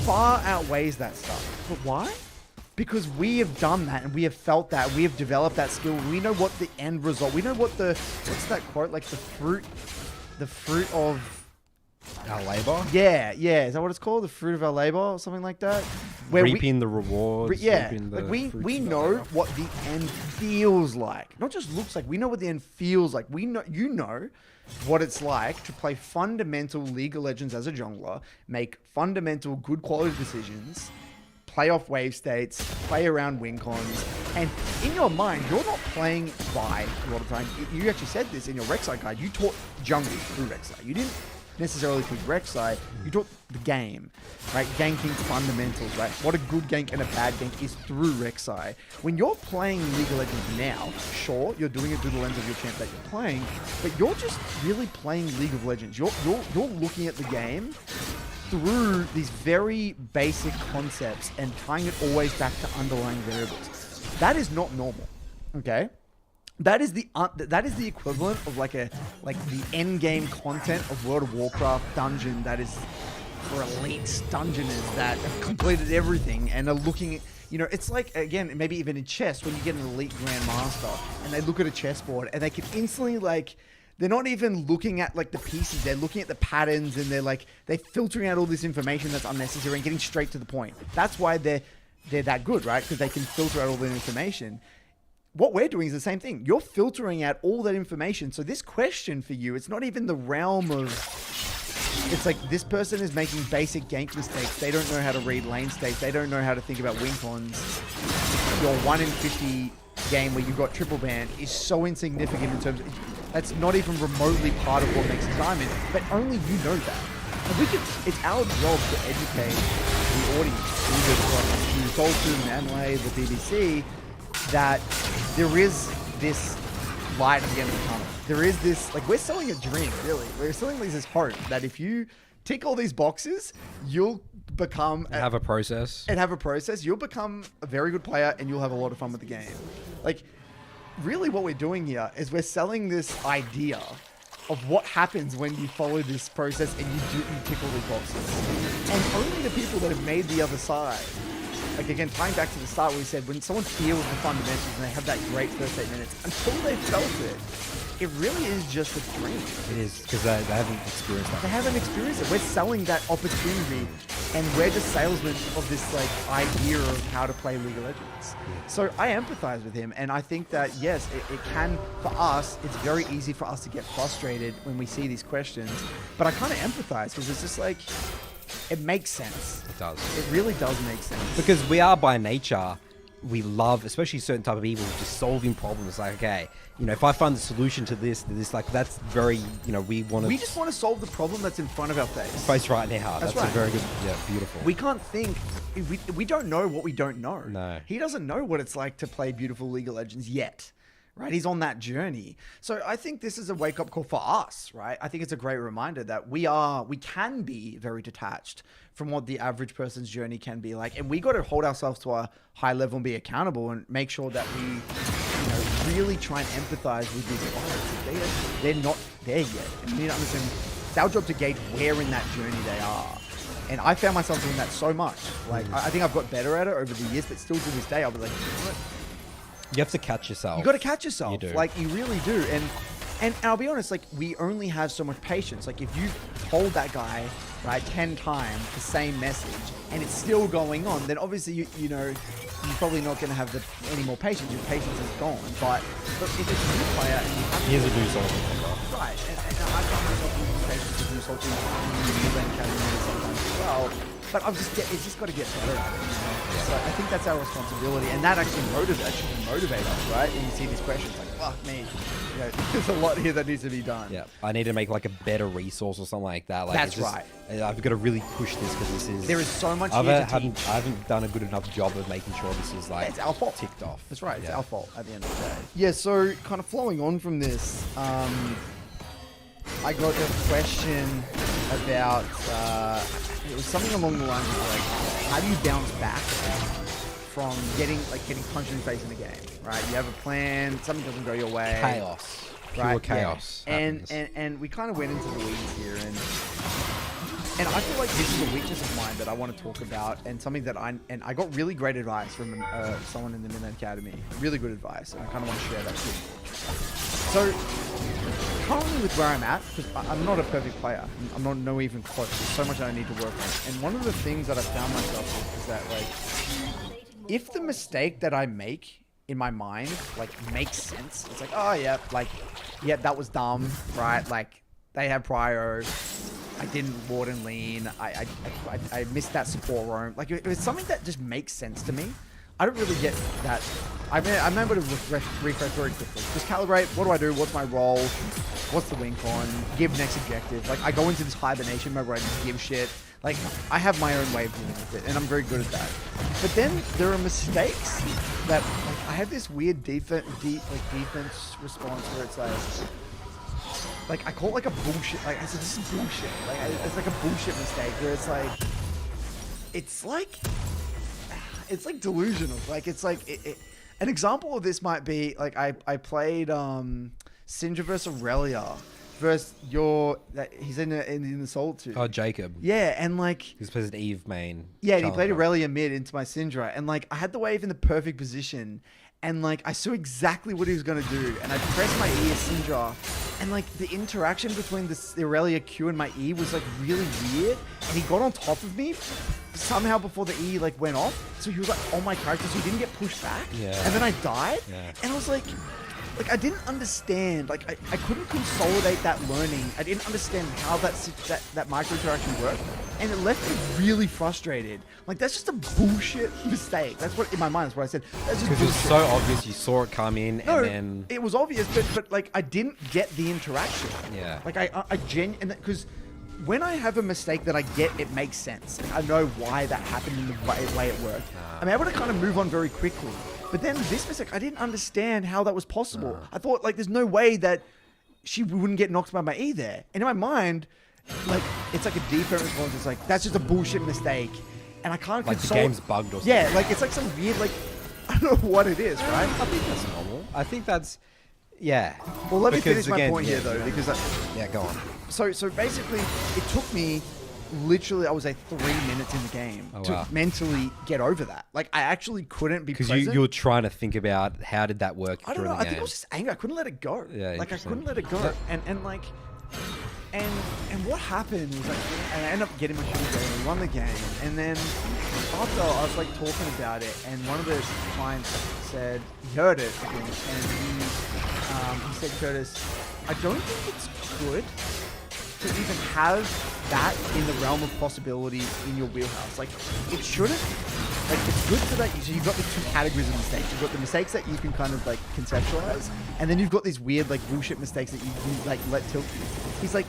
far outweighs that stuff. But why? Because we have done that and we have felt that. We have developed that skill. We know what the end result, we know what what's that quote? Like the fruit of our labor? Yeah. Is that what it's called? The fruit of our labor or something like that? Where reaping the rewards. Yeah. Like we know what the end feels like. Not just looks like. We know what the end feels like. We know, you know what it's like to play fundamental League of Legends as a jungler, make fundamental good quality decisions, play off wave states, play around win cons, and in your mind, you're not playing by a lot of time. You actually said this in your Rek'Sai guide. You taught jungle through Rek'Sai. You didn't necessarily teach Rek'Sai. You taught the game, right? Ganking fundamentals, right? What a good gank and a bad gank is through Rek'Sai. When you're playing League of Legends now, sure, you're doing it through the lens of your champ that you're playing, but you're just really playing League of Legends. You're looking at the game through these very basic concepts and tying it always back to underlying variables. That is not normal, okay? That is the equivalent of like the end game content of World of Warcraft dungeon that is for elite dungeoners that have completed everything and are looking at, you know, it's like, again, maybe even in chess when you get an elite grandmaster and they look at a chessboard and they can instantly they're not even looking at like the pieces, they're looking at the patterns and they're filtering out all this information that's unnecessary and getting straight to the point. That's why they're that good, right? Because they can filter out all that information. What we're doing is the same thing. You're filtering out all that information. So this question for you, it's not even the realm of, it's like this person is making basic gank mistakes. They don't know how to read lane states. They don't know how to think about win cons. Your 1 in 50 game where you got triple ban is so insignificant in terms of, that's not even remotely part of what makes a diamond, but only you know that. And it's our job to educate the audience, either through Dalton, Adelaide, the BBC, that there is this light at the end of the tunnel. There is this, like, we're selling a dream, really. We're selling this hope that if you tick all these boxes, you'll become... have a process. You'll become a very good player and you'll have a lot of fun with the game. Like, really what we're doing here is we're selling this idea of what happens when you follow this process and you tick all these boxes. And only the people that have made the other side, like again, tying back to the start where we said, when someone feels the fundamentals and they have that great first 8 minutes, until they've felt it really is just a dream. It is, because they haven't experienced that. They haven't experienced it. We're selling that opportunity, and we're just salesmen of this like idea of how to play League of Legends. So I empathize with him, and I think that yes, it can, for us, it's very easy for us to get frustrated when we see these questions, but I kind of empathize because it's just like, it makes sense. It does. It really does make sense. Because we are by nature, we love, especially certain type of people, just solving problems. Like, okay, you know, if I find the solution to this, like, that's very, you know, we just want to solve the problem that's in front of our face right now. That's right. A very good, yeah, beautiful. We can't think, we don't know what we don't know. No. He doesn't know what it's like to play beautiful League of Legends yet. Right? He's on that journey. So I think this is a wake-up call for us, right? I think it's a great reminder that we can be very detached from what the average person's journey can be like. And we got to hold ourselves to a high level and be accountable and make sure that we, you know, really try and empathize with these players. They're not there yet. And we need to understand, it's our job to gauge where in that journey they are. And I found myself doing that so much. Like, I think I've got better at it over the years, but still to this day, I'll be like, you know what? You have to catch yourself. You got to catch yourself. You do. Like, you really do. And I'll be honest, like, we only have so much patience. Like, if you told that guy, right, 10 times the same message and it's still going on, then obviously, you know, you're probably not going to have any more patience. Your patience is gone. But if it's a new player and you have he has a new solving. Right. And I find myself using patience to do something in the lane category sometimes as well. but it's just got to get better at it. You know? So I think that's our responsibility, and that actually motivate us, right? When you see these questions, like, fuck me, you know, there's a lot here that needs to be done. Yeah, I need to make like a better resource or something like that. Like, That's right. I've got to really push this because this is. There is so much I here to teach. haven't done a good enough job of making sure this is like it's our fault. ticked off. That's right. It's Yeah. our fault at the end of the day. Yeah. So kind of flowing on from this, I got a question about it was something along the lines of like, how do you bounce back from getting punched in the face in the game? Right? You have a plan, something doesn't go your way. Chaos. Pure Right? chaos. Yeah. And we kind of went into the weeds here, and I feel like this is a weakness of mine that I want to talk about, and something that I got really great advice from someone in the Midnight Academy. Really good advice, and I kind of want to share that too. So currently with where I'm at, because I'm not a perfect player, I'm not even close. There's so much I need to work on, and one of the things that I found myself with is that like, if the mistake that I make in my mind like makes sense, it's like, oh yeah, like yeah, that was dumb, right? Like they have priors. I didn't ward and lean. I missed that support roam. Like if it's something that just makes sense to me, I don't really get that. I'm able to refresh very quickly. Just calibrate. What do I do? What's my role? What's the win con? Give next objective. Like I go into this hibernation mode where I just give shit. Like I have my own way of dealing with it, and I'm very good at that. But then there are mistakes that like, I have this weird defense response where it's like I call it like a bullshit. Like I said, this is bullshit. Like it's like a bullshit mistake where it's like delusional. Like it's like an example of this might be like I played Syndra versus Aurelia versus he's in the Soul 2. Oh, Jacob. Yeah, and like he's plays an Eve main. Yeah, and he played Aurelia mid into my Syndra, and like I had the wave in the perfect position, and like I saw exactly what he was gonna do, and I pressed my E as Syndra, and like the interaction between the Aurelia Q and my E was like really weird, and he got on top of me somehow before the E like went off, so he was like on my character, so he didn't get pushed back. Yeah. And then I died, Yeah. and I was like I didn't understand, like I couldn't consolidate that learning. I didn't understand how that micro interaction worked, and it left me really frustrated. Like that's just a bullshit mistake. That's what in my mind is what I said. That's just Because bullshit. it's so obvious. You saw it come in, No, and then it was obvious, but like I didn't get the interaction. Yeah. Like I genuinely, because when I have a mistake that I get, it makes sense. I know why that happened in the way it worked. I'm able to kind of move on very quickly. But then this mistake, I didn't understand how that was possible. I thought like there's no way that she wouldn't get knocked by my E there. And in my mind, like it's like a defense response. It's like that's just a bullshit mistake, and I can't like console. the game's bugged or something. Yeah, like it's like some weird like I don't know what it is, right? I think that's normal. I think that's yeah. Well, let me Because, finish my again, point yeah, here though, yeah. because go on. So basically, it took me literally, I was like 3 minutes in the game Oh, to wow. mentally get over that. Like I actually couldn't be Because present. you were trying to think about how did that work I don't during know. the I game. think I was just angry. I couldn't let it go. Yeah, like I interesting. couldn't let it go. And like, and what happened was like, and I ended up getting my shit together. We won the game, and then after I was like talking about it, and one of the clients said he heard it, I think, and he said, Curtis, I don't think it's good to even have that in the realm of possibility in your wheelhouse. Like, it shouldn't. Like, it's good so that so you've got the two categories of mistakes. You've got the mistakes that you can kind of like conceptualize, and then you've got these weird like bullshit mistakes that you can like let tilt you. He's like,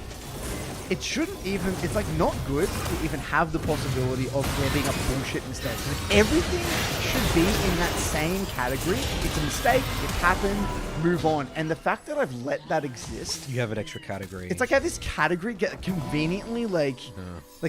it shouldn't even. It's like not good to even have the possibility of there being a bullshit mistake. Like, everything should be in that same category. It's a mistake. It happened. Move on. And the fact that I've let that exist. You have an extra category. It's like how this category conveniently like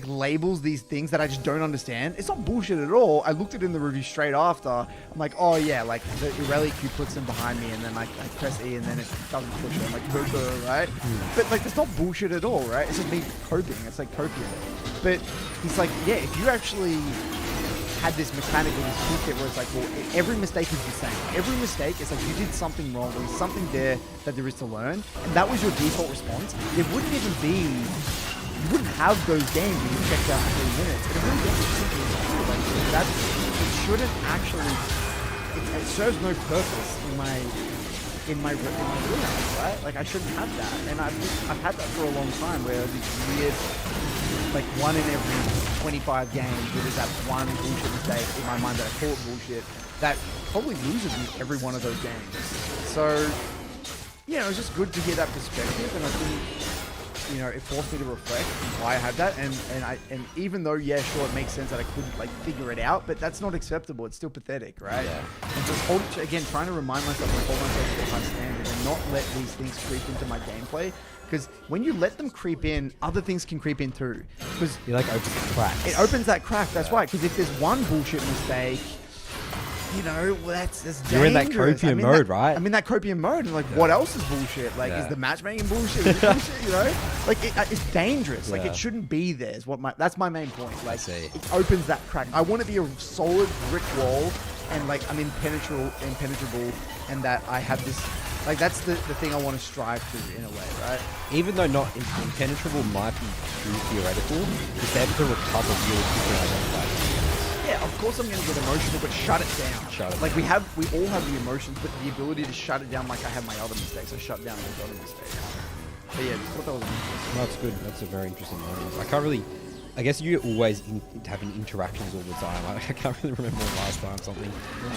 labels these things that I just don't understand. It's not bullshit at all. I looked at it in the review straight after. I'm like, oh yeah, like the Aurelia Q puts them behind me, and then I press E, and then it doesn't push it. I'm like, right? But like, it's not bullshit at all, right? It's just me coping. It's like coping. But he's like, yeah, if you actually had this mechanical, this toolkit where it's like, well, every mistake is the same. Every mistake is like you did something wrong. There's something there that there is to learn, and that was your default response. There wouldn't even be, you wouldn't have those games when you checked out for 3 minutes. And it really gets simple as true. Like that, it shouldn't actually. It serves no purpose in in my wheelhouse, right? Like I shouldn't have that, and I've had that for a long time where these weird, like one in every 25 games, there is that one bullshit mistake in my mind that I call it bullshit that probably loses me every one of those games. So, yeah, it was just good to hear that perspective, and I think, you know, it forced me to reflect why I had that, and even though, yeah, sure, it makes sense that I couldn't like figure it out, but that's not acceptable. It's still pathetic, right? Yeah. And just again, trying to remind myself to hold myself to a high standard and not let these things creep into my gameplay. Because when you let them creep in, other things can creep in too. Because it like opens the crack. It opens that crack. That's right. Because if there's one bullshit mistake, you know, well, that's dangerous. You're in that copium mode, right? I'm in that copium mode, and like, what else is bullshit? Like, is the matchmaking bullshit? Is it bullshit? You know, like it's dangerous. Like, it shouldn't be there. Is that's my main point. Like, it opens that crack. I want to be a solid brick wall, and like I'm impenetrable, and that I have this. Like, that's the thing I want to strive to in a way, right? Even though not impenetrable might be too theoretical, it's able to recover really quickly and identify. Yeah, of course I'm going to get emotional, but shut it down. Like, we all have the emotions, but the ability to shut it down like I have my other mistakes. I shut down those other mistakes. But yeah, just thought that was interesting. No, it's good. That's a very interesting moment. I can't really... I guess you're always having interactions all the time. I can't really remember the last time something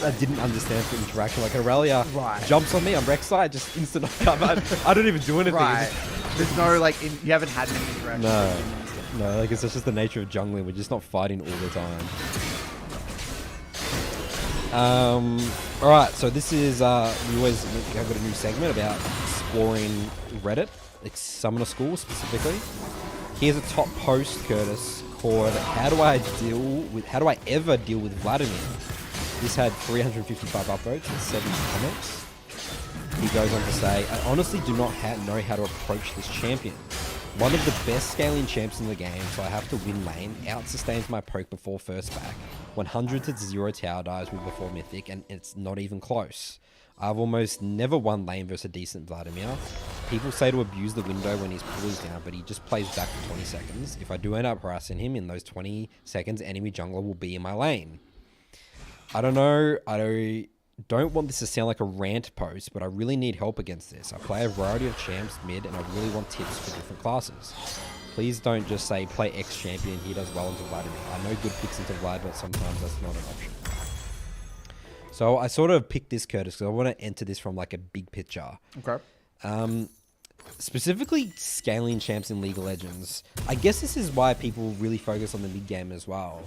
I didn't understand for interaction. Like Aurelia jumps on me, I'm Rek'Sai, just instant cover. I don't even do anything. Right. There's no, like, you haven't had any interaction. No, like, it's just the nature of jungling. We're just not fighting all the time. Alright, so this is, we always have got a new segment about exploring Reddit. It's Summoner School, specifically. Here's a top post, Curtis, called How Do I Ever Deal with Vladimir? This had 355 upvotes and 7 comments. He goes on to say, I honestly do not know how to approach this champion. One of the best scaling champs in the game, so I have to win lane, out-sustains my poke before first back, 100 to 0 tower dives with before mythic, and it's not even close. I've almost never won lane versus a decent Vladimir. People say to abuse the window when his pull is down, but he just plays back for 20 seconds. If I do end up harassing him in those 20 seconds, enemy jungler will be in my lane. I don't know, I don't want this to sound like a rant post, but I really need help against this. I play a variety of champs mid, and I really want tips for different classes. Please don't just say play X champion, he does well into Vladimir. I know good picks into Vlad, but sometimes that's not an option. So I sort of picked this, Curtis, because I want to enter this from like a big picture. Okay. Specifically scaling champs in League of Legends. I guess this is why people really focus on the mid game as well.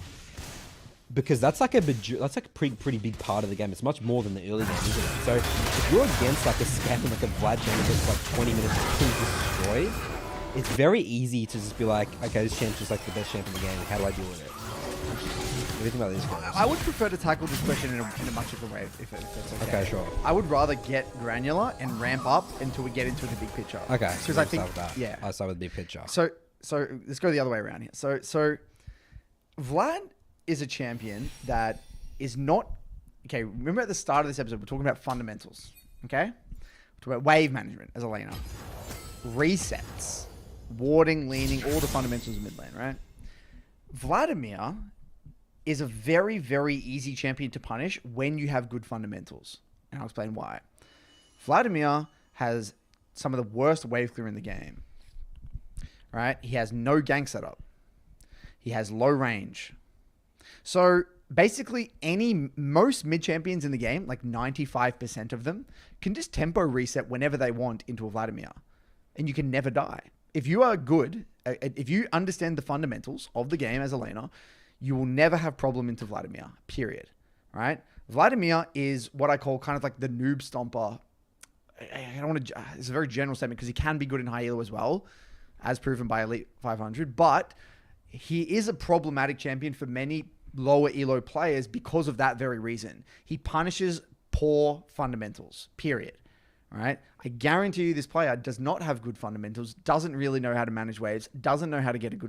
Because that's like a pretty big part of the game. It's much more than the early game, isn't it? So if you're against like a scam like a Vlad champ that's like 20 minutes to destroy, it's very easy to just be like, okay, this champ's just like the best champ in the game. How do I deal with it? What do you think about this, guys? I would prefer to tackle this question in a much different way, if that's okay. Okay, sure. I would rather get granular and ramp up until we get into the big picture. Okay, because I think I'll start with the big picture. So let's go the other way around here. So Vlad is a champion that is not okay. Remember at the start of this episode, we're talking about fundamentals. Okay, we're talking about wave management as a laner, resets, warding, leaning, all the fundamentals of mid lane, right? Vladimir is a very, very easy champion to punish when you have good fundamentals. And I'll explain why. Vladimir has some of the worst wave clear in the game. Right? He has no gank setup. He has low range. So basically most mid champions in the game, like 95% of them, can just tempo reset whenever they want into a Vladimir. And you can never die. If you are good, if you understand the fundamentals of the game as a laner, you will never have problem into Vladimir, period. Right? Vladimir is what I call kind of like the noob stomper. I don't want to, it's a very general statement because he can be good in high elo as well, as proven by Elite 500, but he is a problematic champion for many lower elo players because of that very reason. He punishes poor fundamentals, period. Right? I guarantee you this player does not have good fundamentals, doesn't really know how to manage waves, doesn't know how to get a good